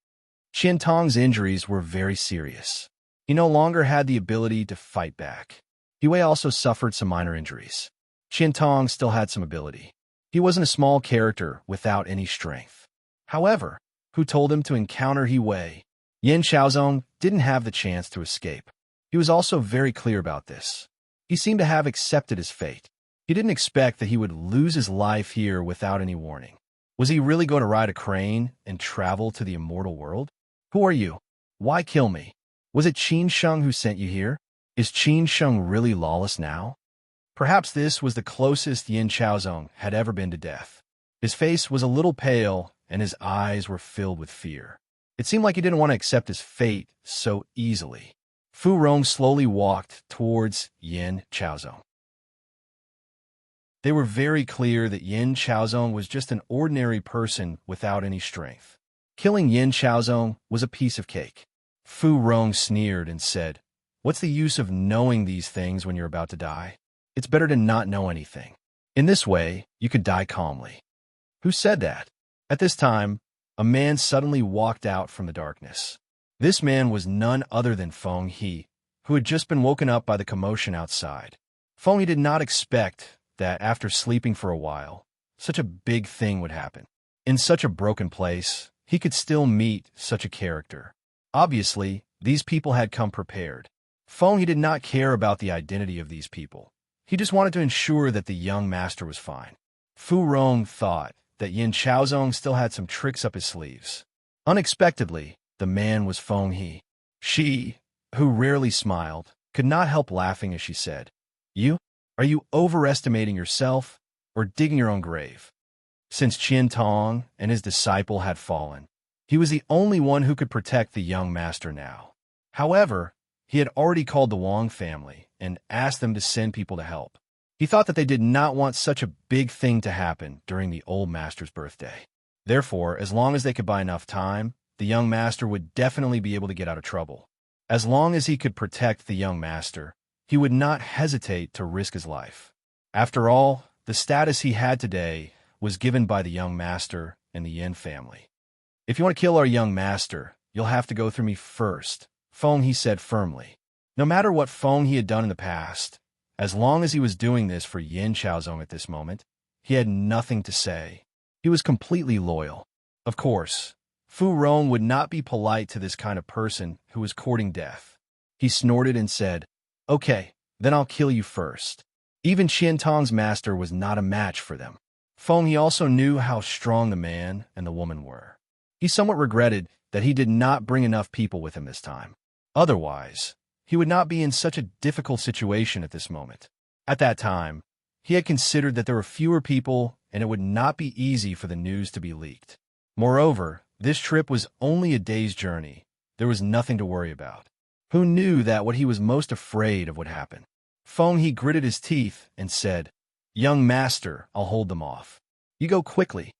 Qian Tong's injuries were very serious. He no longer had the ability to fight back. He Wei also suffered some minor injuries. Qian Tong still had some ability. He wasn't a small character without any strength. However, who told him to encounter He Wei? Yin Chaozong didn't have the chance to escape. He was also very clear about this. He seemed to have accepted his fate. He didn't expect that he would lose his life here without any warning. Was he really going to ride a crane and travel to the immortal world? Who are you? Why kill me? Was it Qin Sheng who sent you here? Is Qin Sheng really lawless now? Perhaps this was the closest Yin Chaozong had ever been to death. His face was a little pale, and his eyes were filled with fear. It seemed like he didn't want to accept his fate so easily. Fu Rong slowly walked towards Yin Chaozong. They were very clear that Yin Chaozong was just an ordinary person without any strength. Killing Yin Chaozong was a piece of cake. Fu Rong sneered and said, "What's the use of knowing these things when you're about to die? It's better to not know anything. In this way, you could die calmly." Who said that? At this time, a man suddenly walked out from the darkness. This man was none other than Feng He, who had just been woken up by the commotion outside. Feng He did not expect that after sleeping for a while, such a big thing would happen. In such a broken place, he could still meet such a character. Obviously, these people had come prepared. Feng He did not care about the identity of these people. He just wanted to ensure that the young master was fine. Fu Rong thought that Yin Chaozong still had some tricks up his sleeves. Unexpectedly, the man was Feng He. She, who rarely smiled, could not help laughing as she said, Are you overestimating yourself or digging your own grave?" Since Qian Tong and his disciple had fallen, he was the only one who could protect the young master now. However, he had already called the Wang family and asked them to send people to help. He thought that they did not want such a big thing to happen during the old master's birthday. Therefore, as long as they could buy enough time, the young master would definitely be able to get out of trouble. As long as he could protect the young master, he would not hesitate to risk his life. After all, the status he had today was given by the young master and the Yin family. "If you want to kill our young master, you'll have to go through me first," Feng He said firmly. No matter what Feng He had done in the past, as long as he was doing this for Yin Chaozong at this moment, he had nothing to say. He was completely loyal. Of course, Fu Rong would not be polite to this kind of person who was courting death. He snorted and said, "Okay, then I'll kill you first." Even Qian Tong's master was not a match for them. Feng He also knew how strong the man and the woman were. He somewhat regretted that he did not bring enough people with him this time. Otherwise, he would not be in such a difficult situation at this moment. At that time, he had considered that there were fewer people and it would not be easy for the news to be leaked. Moreover, this trip was only a day's journey. There was nothing to worry about. Who knew that what he was most afraid of would happen? Feng He gritted his teeth and said, "Young master, I'll hold them off. You go quickly."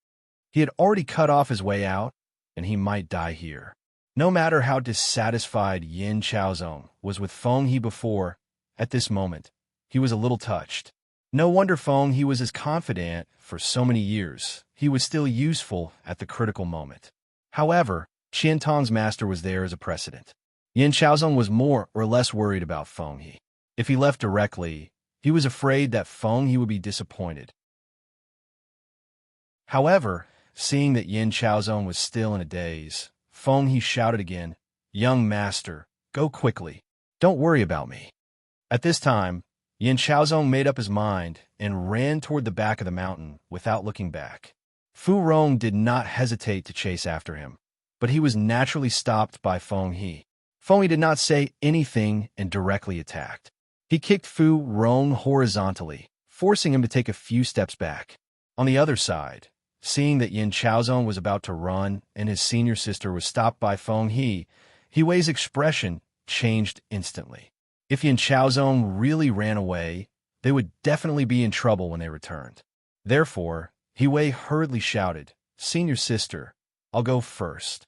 He had already cut off his way out, and he might die here. No matter how dissatisfied Yin Chaozong was with Feng He before, at this moment, he was a little touched. No wonder Feng He was as confident for so many years. He was still useful at the critical moment. However, Qian Tong's master was there as a precedent. Yin Chaozong was more or less worried about Feng He. If he left directly, he was afraid that Feng He would be disappointed. However, seeing that Yin Chaozong was still in a daze, Feng He shouted again, "Young master, go quickly. Don't worry about me." At this time, Yin Chaozong made up his mind and ran toward the back of the mountain without looking back. Fu Rong did not hesitate to chase after him, but he was naturally stopped by Feng He. Feng He did not say anything and directly attacked. He kicked Fu Rong horizontally, forcing him to take a few steps back. On the other side, seeing that Yin Chaozong was about to run and his senior sister was stopped by Feng He, Wei's expression changed instantly. If Yin Chaozong really ran away, they would definitely be in trouble when they returned. Therefore, Wei hurriedly shouted, "Senior sister, I'll go first."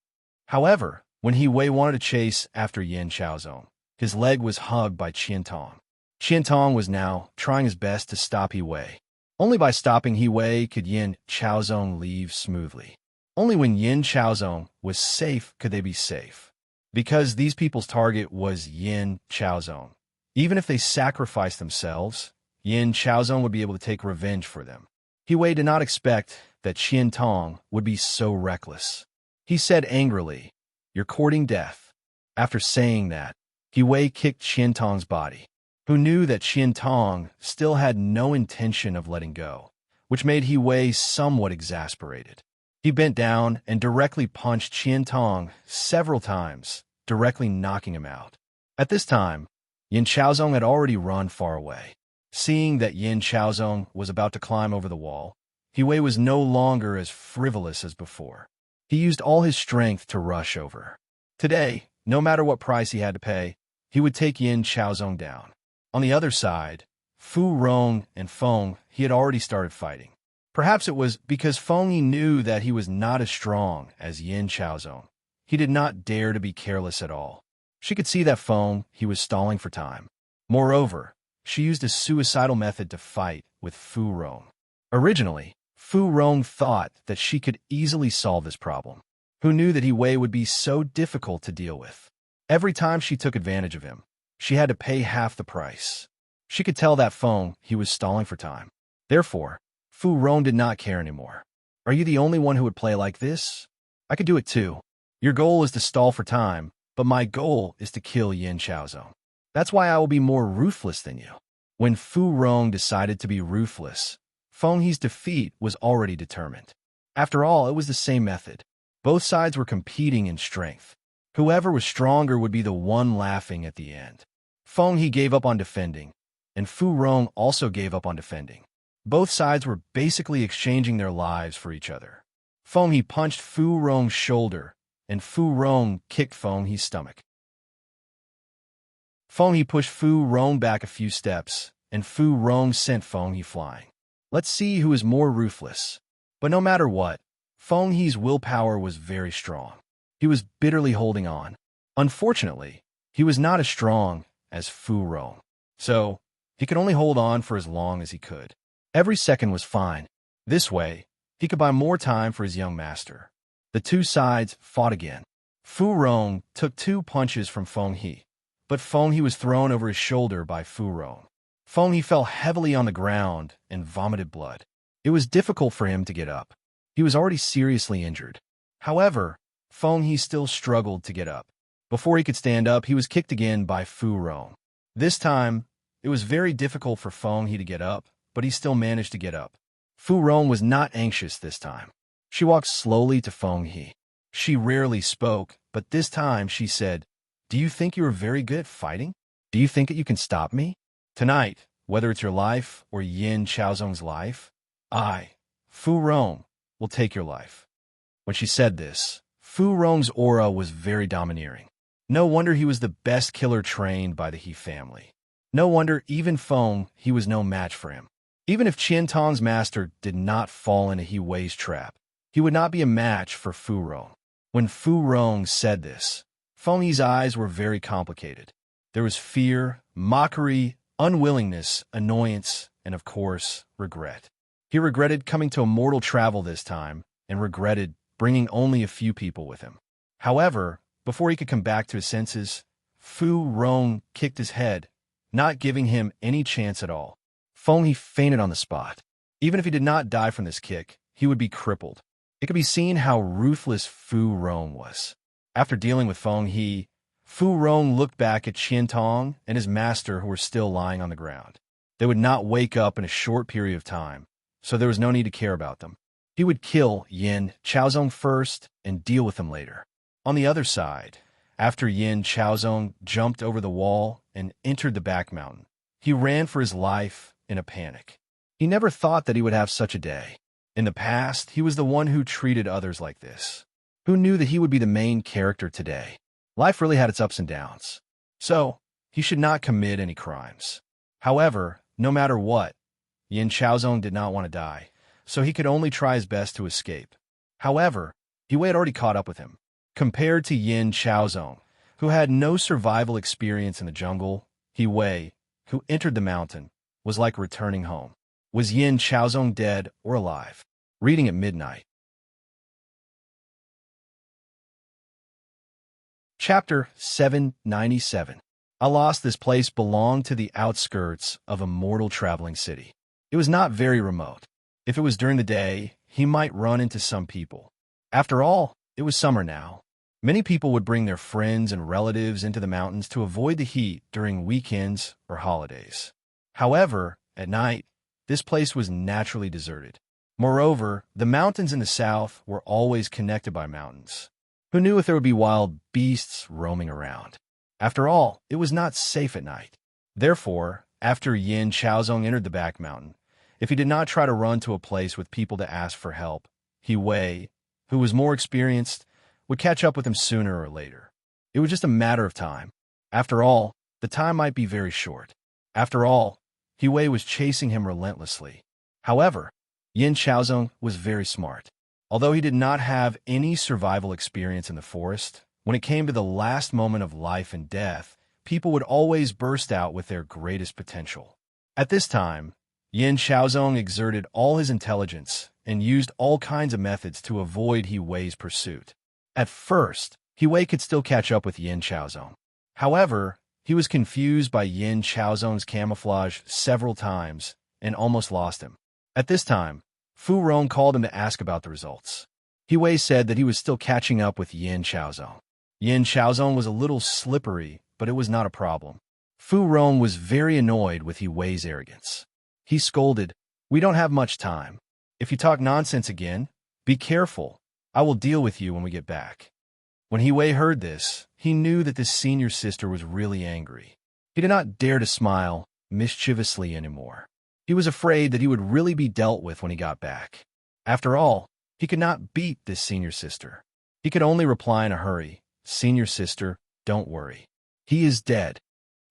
However, when Wei wanted to chase after Yin Chaozong, his leg was hugged by Qian Tong. Qian Tong was now trying his best to stop Wei. Only by stopping Wei could Yin Chaozong leave smoothly. Only when Yin Chaozong was safe could they be safe. Because these people's target was Yin Chaozong. Even if they sacrificed themselves, Yin Chaozong would be able to take revenge for them. Wei did not expect that Qian Tong would be so reckless. He said angrily, "You're courting death." After saying that, Wei kicked Qian Tong's body, who knew that Qian Tong still had no intention of letting go, which made Wei somewhat exasperated. He bent down and directly punched Qian Tong several times, directly knocking him out. At this time, Yin Chaozong had already run far away. Seeing that Yin Chaozong was about to climb over the wall, Wei was no longer as frivolous as before. He used all his strength to rush over. Today, no matter what price he had to pay, he would take Yin Chaozong down. On the other side, Fu Rong and Feng He had already started fighting. Perhaps it was because Feng He knew that he was not as strong as Yin Chaozong. He did not dare to be careless at all. She could see that Feng He was stalling for time. Moreover, she used a suicidal method to fight with Fu Rong. Originally, Fu Rong thought that she could easily solve this problem. Who knew that Wei would be so difficult to deal with? Every time she took advantage of him, she had to pay half the price. She could tell that Feng He was stalling for time. Therefore, Fu Rong did not care anymore. "Are you the only one who would play like this? I could do it too. Your goal is to stall for time, but my goal is to kill Yin Chaozong. That's why I will be more ruthless than you." When Fu Rong decided to be ruthless, Feng He's defeat was already determined. After all, it was the same method. Both sides were competing in strength. Whoever was stronger would be the one laughing at the end. Feng He gave up on defending, and Fu Rong also gave up on defending. Both sides were basically exchanging their lives for each other. Feng He punched Fu Rong's shoulder, and Fu Rong kicked Feng He's stomach. Feng He pushed Fu Rong back a few steps, and Fu Rong sent Feng He flying. Let's see who is more ruthless. But no matter what, Feng He's willpower was very strong. He was bitterly holding on. Unfortunately, he was not as strong as Fu Rong, so he could only hold on for as long as he could. Every second was fine. This way, he could buy more time for his young master. The two sides fought again. Fu Rong took 2 punches from Feng He, but Feng He was thrown over his shoulder by Fu Rong. Feng He fell heavily on the ground and vomited blood. It was difficult for him to get up. He was already seriously injured. However, Feng He still struggled to get up. Before he could stand up, he was kicked again by Fu Rong. This time, it was very difficult for Feng He to get up, but he still managed to get up. Fu Rong was not anxious this time. She walked slowly to Feng He. She rarely spoke, but this time she said, "Do you think you are very good at fighting? Do you think that you can stop me? Tonight, whether it's your life or Yin Chaozong's life, I, Fu Rong, will take your life." When she said this, Fu Rong's aura was very domineering. No wonder he was the best killer trained by the He family. No wonder even Feng He was no match for him. Even if Qian Tong's master did not fall into Wei's trap, he would not be a match for Fu Rong. When Fu Rong said this, Feng He's eyes were very complicated. There was fear, mockery, unwillingness, annoyance, and of course, regret. He regretted coming to a mortal travel this time, and regretted bringing only a few people with him. However, before he could come back to his senses, Fu Rong kicked his head, not giving him any chance at all. Feng He fainted on the spot. Even if he did not die from this kick, he would be crippled. It could be seen how ruthless Fu Rong was. After dealing with Feng He, Fu Rong looked back at Qian Tong and his master who were still lying on the ground. They would not wake up in a short period of time, so there was no need to care about them. He would kill Yin Chaozong first and deal with them later. On the other side, after Yin Chaozong jumped over the wall and entered the back mountain, he ran for his life in a panic. He never thought that he would have such a day. In the past, he was the one who treated others like this. Who knew that he would be the main character today? Life really had its ups and downs. So, he should not commit any crimes. However, no matter what, Yin Chaozong did not want to die, so he could only try his best to escape. However, He had already caught up with him. Compared to Yin Chaozong, who had no survival experience in the jungle, He Wei, who entered the mountain, was like returning home. Was Yin Chaozong dead or alive? Reading at midnight. Chapter 797. Alas, this place belonged to the outskirts of a mortal traveling city. It was not very remote. If it was during the day, he might run into some people. After all, it was summer now. Many people would bring their friends and relatives into the mountains to avoid the heat during weekends or holidays. However, at night, this place was naturally deserted. Moreover, the mountains in the south were always connected by mountains. Who knew if there would be wild beasts roaming around? After all, it was not safe at night. Therefore, after Yin Chaozong entered the back mountain, if he did not try to run to a place with people to ask for help, He Wei, who was more experienced, would catch up with him sooner or later. It was just a matter of time. After all, the time might be very short. After all, He Wei was chasing him relentlessly. However, Yin Chaozong was very smart. Although he did not have any survival experience in the forest, when it came to the last moment of life and death, people would always burst out with their greatest potential. At this time, Yin Chaozong exerted all his intelligence and used all kinds of methods to avoid He Wei's pursuit. At first, He Wei could still catch up with Yin Chaozong. However, he was confused by Yin Chaozong's camouflage several times and almost lost him. At this time, Fu Rong called him to ask about the results. He Wei said that he was still catching up with Yin Chaozong. Yin Chaozong was a little slippery, but it was not a problem. Fu Rong was very annoyed with He Wei's arrogance. He scolded, "We don't have much time. If you talk nonsense again, be careful. I will deal with you when we get back." When He Wei heard this, he knew that this senior sister was really angry. He did not dare to smile mischievously anymore. He was afraid that he would really be dealt with when he got back. After all, he could not beat this senior sister. He could only reply in a hurry, "Senior sister, don't worry. He is dead."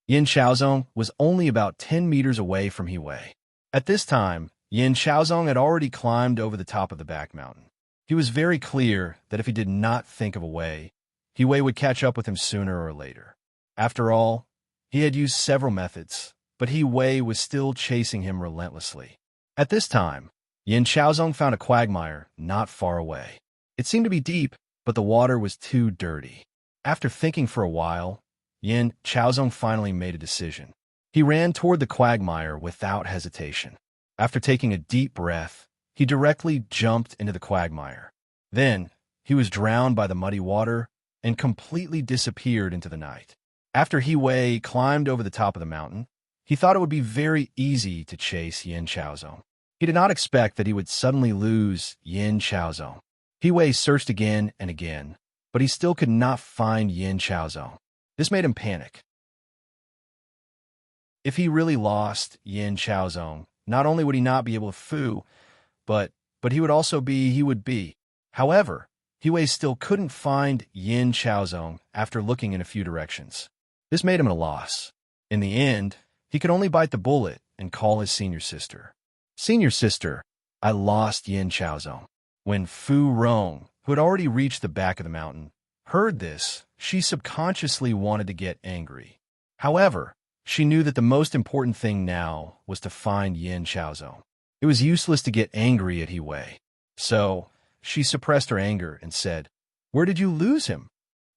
Yin Chaozong was only about 10 meters away from He Wei. At this time, Yin Chaozong had already climbed over the top of the back mountain. He was very clear that if he did not think of a way, He Wei would catch up with him sooner or later. After all, he had used several methods, but He Wei was still chasing him relentlessly. At this time, Yin Chaozong found a quagmire not far away. It seemed to be deep, but the water was too dirty. After thinking for a while, Yin Chaozong finally made a decision. He ran toward the quagmire without hesitation. After taking a deep breath, he directly jumped into the quagmire. Then, he was drowned by the muddy water and completely disappeared into the night. After He Wei climbed over the top of the mountain, he thought it would be very easy to chase Yin Chaozong. He did not expect that he would suddenly lose Yin Chaozong. He Wei searched again and again, but he still could not find Yin Chaozong. This made him panic. If he really lost Yin Chaozong, not only would he not be able to Fu, but he would be. However, He Wei still couldn't find Yin Chaozong after looking in a few directions. This made him at a loss. In the end, he could only bite the bullet and call his senior sister. "Senior sister, I lost Yin Chaozong." When Fu Rong, who had already reached the back of the mountain, heard this, she subconsciously wanted to get angry. However, She knew that the most important thing now was to find Yin Chaozong. It was useless to get angry at He Wei. So, she suppressed her anger and said, "Where did you lose him?"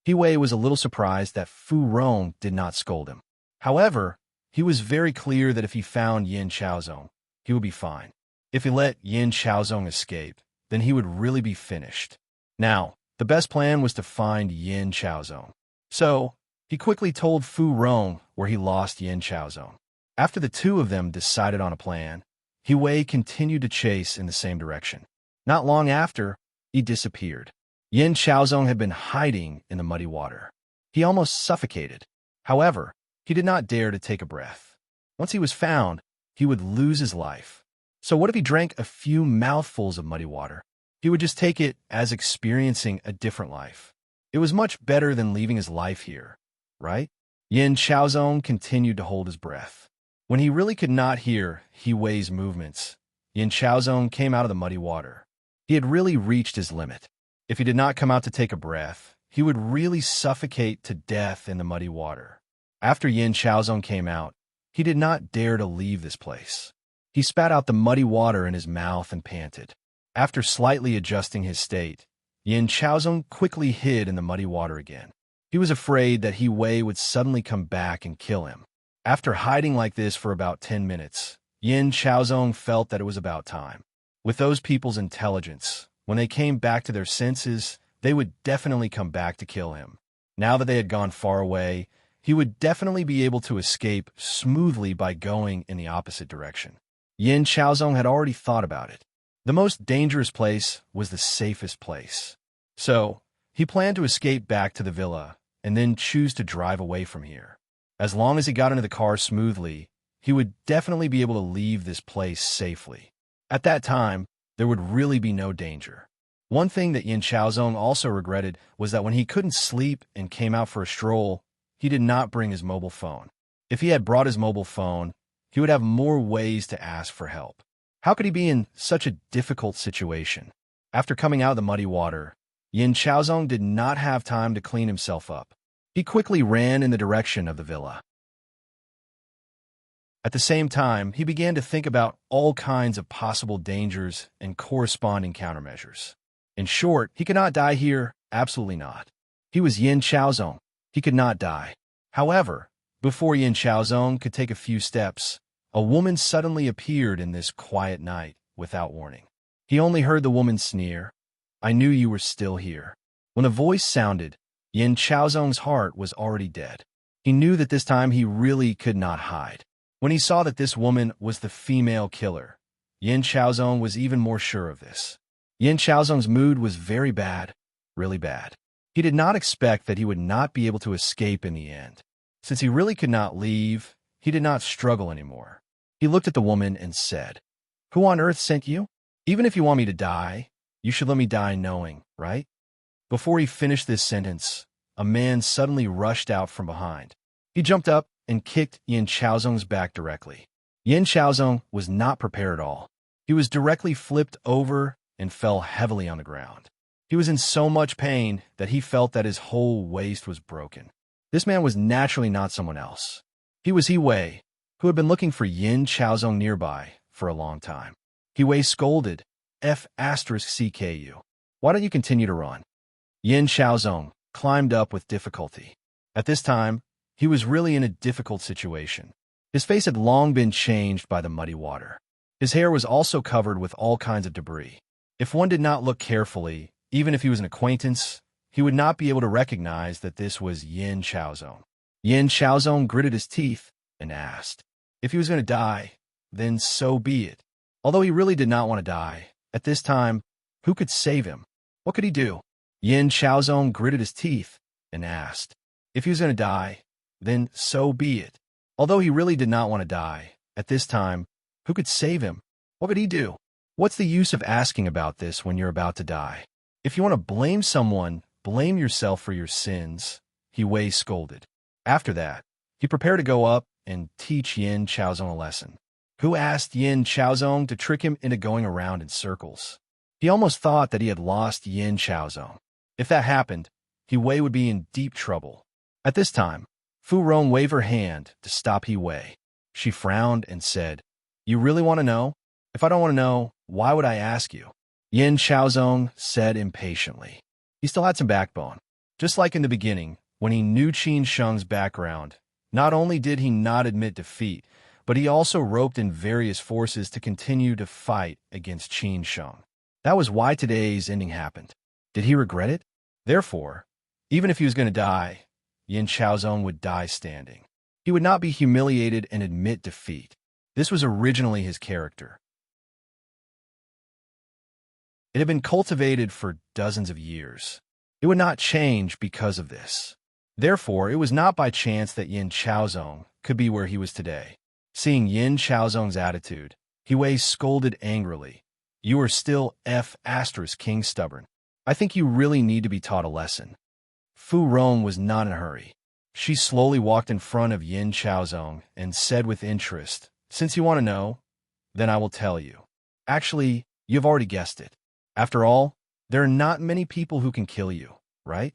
He Wei was a little surprised that Fu Rong did not scold him. However, he was very clear that if he found Yin Chaozong, he would be fine. If he let Yin Chaozong escape, then he would really be finished. Now, the best plan was to find Yin Chaozong. So, he quickly told Fu Rong where he lost Yin Chaozong. After the two of them decided on a plan, He Wei continued to chase in the same direction. Not long after, he disappeared. Yin Chaozong had been hiding in the muddy water. He almost suffocated. However, he did not dare to take a breath. Once he was found, he would lose his life. So what if he drank a few mouthfuls of muddy water? He would just take it as experiencing a different life. It was much better than leaving his life here, right? Yin Chaozong continued to hold his breath. When he really could not hear He Wei's movements, Yin Chaozong came out of the muddy water. He had really reached his limit. If he did not come out to take a breath, he would really suffocate to death in the muddy water. After Yin Chaozong came out, he did not dare to leave this place. He spat out the muddy water in his mouth and panted. After slightly adjusting his state, Yin Chaozong quickly hid in the muddy water again. He was afraid that He Wei would suddenly come back and kill him. After hiding like this for about 10 minutes, Yin Chaozong felt that it was about time. With those people's intelligence, when they came back to their senses, they would definitely come back to kill him. Now that they had gone far away, he would definitely be able to escape smoothly by going in the opposite direction. Yin Chaozong had already thought about it. The most dangerous place was the safest place. So, he planned to escape back to the villa and then choose to drive away from here. As long as he got into the car smoothly, he would definitely be able to leave this place safely. At that time, there would really be no danger. One thing that Yin Chaozong also regretted was that when he couldn't sleep and came out for a stroll, he did not bring his mobile phone. If he had brought his mobile phone, he would have more ways to ask for help. How could he be in such a difficult situation? After coming out of the muddy water, Yin Chaozong did not have time to clean himself up. He quickly ran in the direction of the villa. At the same time, he began to think about all kinds of possible dangers and corresponding countermeasures. In short, he could not die here, absolutely not. He was Yin Chaozong. He could not die. However, before Yin Chaozong could take a few steps, a woman suddenly appeared in this quiet night without warning. He only heard the woman sneer, "I knew you were still here." When a voice sounded, Yin Chaozong's heart was already dead. He knew that this time he really could not hide. When he saw that this woman was the female killer, Yin Chaozong was even more sure of this. Yin Chaozong's mood was very bad, really bad. He did not expect that he would not be able to escape in the end. Since he really could not leave, he did not struggle anymore. He looked at the woman and said, "Who on earth sent you? Even if you want me to die, you should let me die knowing, right?" Before he finished this sentence, a man suddenly rushed out from behind. He jumped up and kicked Yin Chaozong's back directly. Yin Chaozong was not prepared at all. He was directly flipped over and fell heavily on the ground. He was in so much pain that he felt that his whole waist was broken. This man was naturally not someone else. He was He Wei, who had been looking for Yin Chaozong nearby for a long time. He Wei scolded, "F***CKU. Why don't you continue to run?" Yin Chaozong climbed up with difficulty. At this time, he was really in a difficult situation. His face had long been changed by the muddy water. His hair was also covered with all kinds of debris. If one did not look carefully, even if he was an acquaintance, he would not be able to recognize that this was Yin Chaozong. Yin Chaozong gritted his teeth and asked, if he was going to die, then so be it. Although he really did not want to die, at this time, who could save him? What could he do? Yin Chaozong gritted his teeth and asked, if he was going to die, then so be it. Although he really did not want to die, at this time, who could save him? What could he do? What's the use of asking about this when you're about to die? If you want to blame someone, blame yourself for your sins, He Wei scolded. After that, he prepared to go up and teach Yin Chaozong a lesson. Who asked Yin Chaozong to trick him into going around in circles? He almost thought that he had lost Yin Chaozong. If that happened, He Wei would be in deep trouble. At this time, Fu Rong waved her hand to stop He Wei. She frowned and said, "You really want to know? If I don't want to know, why would I ask you?" Yin Chaozong said impatiently. He still had some backbone. Just like in the beginning, when he knew Qin Sheng's background, not only did he not admit defeat, but he also roped in various forces to continue to fight against Qin Sheng. That was why today's ending happened. Did he regret it? Therefore, even if he was going to die, Yin Chaozong would die standing. He would not be humiliated and admit defeat. This was originally his character. It had been cultivated for dozens of years. It would not change because of this. Therefore, it was not by chance that Yin Chaozong could be where he was today. Seeing Yin Chaozong's attitude, He Wei scolded angrily. "You are still King stubborn. I think you really need to be taught a lesson." Fu Rong was not in a hurry. She slowly walked in front of Yin Chaozong and said with interest, "Since you want to know, then I will tell you. Actually, you've already guessed it. After all, there are not many people who can kill you, right?"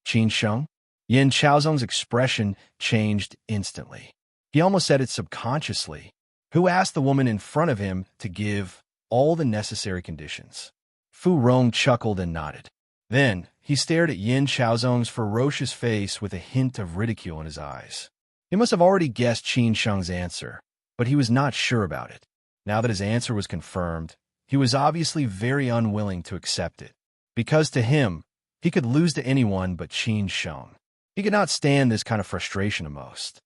Qin Sheng? Yin Chaozong's expression changed instantly. He almost said it subconsciously. Who asked the woman in front of him to give all the necessary conditions? Fu Rong chuckled and nodded. Then, he stared at Yin Chaozong's ferocious face with a hint of ridicule in his eyes. He must have already guessed Qin Sheng's answer, but he was not sure about it. Now that his answer was confirmed, he was obviously very unwilling to accept it, because to him, he could lose to anyone but Qin Sheng. He could not stand this kind of frustration the most.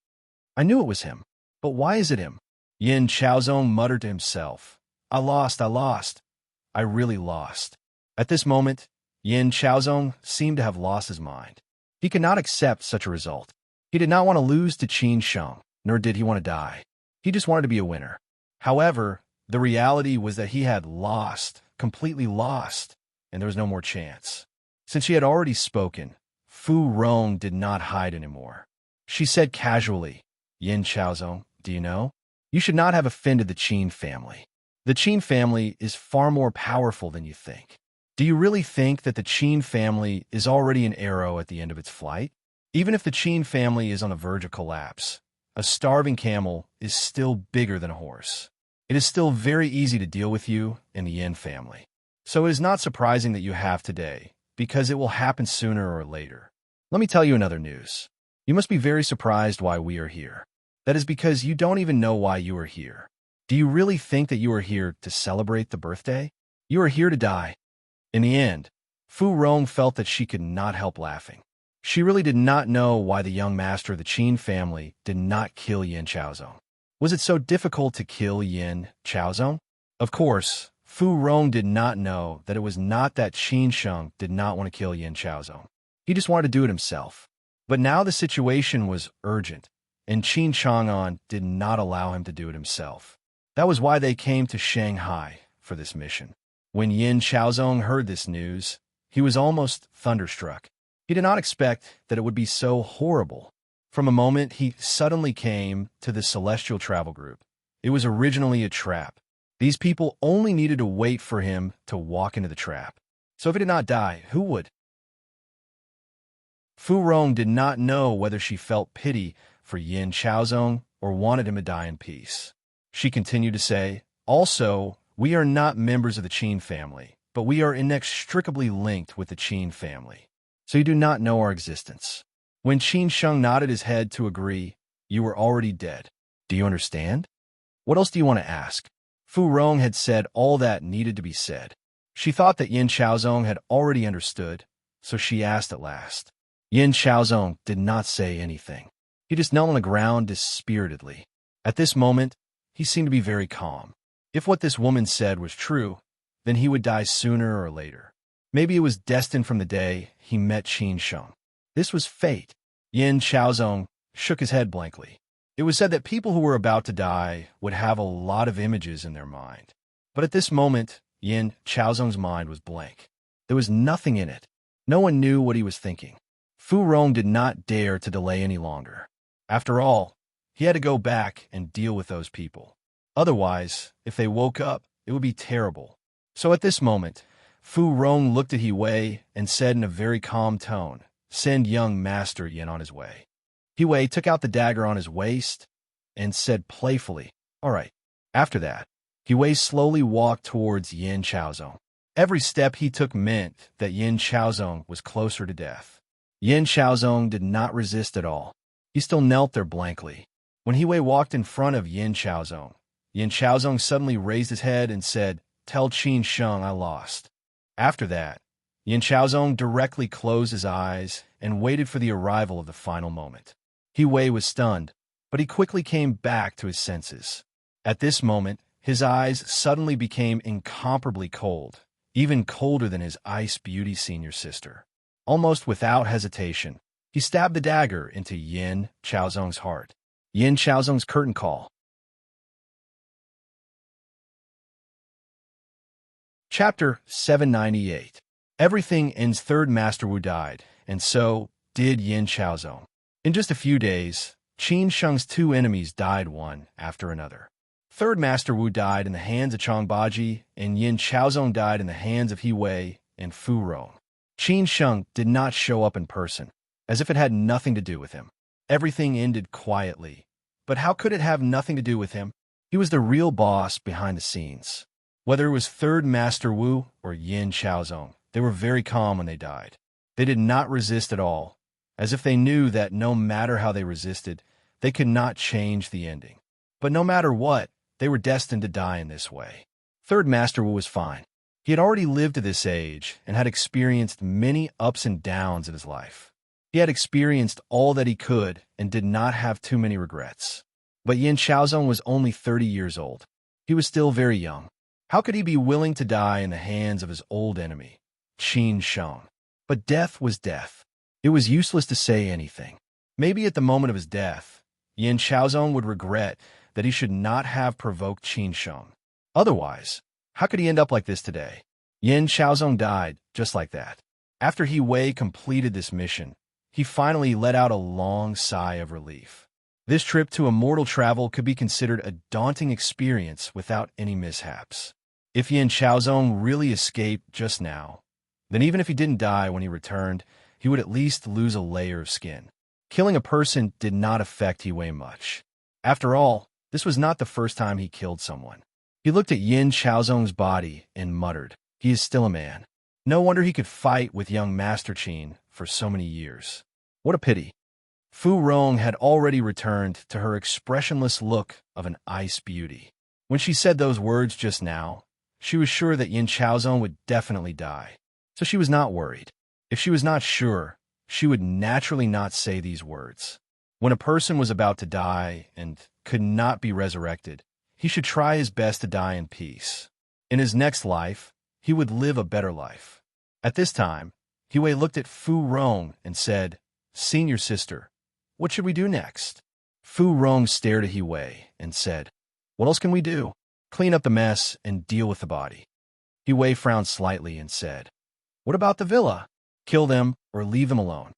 "I knew it was him, but why is it him?" Yin Chaozong muttered to himself. I lost. I really lost." At this moment, Yin Chaozong seemed to have lost his mind. He could not accept such a result. He did not want to lose to Qin Sheng, nor did he want to die. He just wanted to be a winner. However, the reality was that he had lost, completely lost, and there was no more chance. Since she had already spoken, Fu Rong did not hide anymore. She said casually, "Yin Chaozong, do you know? You should not have offended the Qin family. The Qin family is far more powerful than you think. Do you really think that the Qin family is already an arrow at the end of its flight? Even if the Qin family is on the verge of collapse, a starving camel is still bigger than a horse. It is still very easy to deal with you and the Yin family. So it is not surprising that you have today, because it will happen sooner or later. Let me tell you another news. You must be very surprised why we are here. That is because you don't even know why you are here. Do you really think that you are here to celebrate the birthday? You are here to die." In the end, Fu Rong felt that she could not help laughing. She really did not know why the young master of the Qin family did not kill Yin Chaozong. Was it so difficult to kill Yin Chaozong? Of course, Fu Rong did not know that it was not that Qin Sheng did not want to kill Yin Chaozong. He just wanted to do it himself. But now the situation was urgent, and Qin Chang'an did not allow him to do it himself. That was why they came to Shanghai for this mission. When Yin Chaozong heard this news, he was almost thunderstruck. He did not expect that it would be so horrible. From a moment he suddenly came to the Celestial Travel Group. It was originally a trap. These people only needed to wait for him to walk into the trap. So if he did not die, who would? Fu Rong did not know whether she felt pity for Yin Chaozong or wanted him to die in peace. She continued to say, "Also, we are not members of the Qin family, but we are inextricably linked with the Qin family. So you do not know our existence." When Qin Sheng nodded his head to agree, "You were already dead. Do you understand? What else do you want to ask?" Fu Rong had said all that needed to be said. She thought that Yin Chaozong had already understood, so she asked at last. Yin Chaozong did not say anything. He just knelt on the ground dispiritedly. At this moment, he seemed to be very calm. If what this woman said was true, then he would die sooner or later. Maybe it was destined from the day he met Qin Sheng. This was fate. Yin Chaozong shook his head blankly. It was said that people who were about to die would have a lot of images in their mind. But at this moment, Yin Chaozong's mind was blank. There was nothing in it. No one knew what he was thinking. Fu Rong did not dare to delay any longer. After all, he had to go back and deal with those people. Otherwise, if they woke up, it would be terrible. So at this moment, Fu Rong looked at He Wei and said in a very calm tone, "Send young Master Yin on his way." Wei took out the dagger on his waist and said playfully, "All right." After that, Wei slowly walked towards Yin Chaozong. Every step he took meant that Yin Chaozong was closer to death. Yin Chaozong did not resist at all. He still knelt there blankly. When Wei walked in front of Yin Chaozong suddenly raised his head and said, "Tell Qin Sheng I lost." After that, Yin Chaozong directly closed his eyes and waited for the arrival of the final moment. Wei was stunned, but he quickly came back to his senses. At this moment, his eyes suddenly became incomparably cold, even colder than his ice beauty senior sister. Almost without hesitation, he stabbed the dagger into Yin Chaozong's heart. Yin Chaozong's curtain call. Chapter 798. Everything ends. Third Master Wu died, and so did Yin Chaozong. In just a few days, Qin Sheng's two enemies died one after another. Third Master Wu died in the hands of Changbaji, and Yin Chaozong died in the hands of Wei and Fu Rong. Qin Sheng did not show up in person, as if it had nothing to do with him. Everything ended quietly. But how could it have nothing to do with him? He was the real boss behind the scenes. Whether it was Third Master Wu or Yin Chaozong, they were very calm when they died. They did not resist at all, as if they knew that no matter how they resisted, they could not change the ending. But no matter what, they were destined to die in this way. Third Master Wu was fine. He had already lived to this age and had experienced many ups and downs in his life. He had experienced all that he could and did not have too many regrets. But Yin Chaozong was only 30 years old. He was still very young. How could he be willing to die in the hands of his old enemy, Qin Sheng? But death was death. It was useless to say anything. Maybe at the moment of his death, Yin Chaozong would regret that he should not have provoked Qin Sheng. Otherwise, how could he end up like this today? Yin Chaozong died just like that. After Wei completed this mission, he finally let out a long sigh of relief. This trip to immortal travel could be considered a daunting experience without any mishaps. If Yin Chaozong really escaped just now, then even if he didn't die when he returned, he would at least lose a layer of skin. Killing a person did not affect Wei much. After all, this was not the first time he killed someone. He looked at Yin Chaozong's body and muttered, "He is still a man. No wonder he could fight with young Master Qin for so many years. What a pity." Fu Rong had already returned to her expressionless look of an ice beauty. When she said those words just now, she was sure that Yin Chaozong would definitely die, so she was not worried. If she was not sure, she would naturally not say these words. When a person was about to die and could not be resurrected, he should try his best to die in peace. In his next life, he would live a better life. At this time, Wei looked at Fu Rong and said, "Senior sister, what should we do next?" Fu Rong stared at Wei and said, "What else can we do? Clean up the mess and deal with the body." Wei frowned slightly and said, "What about the villa? Kill them or leave them alone?"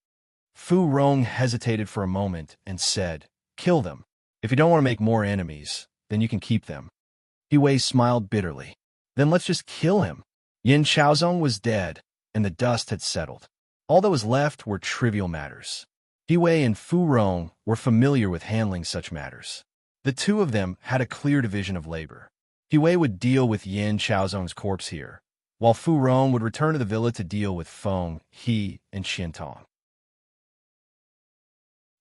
Fu Rong hesitated for a moment and said, "Kill them. If you don't want to make more enemies, then you can keep them." Wei smiled bitterly. "Then let's just kill him." Yin Chaozong was dead, and the dust had settled. All that was left were trivial matters. Wei and Fu Rong were familiar with handling such matters. The two of them had a clear division of labor. Wei would deal with Yin Chaozong's corpse here, while Fu Rong would return to the villa to deal with Feng, He, and Xiantong.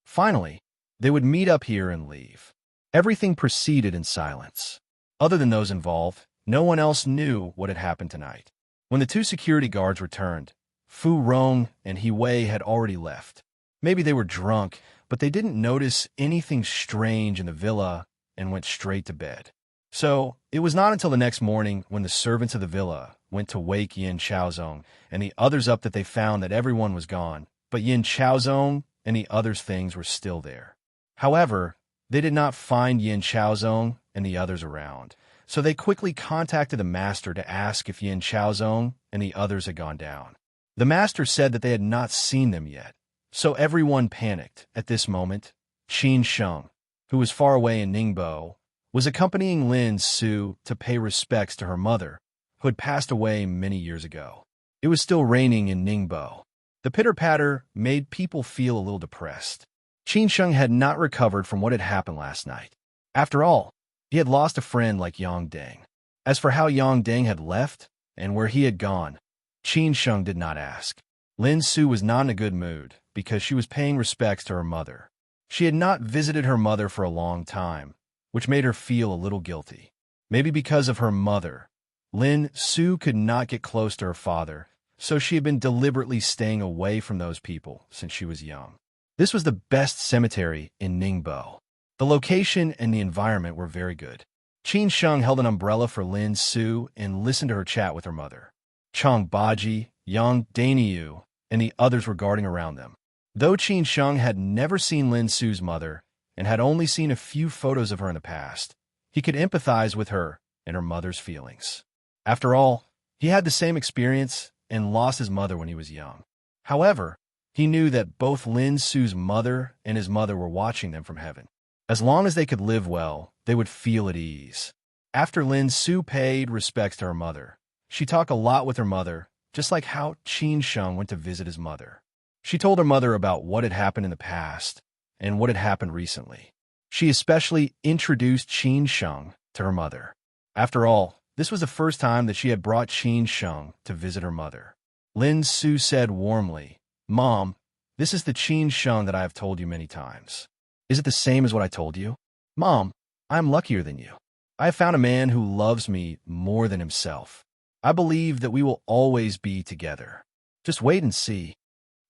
Finally, they would meet up here and leave. Everything proceeded in silence. Other than those involved, no one else knew what had happened tonight. When the two security guards returned, Fu Rong and Wei had already left. Maybe they were drunk, but they didn't notice anything strange in the villa and went straight to bed. So, it was not until the next morning when the servants of the villa went to wake Yin Chaozong and the others up that they found that everyone was gone, but Yin Chaozong and the others' things were still there. However, they did not find Yin Chaozong and the others around, so they quickly contacted the master to ask if Yin Chaozong and the others had gone down. The master said that they had not seen them yet, so everyone panicked. At this moment, Qin Sheng, who was far away in Ningbo, was accompanying Lin Su to pay respects to her mother, who had passed away many years ago. It was still raining in Ningbo. The pitter-patter made people feel a little depressed. Qin Sheng had not recovered from what had happened last night. After all, he had lost a friend like Yang Deng. As for how Yang Deng had left and where he had gone, Qin Sheng did not ask. Lin Su was not in a good mood because she was paying respects to her mother. She had not visited her mother for a long time, which made her feel a little guilty. Maybe because of her mother, Lin Su could not get close to her father, so she had been deliberately staying away from those people since she was young. This was the best cemetery in Ningbo. The location and the environment were very good. Qin Sheng held an umbrella for Lin Su and listened to her chat with her mother. Chang Baji, Yang Daniu, and the others were guarding around them. Though Qin Sheng had never seen Lin Su's mother and had only seen a few photos of her in the past, he could empathize with her and her mother's feelings. After all, he had the same experience and lost his mother when he was young. However, he knew that both Lin Su's mother and his mother were watching them from heaven. As long as they could live well, they would feel at ease. After Lin Su paid respects to her mother, she talked a lot with her mother, just like how Qin Sheng went to visit his mother. She told her mother about what had happened in the past and what had happened recently. She especially introduced Qin Sheng to her mother. After all, this was the first time that she had brought Qin Sheng to visit her mother. Lin Su said warmly, "Mom, this is the Qin Sheng that I have told you many times. Is it the same as what I told you? Mom, I am luckier than you. I have found a man who loves me more than himself. I believe that we will always be together. Just wait and see."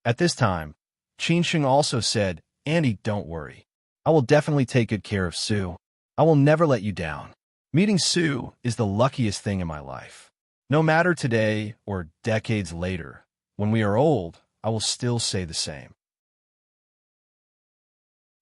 At this time, Qin Sheng also said, "Andy, don't worry. I will definitely take good care of Sue. I will never let you down. Meeting Sue is the luckiest thing in my life. No matter today or decades later, when we are old, I will still say the same."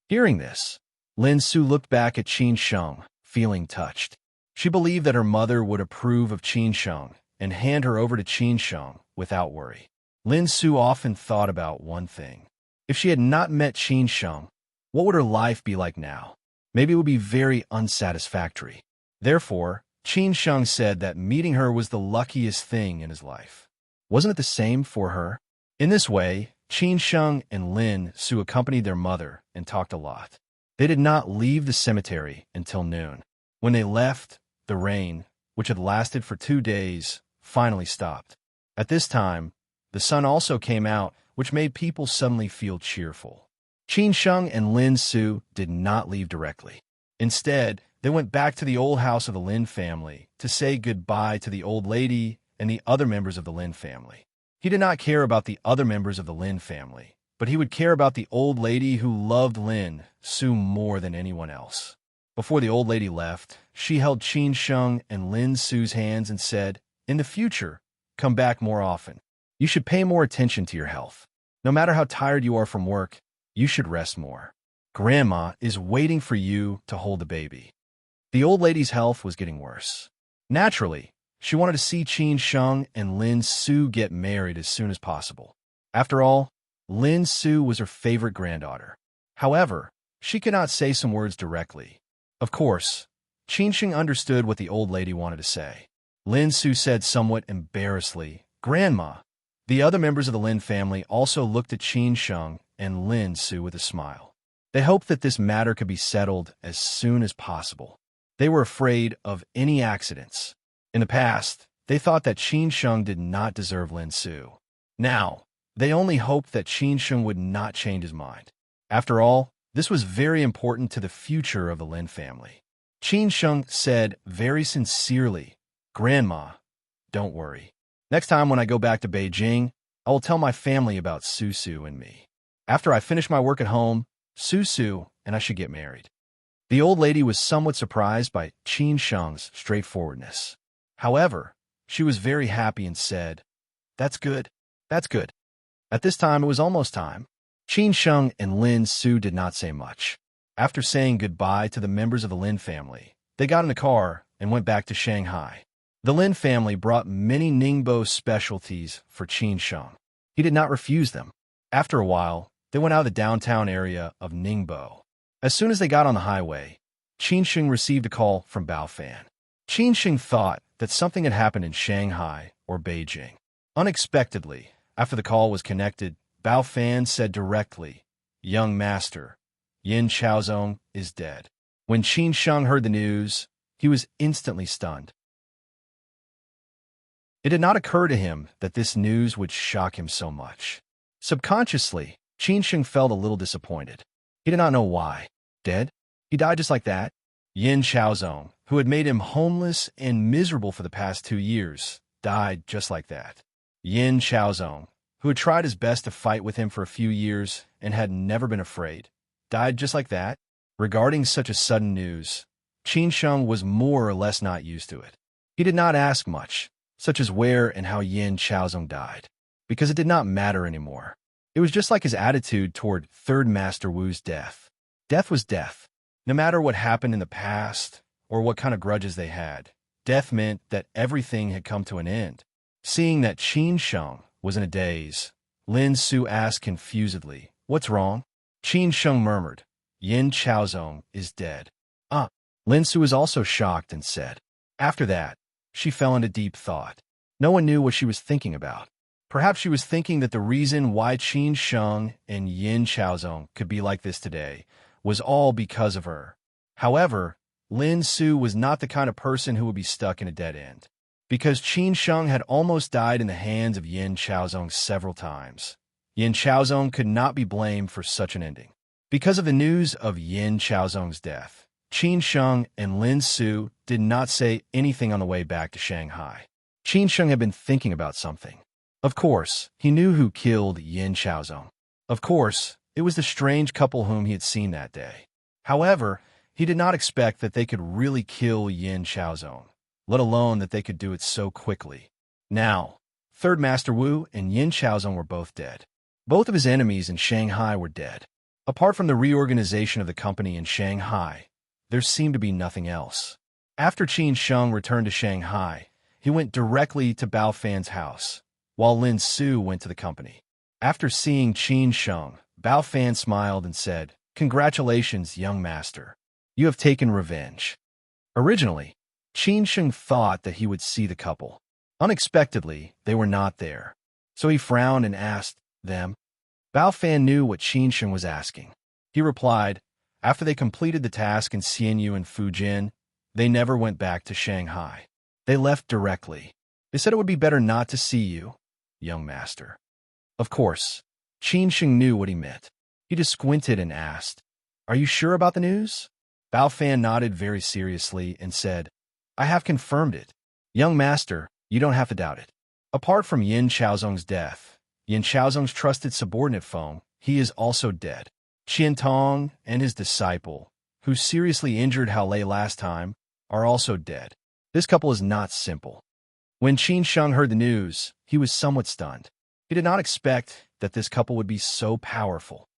Hearing this, Lin Su looked back at Qin Sheng, feeling touched. She believed that her mother would approve of Qin Sheng and hand her over to Qin Sheng without worry. Lin Su often thought about one thing. If she had not met Qin Sheng, what would her life be like now? Maybe it would be very unsatisfactory. Therefore, Qin Sheng said that meeting her was the luckiest thing in his life. Wasn't it the same for her? In this way, Qin Sheng and Lin Su accompanied their mother and talked a lot. They did not leave the cemetery until noon. When they left, the rain, which had lasted for 2 days, finally stopped. At this time, the sun also came out, which made people suddenly feel cheerful. Qin Sheng and Lin Su did not leave directly. Instead, they went back to the old house of the Lin family to say goodbye to the old lady and the other members of the Lin family. He did not care about the other members of the Lin family, but he would care about the old lady who loved Lin Su more than anyone else. Before the old lady left, she held Qin Sheng and Lin Su's hands and said, "In the future, come back more often. You should pay more attention to your health. No matter how tired you are from work, you should rest more. Grandma is waiting for you to hold the baby." The old lady's health was getting worse. Naturally, she wanted to see Qin Sheng and Lin Su get married as soon as possible. After all, Lin Su was her favorite granddaughter. However, she could not say some words directly. Of course, Qin Sheng understood what the old lady wanted to say. Lin Su said somewhat embarrassedly, "Grandma." The other members of the Lin family also looked at Qin Sheng and Lin Su with a smile. They hoped that this matter could be settled as soon as possible. They were afraid of any accidents. In the past, they thought that Qin Sheng did not deserve Lin Su. Now, they only hoped that Qin Sheng would not change his mind. After all, this was very important to the future of the Lin family. Qin Sheng said very sincerely, "Grandma, don't worry. Next time when I go back to Beijing, I will tell my family about Susu and me. After I finish my work at home, Susu and I should get married." The old lady was somewhat surprised by Qin Sheng's straightforwardness. However, she was very happy and said, "That's good. That's good." At this time, it was almost time. Qin Sheng and Lin Su did not say much. After saying goodbye to the members of the Lin family, they got in a car and went back to Shanghai. The Lin family brought many Ningbo specialties for Qin Sheng. He did not refuse them. After a while, they went out of the downtown area of Ningbo. As soon as they got on the highway, Qin Sheng received a call from Bao Fan. Qin Sheng thought that something had happened in Shanghai or Beijing. Unexpectedly, after the call was connected, Bao Fan said directly, "Young master, Yin Chaozong is dead. When Qin Sheng heard the news, he was instantly stunned. It did not occur to him that this news would shock him so much. Subconsciously, Qin Sheng felt a little disappointed. He did not know why. Dead? He died just like that? Yin Chaozong, who had made him homeless and miserable for the past 2 years, died just like that. Yin Chaozong, who had tried his best to fight with him for a few years and had never been afraid, died just like that? Regarding such a sudden news, Qin Sheng was more or less not used to it. He did not ask much, such as where and how Yin Chaozong died, because it did not matter anymore. It was just like his attitude toward Third Master Wu's death. Death was death. No matter what happened in the past or what kind of grudges they had, death meant that everything had come to an end. Seeing that Qin Sheng was in a daze, Lin Su asked confusedly, "What's wrong?" Qin Sheng murmured, "Yin Chaozong is dead." Lin Su was also shocked and said. After that, she fell into deep thought. No one knew what she was thinking about. Perhaps she was thinking that the reason why Qin Sheng and Yin Chaozong could be like this today was all because of her. However, Lin Su was not the kind of person who would be stuck in a dead end. Because Qin Sheng had almost died in the hands of Yin Chaozong several times, Yin Chaozong could not be blamed for such an ending. Because of the news of Yin Chaozong's death, Qin Sheng and Lin Su did not say anything on the way back to Shanghai. Qin Sheng had been thinking about something. Of course, he knew who killed Yin Chaozong. Of course, it was the strange couple whom he had seen that day. However, he did not expect that they could really kill Yin Chaozong, let alone that they could do it so quickly. Now, Third Master Wu and Yin Chaozong were both dead. Both of his enemies in Shanghai were dead. Apart from the reorganization of the company in Shanghai, there seemed to be nothing else. After Qin Sheng returned to Shanghai, he went directly to Bao Fan's house, while Lin Su went to the company. After seeing Qin Sheng, Bao Fan smiled and said, "Congratulations, young master. You have taken revenge." Originally, Qin Sheng thought that he would see the couple. Unexpectedly, they were not there, so he frowned and asked them. Bao Fan knew what Qin Sheng was asking. He replied, after they completed the task in Xianyu and Fujin, they never went back to Shanghai. They left directly. They said it would be better not to see you, young master. Of course, Qin Sheng knew what he meant. He just squinted and asked, "Are you sure about the news?" Bao Fan nodded very seriously and said, "I have confirmed it. Young master, you don't have to doubt it. Apart from Yin Chaozong's death, Yin Chaozong's trusted subordinate Feng, he is also dead. Qian Tong and his disciple, who seriously injured Hao Lei last time, are also dead. This couple is not simple." When Qin Sheng heard the news, he was somewhat stunned. He did not expect that this couple would be so powerful.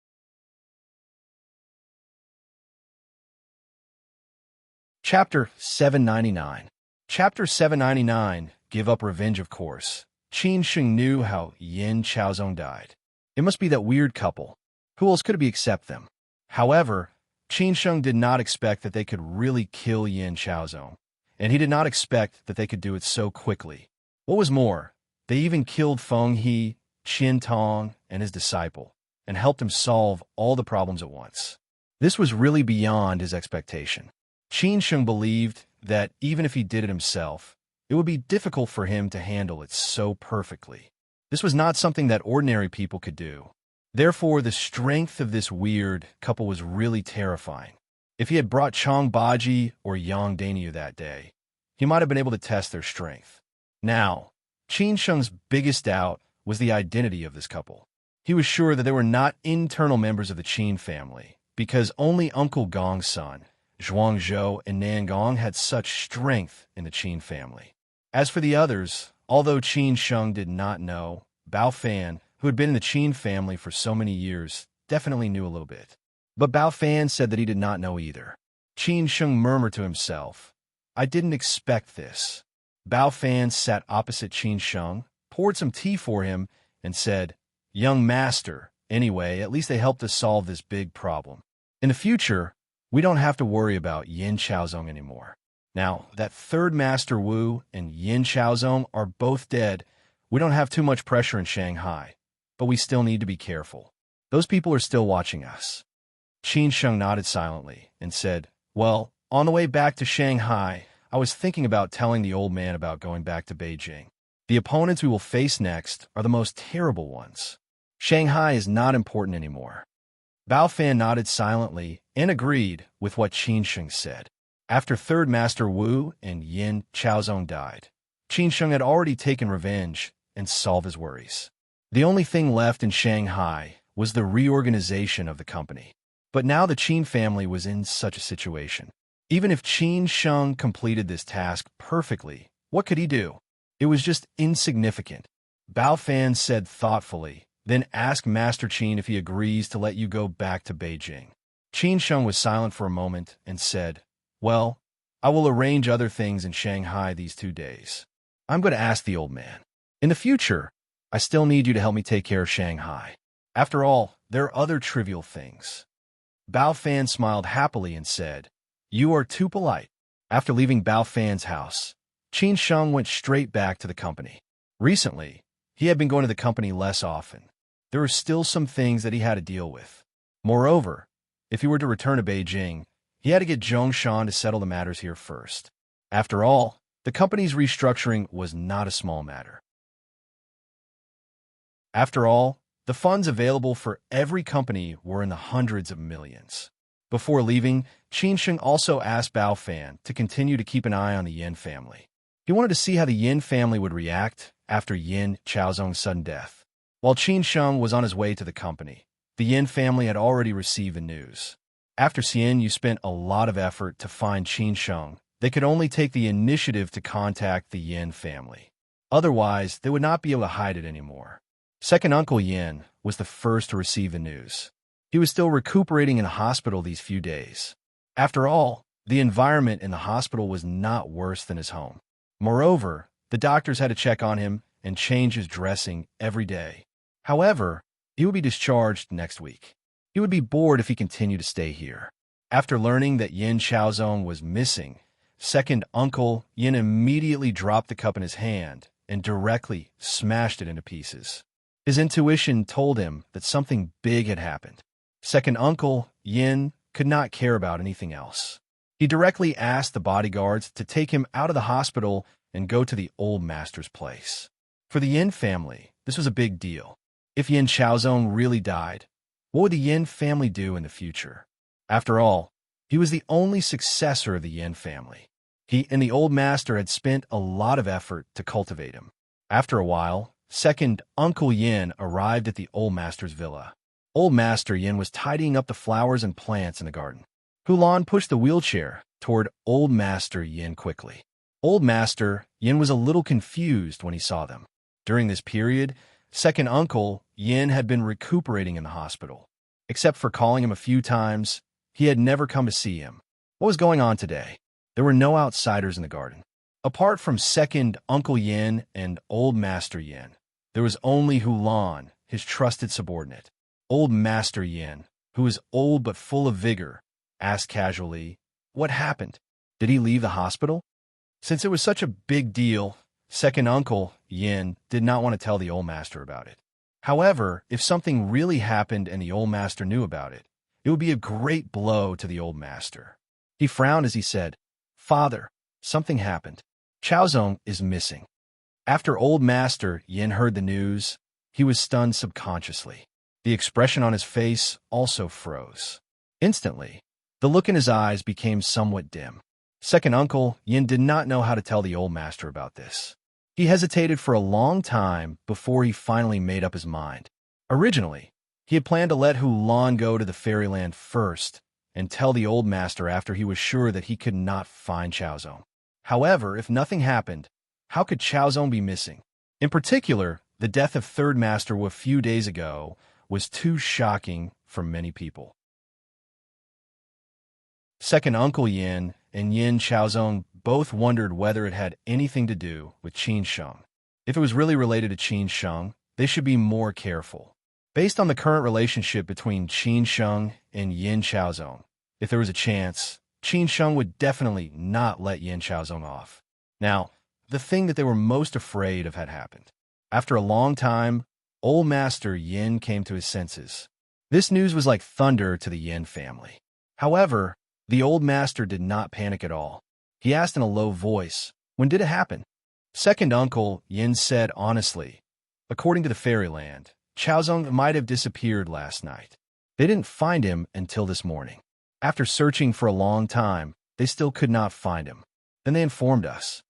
Chapter 799. Chapter 799, Give Up Revenge, of course. Qin Sheng knew how Yin Chaozong died. It must be that weird couple. Who else could it be except them? However, Qin Sheng did not expect that they could really kill Yin Chaozong, and he did not expect that they could do it so quickly. What was more, they even killed Feng He, Qian Tong, and his disciple, and helped him solve all the problems at once. This was really beyond his expectation. Qin Sheng believed that even if he did it himself, it would be difficult for him to handle it so perfectly. This was not something that ordinary people could do. Therefore, the strength of this weird couple was really terrifying. If he had brought Chong Baji or Yang Dainyu that day, he might have been able to test their strength. Now, Qin Sheng's biggest doubt was the identity of this couple. He was sure that they were not internal members of the Qin family, because only Uncle Gong's son, Zhuangzhou and Nangong, had such strength in the Qin family. As for the others, although Qin Sheng did not know, Bao Fan, who had been in the Qin family for so many years, definitely knew a little bit. But Bao Fan said that he did not know either. Qin Sheng murmured to himself, "I didn't expect this." Bao Fan sat opposite Qin Sheng, poured some tea for him, and said, "Young master, anyway, at least they helped us solve this big problem. In the future, we don't have to worry about Yin Chaozong anymore. Now that Third Master Wu and Yin Chaozong are both dead, we don't have too much pressure in Shanghai. But we still need to be careful. Those people are still watching us." Qin Sheng nodded silently and said, "Well, on the way back to Shanghai, I was thinking about telling the old man about going back to Beijing. The opponents we will face next are the most terrible ones. Shanghai is not important anymore." Bao Fan nodded silently and agreed with what Qin Sheng said. After Third Master Wu and Yin Chaozong died, Qin Sheng had already taken revenge and solved his worries. The only thing left in Shanghai was the reorganization of the company. But now the Qin family was in such a situation. Even if Qin Sheng completed this task perfectly, what could he do? It was just insignificant. Bao Fan said thoughtfully, "Then ask Master Qin if he agrees to let you go back to Beijing." Qin Sheng was silent for a moment and said, "Well, I will arrange other things in Shanghai these 2 days. I'm going to ask the old man. In the future, I still need you to help me take care of Shanghai. After all, there are other trivial things." Bao Fan smiled happily and said, "You are too polite." After leaving Bao Fan's house, Qin Sheng went straight back to the company. Recently, he had been going to the company less often. There were still some things that he had to deal with. Moreover, if he were to return to Beijing, he had to get Zhongshan to settle the matters here first. After all, the company's restructuring was not a small matter. After all, the funds available for every company were in the hundreds of millions. Before leaving, Qin Sheng also asked Bao Fan to continue to keep an eye on the Yin family. He wanted to see how the Yin family would react after Yin Chaozong's sudden death. While Qin Sheng was on his way to the company, the Yin family had already received the news. After Xian Yu spent a lot of effort to find Qin Sheng, they could only take the initiative to contact the Yin family. Otherwise, they would not be able to hide it anymore. Second Uncle Yin was the first to receive the news. He was still recuperating in a hospital these few days. After all, the environment in the hospital was not worse than his home. Moreover, the doctors had to check on him and change his dressing every day. However, he would be discharged next week. He would be bored if he continued to stay here. After learning that Yin Chaozong was missing, Second Uncle Yin immediately dropped the cup in his hand and directly smashed it into pieces. His intuition told him that something big had happened. Second Uncle Yin could not care about anything else. He directly asked the bodyguards to take him out of the hospital and go to the old master's place. For the Yin family, this was a big deal. If Yin Chaozong really died, what would the Yin family do in the future? After all, he was the only successor of the Yin family. He and the old master had spent a lot of effort to cultivate him. After a while, Second Uncle Yin arrived at the old master's villa. Old Master Yin was tidying up the flowers and plants in the garden. Hulan pushed the wheelchair toward Old Master Yin quickly. Old Master Yin was a little confused when he saw them. During this period, Second Uncle Yin had been recuperating in the hospital. Except for calling him a few times, he had never come to see him. What was going on today? There were no outsiders in the garden. Apart from Second Uncle Yin and Old Master Yin, there was only Hulan, his trusted subordinate. Old Master Yin, who was old but full of vigor, asked casually, "What happened? Did he leave the hospital?" Since it was such a big deal, Second Uncle Yin did not want to tell the old master about it. However, if something really happened and the old master knew about it, it would be a great blow to the old master. He frowned as he said, "Father, something happened. Chaozong is missing." After Old Master Yin heard the news, he was stunned subconsciously. The expression on his face also froze. Instantly, the look in his eyes became somewhat dim. Second Uncle Yin did not know how to tell the old master about this. He hesitated for a long time before he finally made up his mind. Originally, he had planned to let Hulan go to the fairyland first and tell the old master after he was sure that he could not find Chaozong. However, if nothing happened, how could Chaozong be missing? In particular, the death of Third Master Wu a few days ago was too shocking for many people. Second Uncle Yin and Yin Chaozong both wondered whether it had anything to do with Qin Sheng. If it was really related to Qin Sheng, they should be more careful. Based on the current relationship between Qin Sheng and Yin Chaozong, if there was a chance, Qin Sheng would definitely not let Yin Chaozong off. Now, the thing that they were most afraid of had happened. After a long time, Old Master Yin came to his senses. This news was like thunder to the Yin family. However, the old master did not panic at all. He asked in a low voice, "When did it happen?" Second uncle, Yin said honestly, "According to the fairyland, Chaozong might have disappeared last night. They didn't find him until this morning. After searching for a long time, they still could not find him. Then they informed us."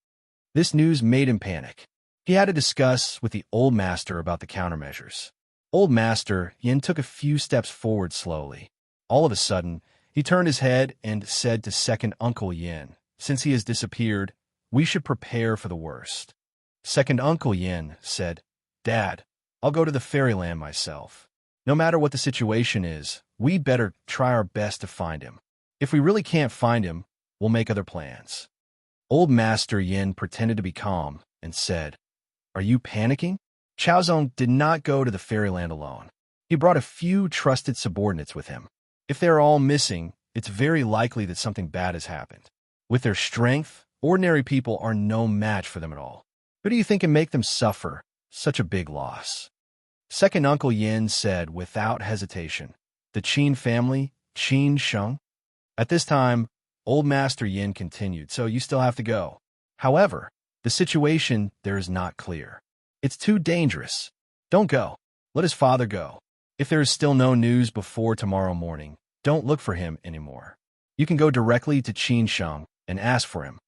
This news made him panic. He had to discuss with the old master about the countermeasures. Old master, Yin took a few steps forward slowly. All of a sudden, he turned his head and said to second uncle Yin, "Since he has disappeared, we should prepare for the worst." Second uncle Yin said, "Dad, I'll go to the fairyland myself. No matter what the situation is, we'd better try our best to find him. If we really can't find him, we'll make other plans." Old Master Yin pretended to be calm and said, "Are you panicking?" Chaozong did not go to the fairyland alone. He brought a few trusted subordinates with him. If they're all missing, it's very likely that something bad has happened. With their strength, ordinary people are no match for them at all. Who do you think can make them suffer such a big loss? Second Uncle Yin said without hesitation, "The Qin family, Qin Sheng." At this time, Old Master Yin continued, "So you still have to go. However, the situation there is not clear. It's too dangerous. Don't go. Let his father go. If there is still no news before tomorrow morning, don't look for him anymore. You can go directly to Qin Sheng and ask for him."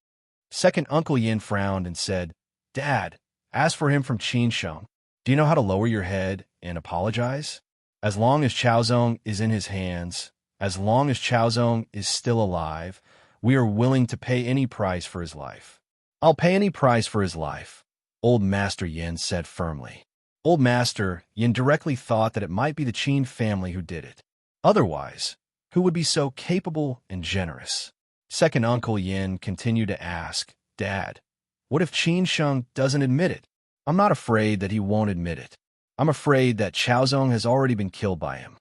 Second Uncle Yin frowned and said, "Dad, ask for him from Qin Sheng. Do you know how to lower your head and apologize? As long as Chaozong is in his hands, as long as Chaozong is still alive, we are willing to pay any price for his life." "I'll pay any price for his life," Old Master Yin said firmly. Old Master Yin directly thought that it might be the Qin family who did it. Otherwise, who would be so capable and generous? Second Uncle Yin continued to ask, "Dad, what if Qin Sheng doesn't admit it?" "I'm not afraid that he won't admit it. I'm afraid that Chaozong has already been killed by him."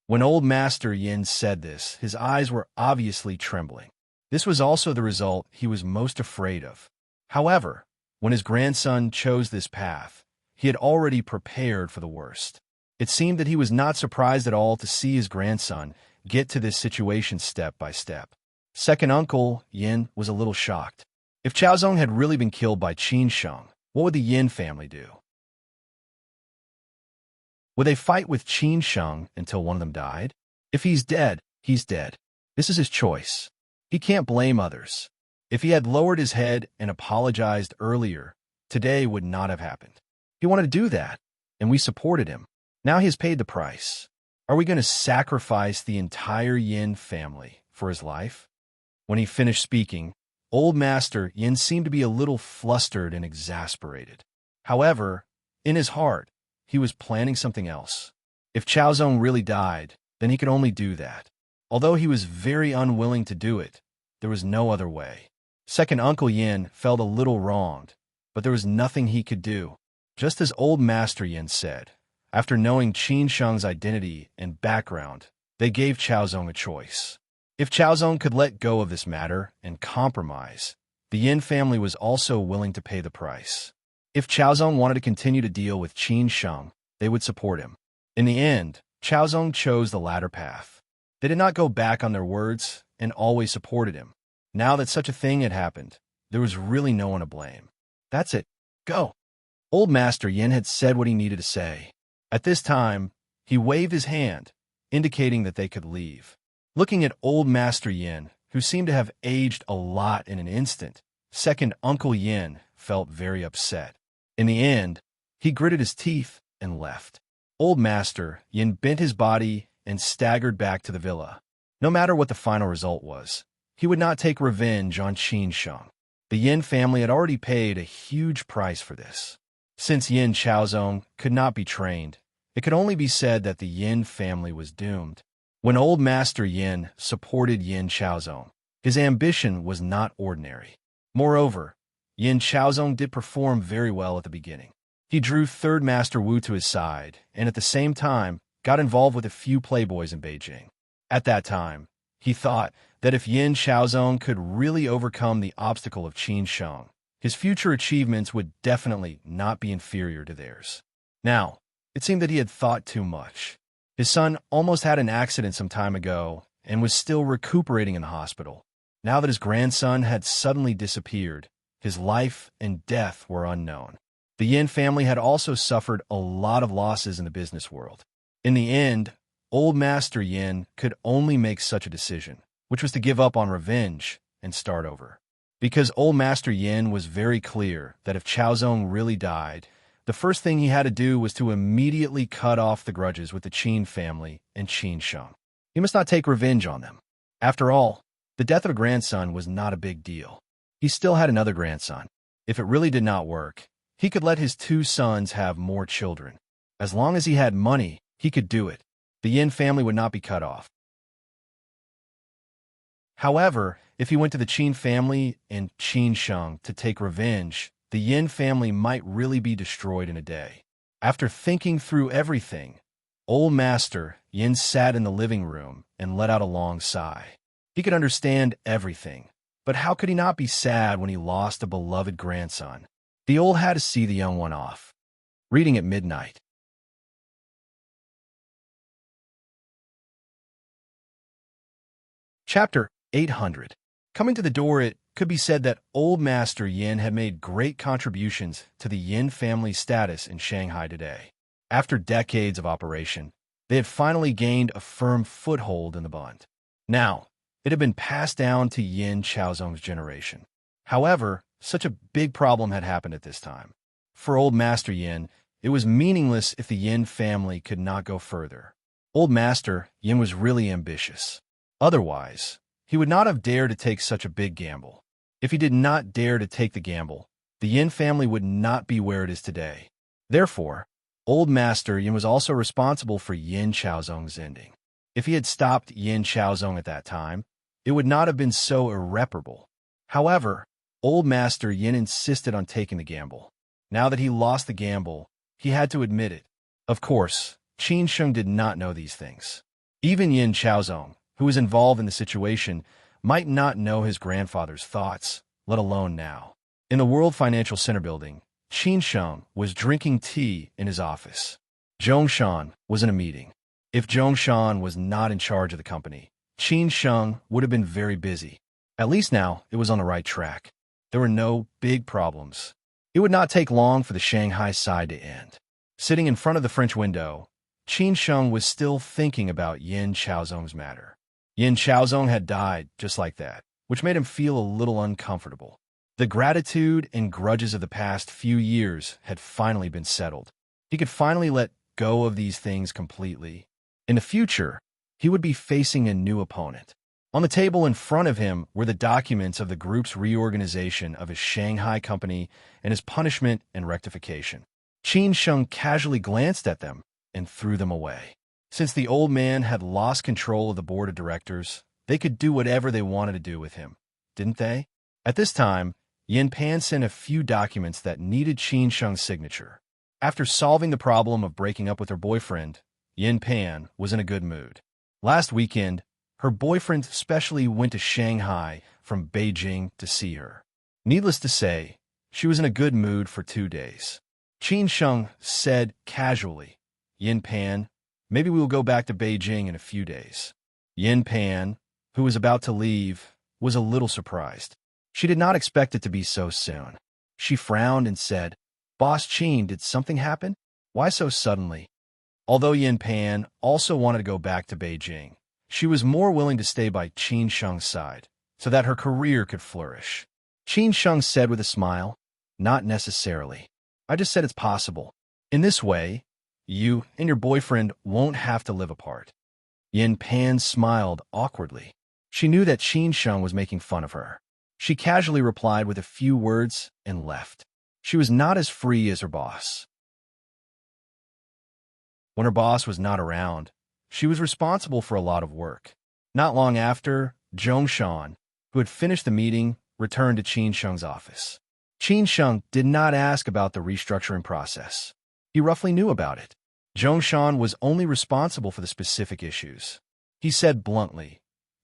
When Old Master Yin said this, his eyes were obviously trembling. This was also the result he was most afraid of. However, when his grandson chose this path, he had already prepared for the worst. It seemed that he was not surprised at all to see his grandson get to this situation step by step. Second Uncle Yin was a little shocked. If Chaozong had really been killed by Qin Sheng, what would the Yin family do? Would they fight with Qin Sheng until one of them died? If he's dead, he's dead. This is his choice. He can't blame others. If he had lowered his head and apologized earlier, today would not have happened. He wanted to do that, and we supported him. Now he has paid the price. Are we going to sacrifice the entire Yin family for his life? When he finished speaking, Old Master Yin seemed to be a little flustered and exasperated. However, in his heart, he was planning something else. If Chaozong really died, then he could only do that. Although he was very unwilling to do it, there was no other way. Second Uncle Yin felt a little wronged, but there was nothing he could do. Just as Old Master Yin said, after knowing Qin Sheng's identity and background, they gave Chaozong a choice. If Chaozong could let go of this matter and compromise, the Yin family was also willing to pay the price. If Chaozong wanted to continue to deal with Qin Sheng, they would support him. In the end, Chaozong chose the latter path. They did not go back on their words and always supported him. Now that such a thing had happened, there was really no one to blame. "That's it. Go." Old Master Yin had said what he needed to say. At this time, he waved his hand, indicating that they could leave. Looking at Old Master Yin, who seemed to have aged a lot in an instant, Second Uncle Yin felt very upset. In the end, he gritted his teeth and left. Old Master Yin bent his body and staggered back to the villa. No matter what the final result was, he would not take revenge on Qin Sheng. The Yin family had already paid a huge price for this. Since Yin Chaozong could not be trained, it could only be said that the Yin family was doomed. When Old Master Yin supported Yin Chaozong, his ambition was not ordinary. Moreover, Yin Chaozong did perform very well at the beginning. He drew Third Master Wu to his side, and at the same time, got involved with a few playboys in Beijing. At that time, he thought that if Yin Chaozong could really overcome the obstacle of Qin Sheng, his future achievements would definitely not be inferior to theirs. Now, it seemed that he had thought too much. His son almost had an accident some time ago and was still recuperating in the hospital. Now that his grandson had suddenly disappeared, his life and death were unknown. The Yin family had also suffered a lot of losses in the business world. In the end, old Master Yin could only make such a decision, which was to give up on revenge and start over. Because old Master Yin was very clear that if Chaozong really died, the first thing he had to do was to immediately cut off the grudges with the Qin family and Qin Sheng. He must not take revenge on them. After all, the death of a grandson was not a big deal. He still had another grandson. If it really did not work, he could let his two sons have more children. As long as he had money, he could do it. The Yin family would not be cut off. However, if he went to the Qin family and Qin Sheng to take revenge, the Yin family might really be destroyed in a day. After thinking through everything, old Master Yin sat in the living room and let out a long sigh. He could understand everything, but how could he not be sad when he lost a beloved grandson? The old had to see the young one off. Reading at midnight. Chapter 800. Coming to the door, it could be said that old Master Yin had made great contributions to the Yin family's status in Shanghai today. After decades of operation, they had finally gained a firm foothold in the bund. Now, it had been passed down to Yin Chaozong's generation. However, such a big problem had happened at this time. For old Master Yin, it was meaningless if the Yin family could not go further. Old Master Yin was really ambitious. Otherwise, he would not have dared to take such a big gamble. If he did not dare to take the gamble, the Yin family would not be where it is today. Therefore, old Master Yin was also responsible for Yin Chaozong's ending. If he had stopped Yin Chaozong at that time, it would not have been so irreparable. However, old Master Yin insisted on taking the gamble. Now that he lost the gamble, he had to admit it. Of course, Qin Sheng did not know these things. Even Yin Chaozong, who was involved in the situation, might not know his grandfather's thoughts, let alone now. In the World Financial Center building, Qin Sheng was drinking tea in his office. Zhongshan was in a meeting. If Zhongshan was not in charge of the company, Qin Sheng would have been very busy. At least now, it was on the right track. There were no big problems. It would not take long for the Shanghai side to end. Sitting in front of the French window, Qin Sheng was still thinking about Yin Chaozong's matter. Yin Chaozong had died just like that, which made him feel a little uncomfortable. The gratitude and grudges of the past few years had finally been settled. He could finally let go of these things completely. In the future, he would be facing a new opponent. On the table in front of him were the documents of the group's reorganization of his Shanghai company and his punishment and rectification. Qin Sheng casually glanced at them and threw them away. Since the old man had lost control of the board of directors, they could do whatever they wanted to do with him, didn't they? At this time, Yin Pan sent a few documents that needed Qin Sheng's signature. After solving the problem of breaking up with her boyfriend, Yin Pan was in a good mood. Last weekend, her boyfriend specially went to Shanghai from Beijing to see her. Needless to say, she was in a good mood for 2 days. Qin Sheng said casually, "Yin Pan, maybe we will go back to Beijing in a few days." Yin Pan, who was about to leave, was a little surprised. She did not expect it to be so soon. She frowned and said, "Boss Qin, did something happen? Why so suddenly?" Although Yin Pan also wanted to go back to Beijing, she was more willing to stay by Qin Sheng's side so that her career could flourish. Qin Sheng said with a smile, "Not necessarily. I just said it's possible. In this way, you and your boyfriend won't have to live apart." Yin Pan smiled awkwardly. She knew that Qin Sheng was making fun of her. She casually replied with a few words and left. She was not as free as her boss. When her boss was not around, she was responsible for a lot of work. Not long after, Zhongshan, who had finished the meeting, returned to Qin Sheng's office. Qin Sheng did not ask about the restructuring process. He roughly knew about it. Zhongshan was only responsible for the specific issues. He said bluntly,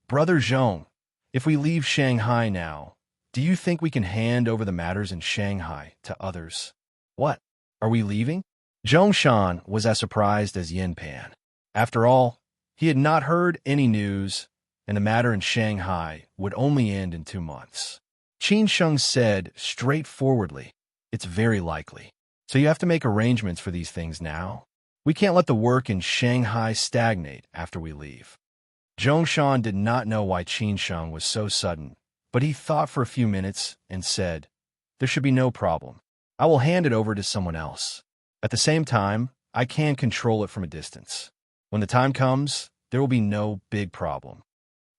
"Brother Zhong, if we leave Shanghai now, do you think we can hand over the matters in Shanghai to others?" "What? Are we leaving?" Zhongshan was as surprised as Yin Pan. After all, he had not heard any news, and the matter in Shanghai would only end in 2 months. Qin Sheng said straightforwardly, "It's very likely. So you have to make arrangements for these things now. We can't let the work in Shanghai stagnate after we leave." Zhongshan did not know why Qin Sheng was so sudden, but he thought for a few minutes and said, "There should be no problem. I will hand it over to someone else. At the same time, I can control it from a distance. When the time comes, there will be no big problem."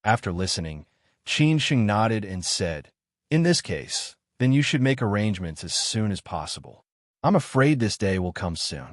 After listening, Qin Sheng nodded and said, "In this case, then you should make arrangements as soon as possible. I'm afraid this day will come soon."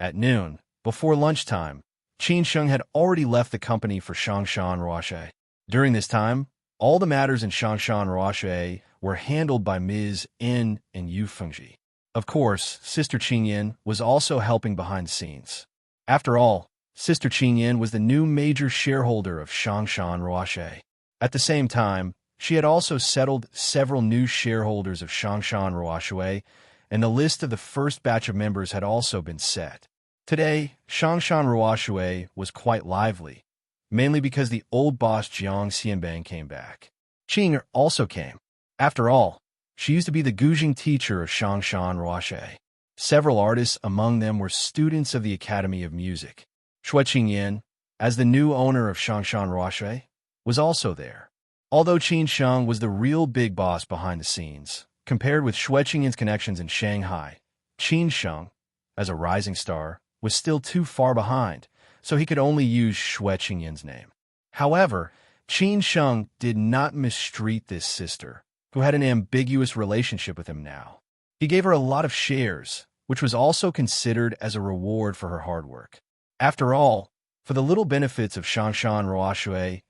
At noon, before lunchtime, Qin Sheng had already left the company for Shangshan Ruoshe. During this time, all the matters in Shangshan Ruoshe were handled by Ms. N and Yu Fengji. Of course, Sister Qingyan was also helping behind the scenes. After all, Sister Qingyan was the new major shareholder of Shangshan Ruoshe. At the same time, she had also settled several new shareholders of Shangshan Ruoshe, and the list of the first batch of members had also been set. Today, Shangshan Ruoshe was quite lively, mainly because the old boss Jiang Xianbang came back. Qing also came. After all, she used to be the Gujing teacher of Shangshan Ruoshe. Several artists among them were students of the Academy of Music. Xue Qingyan, as the new owner of Shangshan Ruoshe, was also there. Although Qin Sheng was the real big boss behind the scenes, compared with Xue Qingyan's connections in Shanghai, Qin Sheng, as a rising star, was still too far behind, so he could only use Xue Qingyan's name. However, Qin Sheng did not mistreat this sister, who had an ambiguous relationship with him now. He gave her a lot of shares, which was also considered as a reward for her hard work. After all, for the little benefits of Shangshan Ruoshe,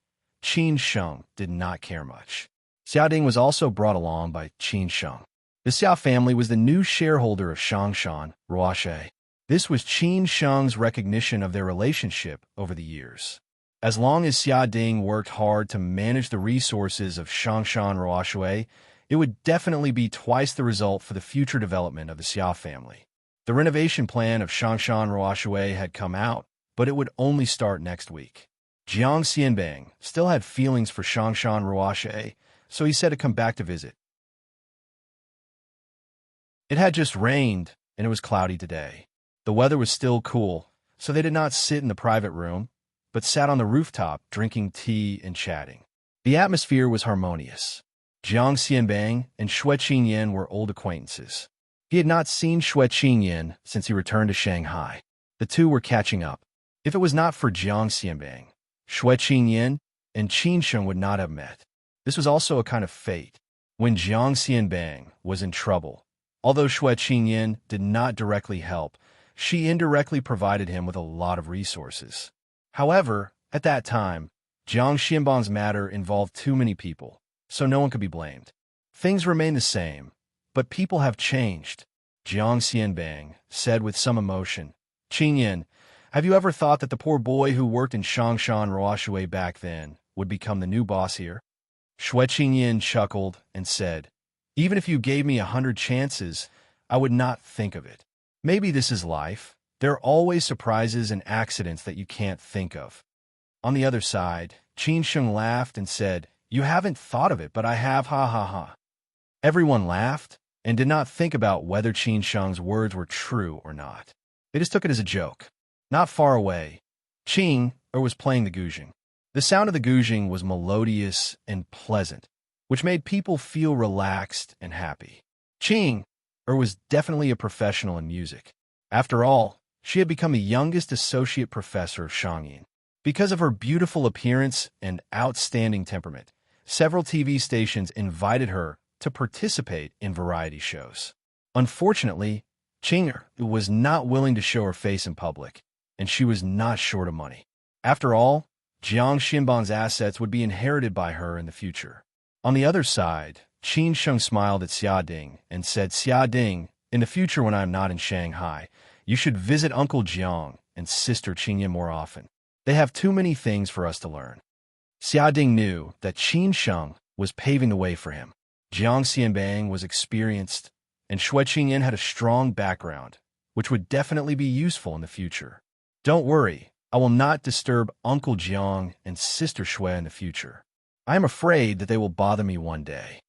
Qin Sheng did not care much. Xiaoding was also brought along by Qin Sheng. The Xiao family was the new shareholder of Shangshan Ruoshe. This was Qin Sheng's recognition of their relationship over the years. As long as Xiaoding worked hard to manage the resources of Shangshan Ruoshe, it would definitely be twice the result for the future development of the Xiao family. The renovation plan of Shangshan Ruoshe had come out, but it would only start next week. Jiang Xianbang still had feelings for Shangshan Ruoshe, so he said to come back to visit. It had just rained, and it was cloudy today. The weather was still cool, so they did not sit in the private room, but sat on the rooftop drinking tea and chatting. The atmosphere was harmonious. Jiang Xianbang and Xue Qingyan were old acquaintances. He had not seen Xue Qingyan since he returned to Shanghai. The two were catching up. If it was not for Jiang Xianbang, Xue Qingyan and Qin Sheng would not have met. This was also a kind of fate. When Jiang Xianbang was in trouble, although Xue Qingyan did not directly help, she indirectly provided him with a lot of resources. However, at that time, Jiang Xianbang's matter involved too many people, so no one could be blamed. Things remain the same, but people have changed, Jiang Xianbang said with some emotion. Qingyan, have you ever thought that the poor boy who worked in Shangshan Ruoshe back then would become the new boss here? Xue Qingyan chuckled and said, "Even if you gave me 100 chances, I would not think of it. Maybe this is life. There are always surprises and accidents that you can't think of." On the other side, Qin Sheng laughed and said, "You haven't thought of it, but I have, ha ha ha." Everyone laughed and did not think about whether Qin Sheng's words were true or not. They just took it as a joke. Not far away, Qing was playing the guzheng. The sound of the guzheng was melodious and pleasant, which made people feel relaxed and happy. Qing was definitely a professional in music. After all, she had become the youngest associate professor of Shangyin. Because of her beautiful appearance and outstanding temperament, several TV stations invited her to participate in variety shows. Unfortunately, Qing was not willing to show her face in public, and she was not short of money. After all, Jiang Xianbang's assets would be inherited by her in the future. On the other side, Qin Sheng smiled at Xiaoding and said, "Xiaoding, in the future when I am not in Shanghai, you should visit Uncle Jiang and Sister Qingyan more often. They have too many things for us to learn." Xiaoding knew that Qin Sheng was paving the way for him. Jiang Xianbang was experienced, and Xue Qingyan had a strong background, which would definitely be useful in the future. "Don't worry, I will not disturb Uncle Jiang and Sister Shui in the future. I am afraid that they will bother me one day.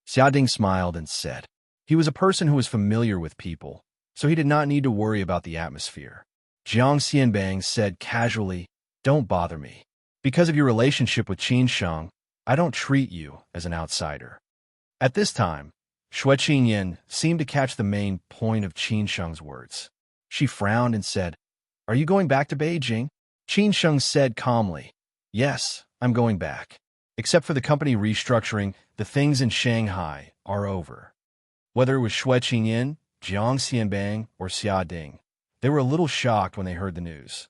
Xiaoding smiled and said. He was a person who was familiar with people, so he did not need to worry about the atmosphere. Jiang Xianbang said casually, Don't bother me. Because of your relationship with Qin Sheng, I don't treat you as an outsider. At this time, Shui Qingyin seemed to catch the main point of Qin Sheng's words. She frowned and said, Are you going back to Beijing? Qin Sheng said calmly, Yes, I'm going back. Except for the company restructuring, the things in Shanghai are over. Whether it was Shui Qingyin, Jiang Xianbang, or Xia Ding, they were a little shocked when they heard the news.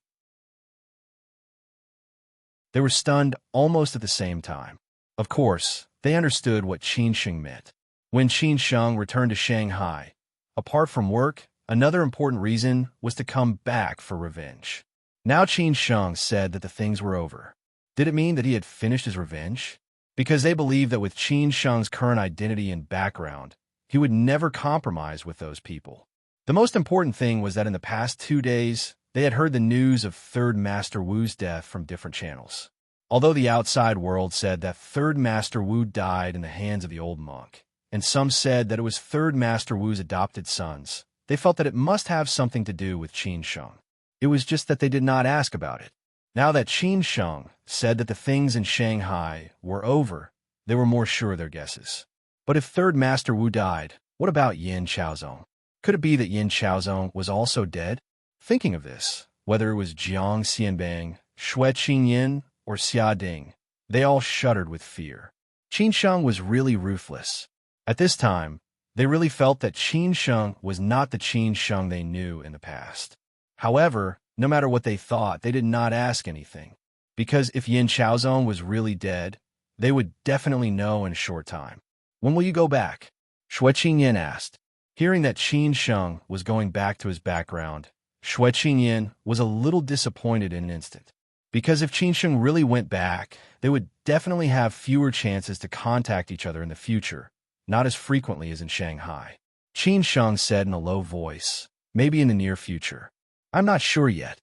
They were stunned almost at the same time. Of course, they understood what Qin Sheng meant. When Qin Sheng returned to Shanghai, apart from work, another important reason was to come back for revenge. Now Qin Sheng said that the things were over. Did it mean that he had finished his revenge? Because they believed that with Qin Sheng's current identity and background, he would never compromise with those people. The most important thing was that in the past 2 days, they had heard the news of Third Master Wu's death from different channels. Although the outside world said that Third Master Wu died in the hands of the old monk, and some said that it was Third Master Wu's adopted sons, they felt that it must have something to do with Qin Sheng. It was just that they did not ask about it. Now that Qin Sheng said that the things in Shanghai were over, they were more sure of their guesses. But if Third Master Wu died, what about Yin Chaozong? Could it be that Yin Chaozong was also dead? Thinking of this, whether it was Jiang Xianbang, Shui Qingyin, or Xia Ding, they all shuddered with fear. Qin Sheng was really ruthless. At this time, they really felt that Qin Sheng was not the Qin Sheng they knew in the past. However, no matter what they thought, they did not ask anything. Because if Yin Chaozong was really dead, they would definitely know in a short time. When will you go back? Shui Qingyin asked. Hearing that Qin Sheng was going back to his background, Shui Qingyin was a little disappointed in an instant. Because if Qin Sheng really went back, they would definitely have fewer chances to contact each other in the future, not as frequently as in Shanghai. Qin Sheng said in a low voice, maybe in the near future. I'm not sure yet.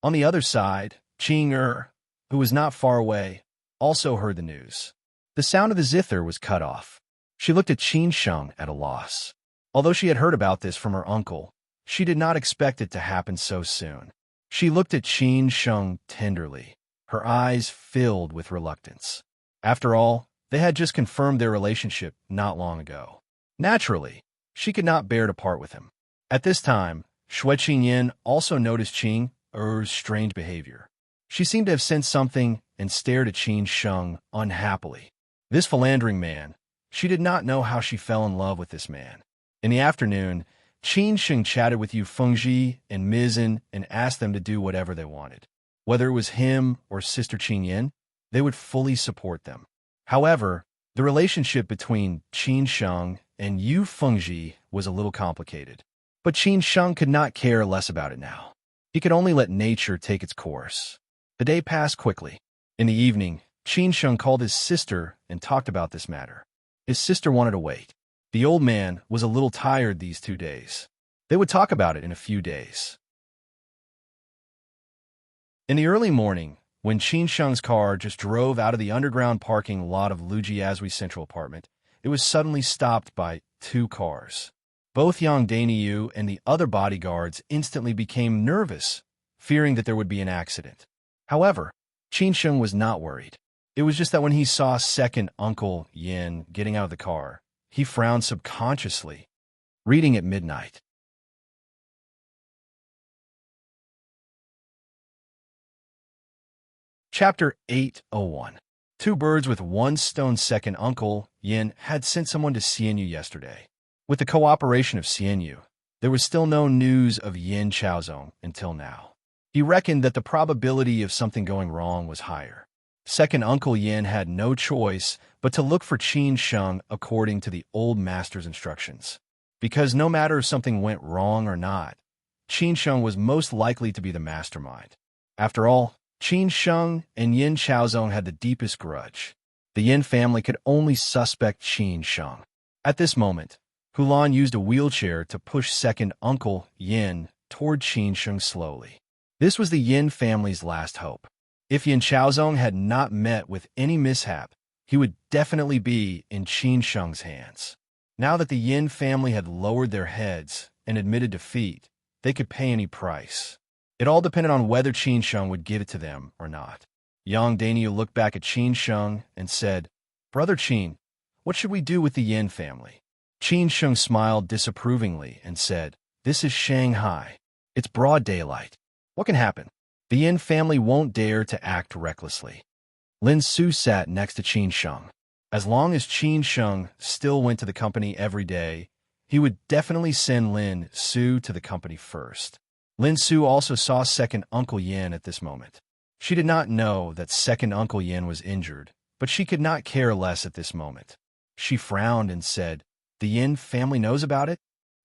On the other side, Qing who was not far away, also heard the news. The sound of the zither was cut off. She looked at Qin Sheng at a loss. Although she had heard about this from her uncle, she did not expect it to happen so soon. She looked at Qin Sheng tenderly, her eyes filled with reluctance. After all, they had just confirmed their relationship not long ago. Naturally, she could not bear to part with him. At this time, Shui Qingyin also noticed Qing Er's strange behavior. She seemed to have sensed something and stared at Qin Sheng unhappily. This philandering man, she did not know how she fell in love with this man. In the afternoon, Qin Sheng chatted with Yu Fengji and Mizan and asked them to do whatever they wanted. Whether it was him or Sister Qingyin, they would fully support them. However, the relationship between Qin Sheng and Yu Fengji was a little complicated. But Qin Sheng could not care less about it now. He could only let nature take its course. The day passed quickly. In the evening, Qin Sheng called his sister and talked about this matter. His sister wanted to wait. The old man was a little tired these 2 days. They would talk about it in a few days. In the early morning, when Qin Sheng's car just drove out of the underground parking lot of Lu Jiazui Central Apartment, it was suddenly stopped by 2 cars. Both Yang Daniyu and the other bodyguards instantly became nervous, fearing that there would be an accident. However, Qin Sheng was not worried. It was just that when he saw second Uncle Yin getting out of the car, he frowned subconsciously. Reading at midnight. Chapter 801. 2 birds with 1 stone. Second Uncle Yin had sent someone to Xianyu yesterday. With the cooperation of Xianyu, there was still no news of Yin Chaozong until now. He reckoned that the probability of something going wrong was higher. Second Uncle Yin had no choice but to look for Qin Sheng according to the old master's instructions. Because no matter if something went wrong or not, Qin Sheng was most likely to be the mastermind. After all, Qin Sheng and Yin Chaozong had the deepest grudge. The Yin family could only suspect Qin Sheng. At this moment, Hulan used a wheelchair to push second Uncle Yin toward Qin Sheng slowly. This was the Yin family's last hope. If Yin Chaozong had not met with any mishap, he would definitely be in Qin Sheng's hands. Now that the Yin family had lowered their heads and admitted defeat, they could pay any price. It all depended on whether Qin Sheng would give it to them or not. Yang Dainyu looked back at Qin Sheng and said, "Brother Qin, what should we do with the Yin family?" Qin Sheng smiled disapprovingly and said, "This is Shanghai. It's broad daylight. What can happen? The Yin family won't dare to act recklessly." Lin Su sat next to Qin Sheng. As long as Qin Sheng still went to the company every day, he would definitely send Lin Su to the company first. Lin Su also saw second Uncle Yin at this moment. She did not know that second Uncle Yin was injured, but she could not care less at this moment. She frowned and said, "The Yin family knows about it?"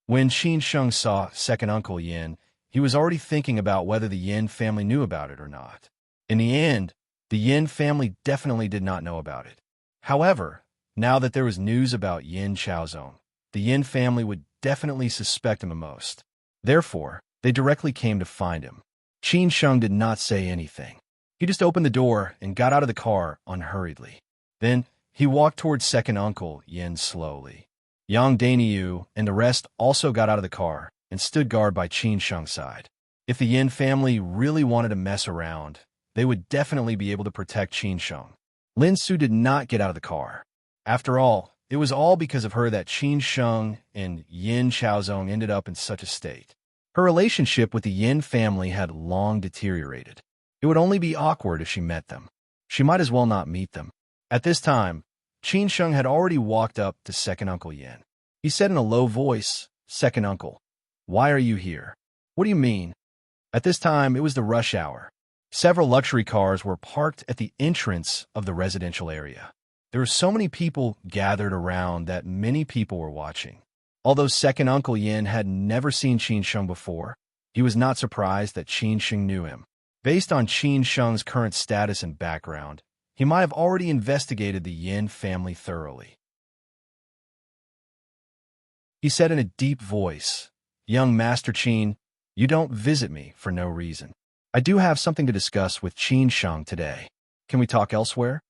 When Qin Sheng saw second Uncle Yin, he was already thinking about whether the Yin family knew about it or not. In the end, the Yin family definitely did not know about it. However, now that there was news about Yin Chaozong, the Yin family would definitely suspect him the most. Therefore, they directly came to find him. Qin Sheng did not say anything. He just opened the door and got out of the car unhurriedly. Then, he walked towards second Uncle Yin slowly. Yang Dainyu and the rest also got out of the car and stood guard by Qin Sheng's side. If the Yin family really wanted to mess around, they would definitely be able to protect Qin Sheng. Lin Su did not get out of the car. After all, it was all because of her that Qin Sheng and Yin Chaozong ended up in such a state. Her relationship with the Yin family had long deteriorated. It would only be awkward if she met them. She might as well not meet them. At this time, Qin Sheng had already walked up to second Uncle Yin. He said in a low voice, "Second Uncle, why are you here?" "What do you mean?" At this time, it was the rush hour. Several luxury cars were parked at the entrance of the residential area. There were so many people gathered around that many people were watching. Although second Uncle Yin had never seen Qin Sheng before, he was not surprised that Qin Sheng knew him. Based on Qin Sheng's current status and background, he might have already investigated the Yin family thoroughly. He said in a deep voice, "Young Master Qin, you don't visit me for no reason. I do have something to discuss with Qin Sheng today. Can we talk elsewhere?"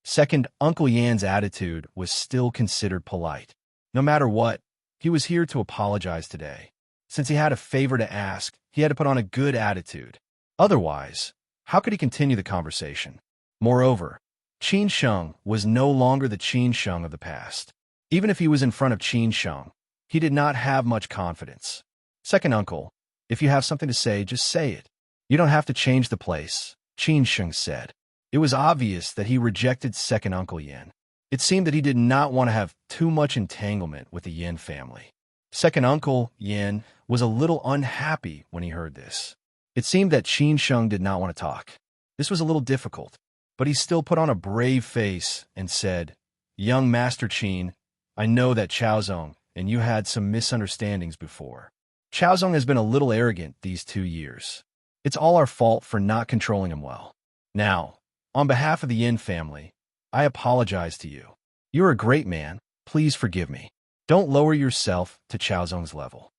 Second Uncle Yan's attitude was still considered polite. No matter what, he was here to apologize today. Since he had a favor to ask, he had to put on a good attitude. Otherwise, how could he continue the conversation? Moreover, Qin Sheng was no longer the Qin Sheng of the past. Even if he was in front of Qin Sheng, he did not have much confidence. "Second Uncle, if you have something to say, just say it. You don't have to change the place," Qin Sheng said. It was obvious that he rejected second Uncle Yin. It seemed that he did not want to have too much entanglement with the Yin family. Second Uncle Yin was a little unhappy when he heard this. It seemed that Qin Sheng did not want to talk. This was a little difficult, but he still put on a brave face and said, "Young Master Qin, I know that Chaozong and you had some misunderstandings before. Chaozong has been a little arrogant these 2 years. It's all our fault for not controlling him well. Now, on behalf of the Yin family, I apologize to you. You're a great man. Please forgive me. Don't lower yourself to Chaozong's level."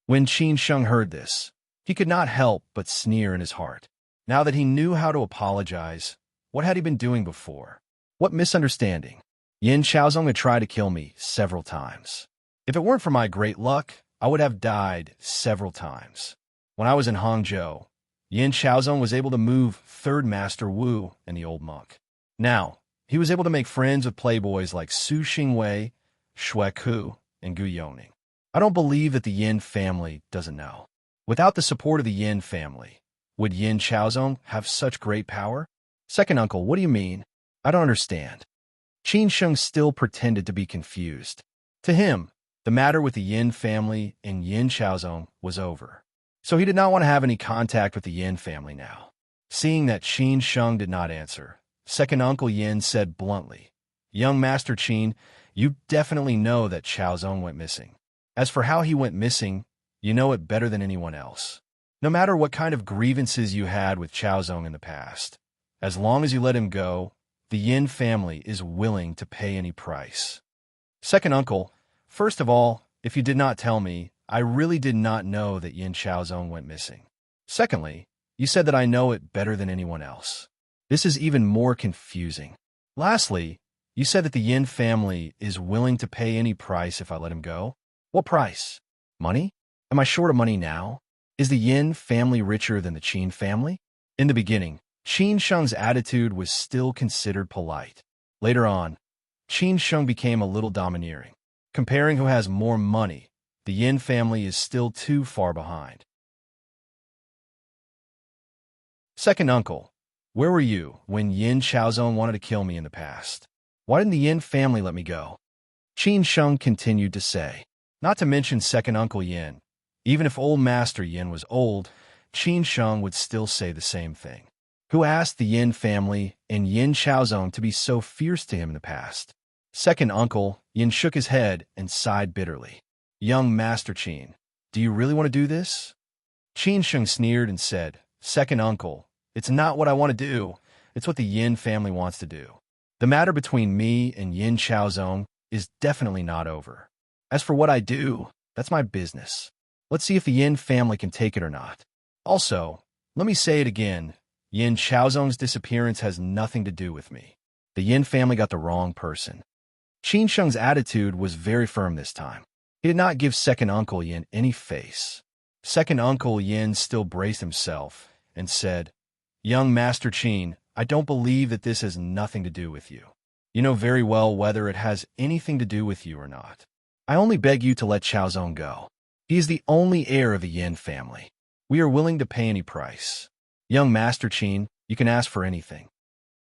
When Qin Sheng heard this, he could not help but sneer in his heart. Now that he knew how to apologize, what had he been doing before? What misunderstanding? Yin Chaozong had tried to kill me several times. If it weren't for my great luck, I would have died several times. When I was in Hangzhou, Yin Chaozong was able to move Third Master Wu and the old monk. Now, he was able to make friends with playboys like Su Xingwei, Shui Ku, and Gu Yoning. I don't believe that the Yin family doesn't know. Without the support of the Yin family, would Yin Chaozong have such great power? Second Uncle, what do you mean? I don't understand. Qin Sheng still pretended to be confused. To him, the matter with the Yin family and Yin Chaozong was over. So he did not want to have any contact with the Yin family now. Seeing that Qin Sheng did not answer, second Uncle Yin said bluntly, "Young Master Qin, you definitely know that Chaozong went missing. As for how he went missing, you know it better than anyone else. No matter what kind of grievances you had with Chaozong in the past, as long as you let him go, the Yin family is willing to pay any price." Second Uncle, first of all, if you did not tell me, I really did not know that Yin Chaozong went missing. Secondly, You said that I know it better than anyone else. This is even more confusing. Lastly, you said that the Yin family is willing to pay any price if I let him go. What price? Money? Am I short of money now? Is the Yin family richer than the Qin family? In the beginning, Qin Sheng's attitude was still considered polite. Later on, Qin Sheng became a little domineering. Comparing who has more money, the Yin family is still too far behind. Second uncle, where were you when Yin Chaozong wanted to kill me in the past? Why didn't the Yin family let me go? Qin Sheng continued to say. Not to mention second uncle Yin. Even if old master Yin was old, Qin Sheng would still say the same thing. Who asked the Yin family and Yin Chaozong to be so fierce to him in the past? Second uncle Yin shook his head and sighed bitterly. Young Master Qin, do you really want to do this? Qin Sheng sneered and said, Second uncle, it's not what I want to do. It's what the Yin family wants to do. The matter between me and Yin Chaozong is definitely not over. As for what I do, that's my business. Let's see if the Yin family can take it or not. Also, let me say it again, Yin Chaozong's disappearance has nothing to do with me. The Yin family got the wrong person. Qin Sheng's attitude was very firm this time. He did not give second uncle Yin any face. Second uncle Yin still braced himself and said, Young Master Qin, I don't believe that this has nothing to do with you. You know very well whether it has anything to do with you or not. I only beg you to let Chaozong go. He is the only heir of the Yin family. We are willing to pay any price. Young Master Qin, you can ask for anything.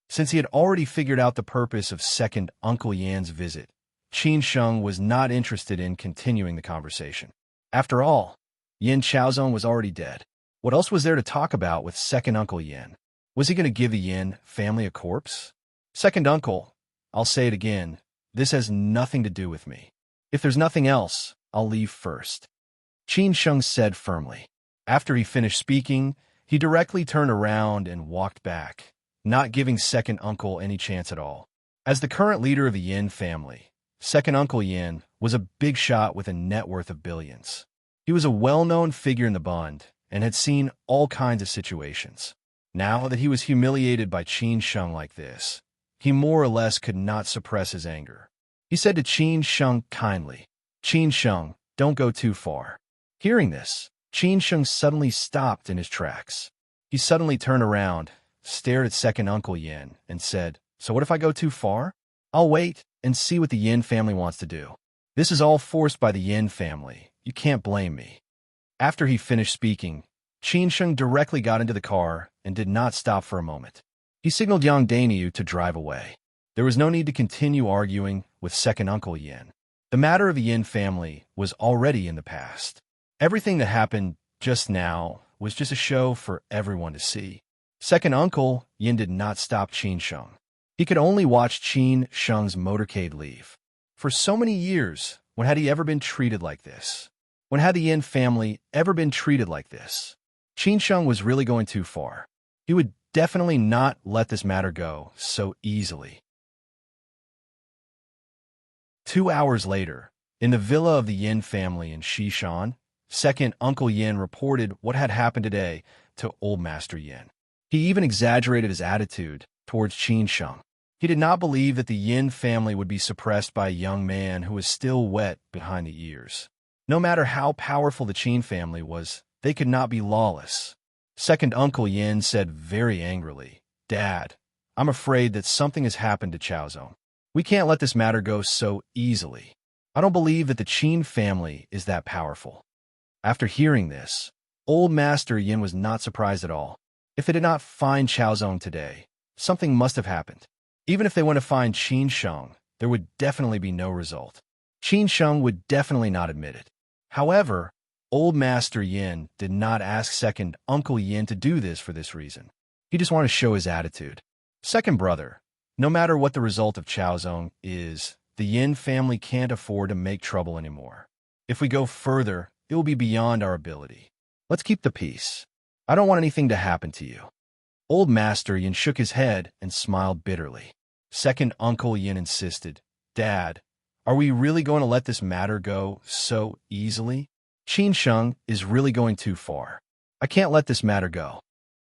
Since he had already figured out the purpose of second Uncle Yan's visit, Qin Sheng was not interested in continuing the conversation. After all, Yin Chaozong was already dead. What else was there to talk about with second Uncle Yin? Was he going to give the Yin family a corpse? Second uncle, I'll say it again, this has nothing to do with me. If there's nothing else, I'll leave first. Qin Sheng said firmly. After he finished speaking, he directly turned around and walked back, not giving second uncle any chance at all. As the current leader of the Yin family, second uncle Yin was a big shot with a net worth of billions. He was a well-known figure in the Bund and had seen all kinds of situations. Now that he was humiliated by Qin Sheng like this, he more or less could not suppress his anger. He said to Qin Sheng kindly, Qin Sheng, don't go too far. Hearing this, Qin Sheng suddenly stopped in his tracks. He suddenly turned around, stared at second uncle Yin, and said, So what if I go too far? I'll wait and see what the Yin family wants to do. This is all forced by the Yin family. You can't blame me. After he finished speaking, Qin Sheng directly got into the car and did not stop for a moment. He signaled Yang Dainyu to drive away. There was no need to continue arguing with second uncle Yin. The matter of the Yin family was already in the past. Everything that happened just now was just a show for everyone to see. Second uncle Yin did not stop Qin Sheng. He could only watch Qin Sheng's motorcade leave. For so many years, when had he ever been treated like this? When had the Yin family ever been treated like this? Qin Sheng was really going too far. He would definitely not let this matter go so easily. 2 hours later, in the villa of the Yin family in Xishan, second Uncle Yin reported what had happened today to Old Master Yin. He even exaggerated his attitude towards Qin Sheng. He did not believe that the Yin family would be suppressed by a young man who was still wet behind the ears. No matter how powerful the Qin family was, they could not be lawless. Second Uncle Yin said very angrily, Dad, I'm afraid that something has happened to Chaozong. We can't let this matter go so easily. I don't believe that the Qin family is that powerful. After hearing this, Old Master Yin was not surprised at all. If they did not find Chaozong today, something must have happened. Even if they went to find Qin Sheng, there would definitely be no result. Qin Sheng would definitely not admit it. However, Old Master Yin did not ask second Uncle Yin to do this for this reason. He just wanted to show his attitude. Second brother, no matter what the result of Chaozong is, the Yin family can't afford to make trouble anymore. If we go further, it will be beyond our ability. Let's keep the peace. I don't want anything to happen to you. Old Master Yin shook his head and smiled bitterly. Second Uncle Yin insisted, Dad, are we really going to let this matter go so easily? Qin Sheng is really going too far. I can't let this matter go.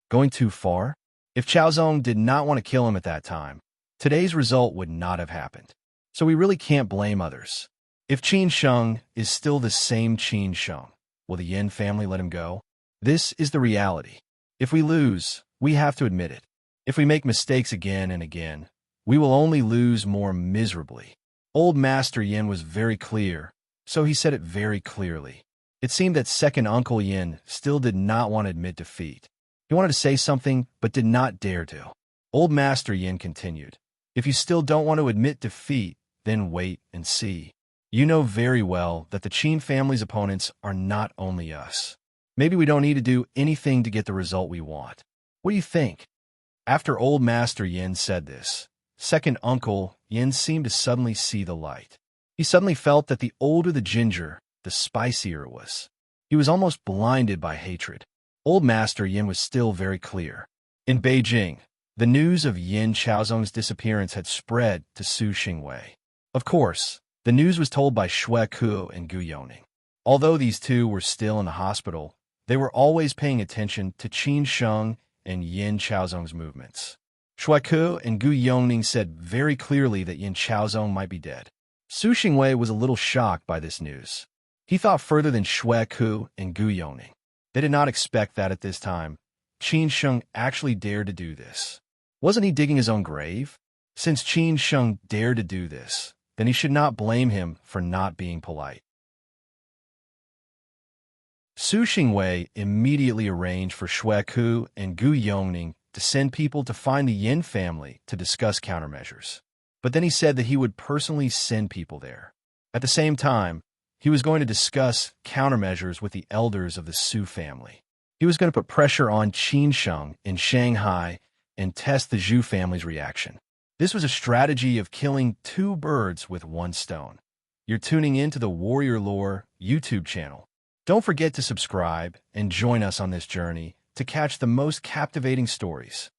Going too far? If Chaozong did not want to kill him at that time, today's result would not have happened. So we really can't blame others. If Qin Sheng is still the same Qin Sheng, will the Yin family let him go? This is the reality. If we lose, we have to admit it. If we make mistakes again and again, we will only lose more miserably. Old Master Yin was very clear, so he said it very clearly. It seemed that second Uncle Yin still did not want to admit defeat. He wanted to say something, but did not dare to. Old Master Yin continued, "If you still don't want to admit defeat, then wait and see. You know very well that the Qin family's opponents are not only us. Maybe we don't need to do anything to get the result we want. What do you think?" After Old Master Yin said this, second Uncle Yin seemed to suddenly see the light. He suddenly felt that the older the ginger, the spicier it was. He was almost blinded by hatred. Old Master Yin was still very clear. In Beijing, the news of Yin Chaozong's disappearance had spread to Su Xingwei. Of course, the news was told by Xue Ku and Gu Youning. Although these two were still in the hospital, they were always paying attention to Qin Sheng and Yin Chaozong's movements. Xue Ku and Gu Youning said very clearly that Yin Chaozong might be dead. Su Xingwei was a little shocked by this news. He thought further than Xue Ku and Gu Youning. They did not expect that at this time Qin Sheng actually dared to do this. Wasn't he digging his own grave? Since Qin Sheng dared to do this, then he should not blame him for not being polite. Su Xingwei immediately arranged for Xue Ku and Gu Youning to send people to find the Yin family to discuss countermeasures. But then he said that he would personally send people there. At the same time, he was going to discuss countermeasures with the elders of the Su family. He was going to put pressure on Qin Sheng in Shanghai and test the Zhu family's reaction. This was a strategy of killing two birds with one stone. You're tuning in to the Warrior Lore YouTube channel. Don't forget to subscribe and join us on this journey to catch the most captivating stories.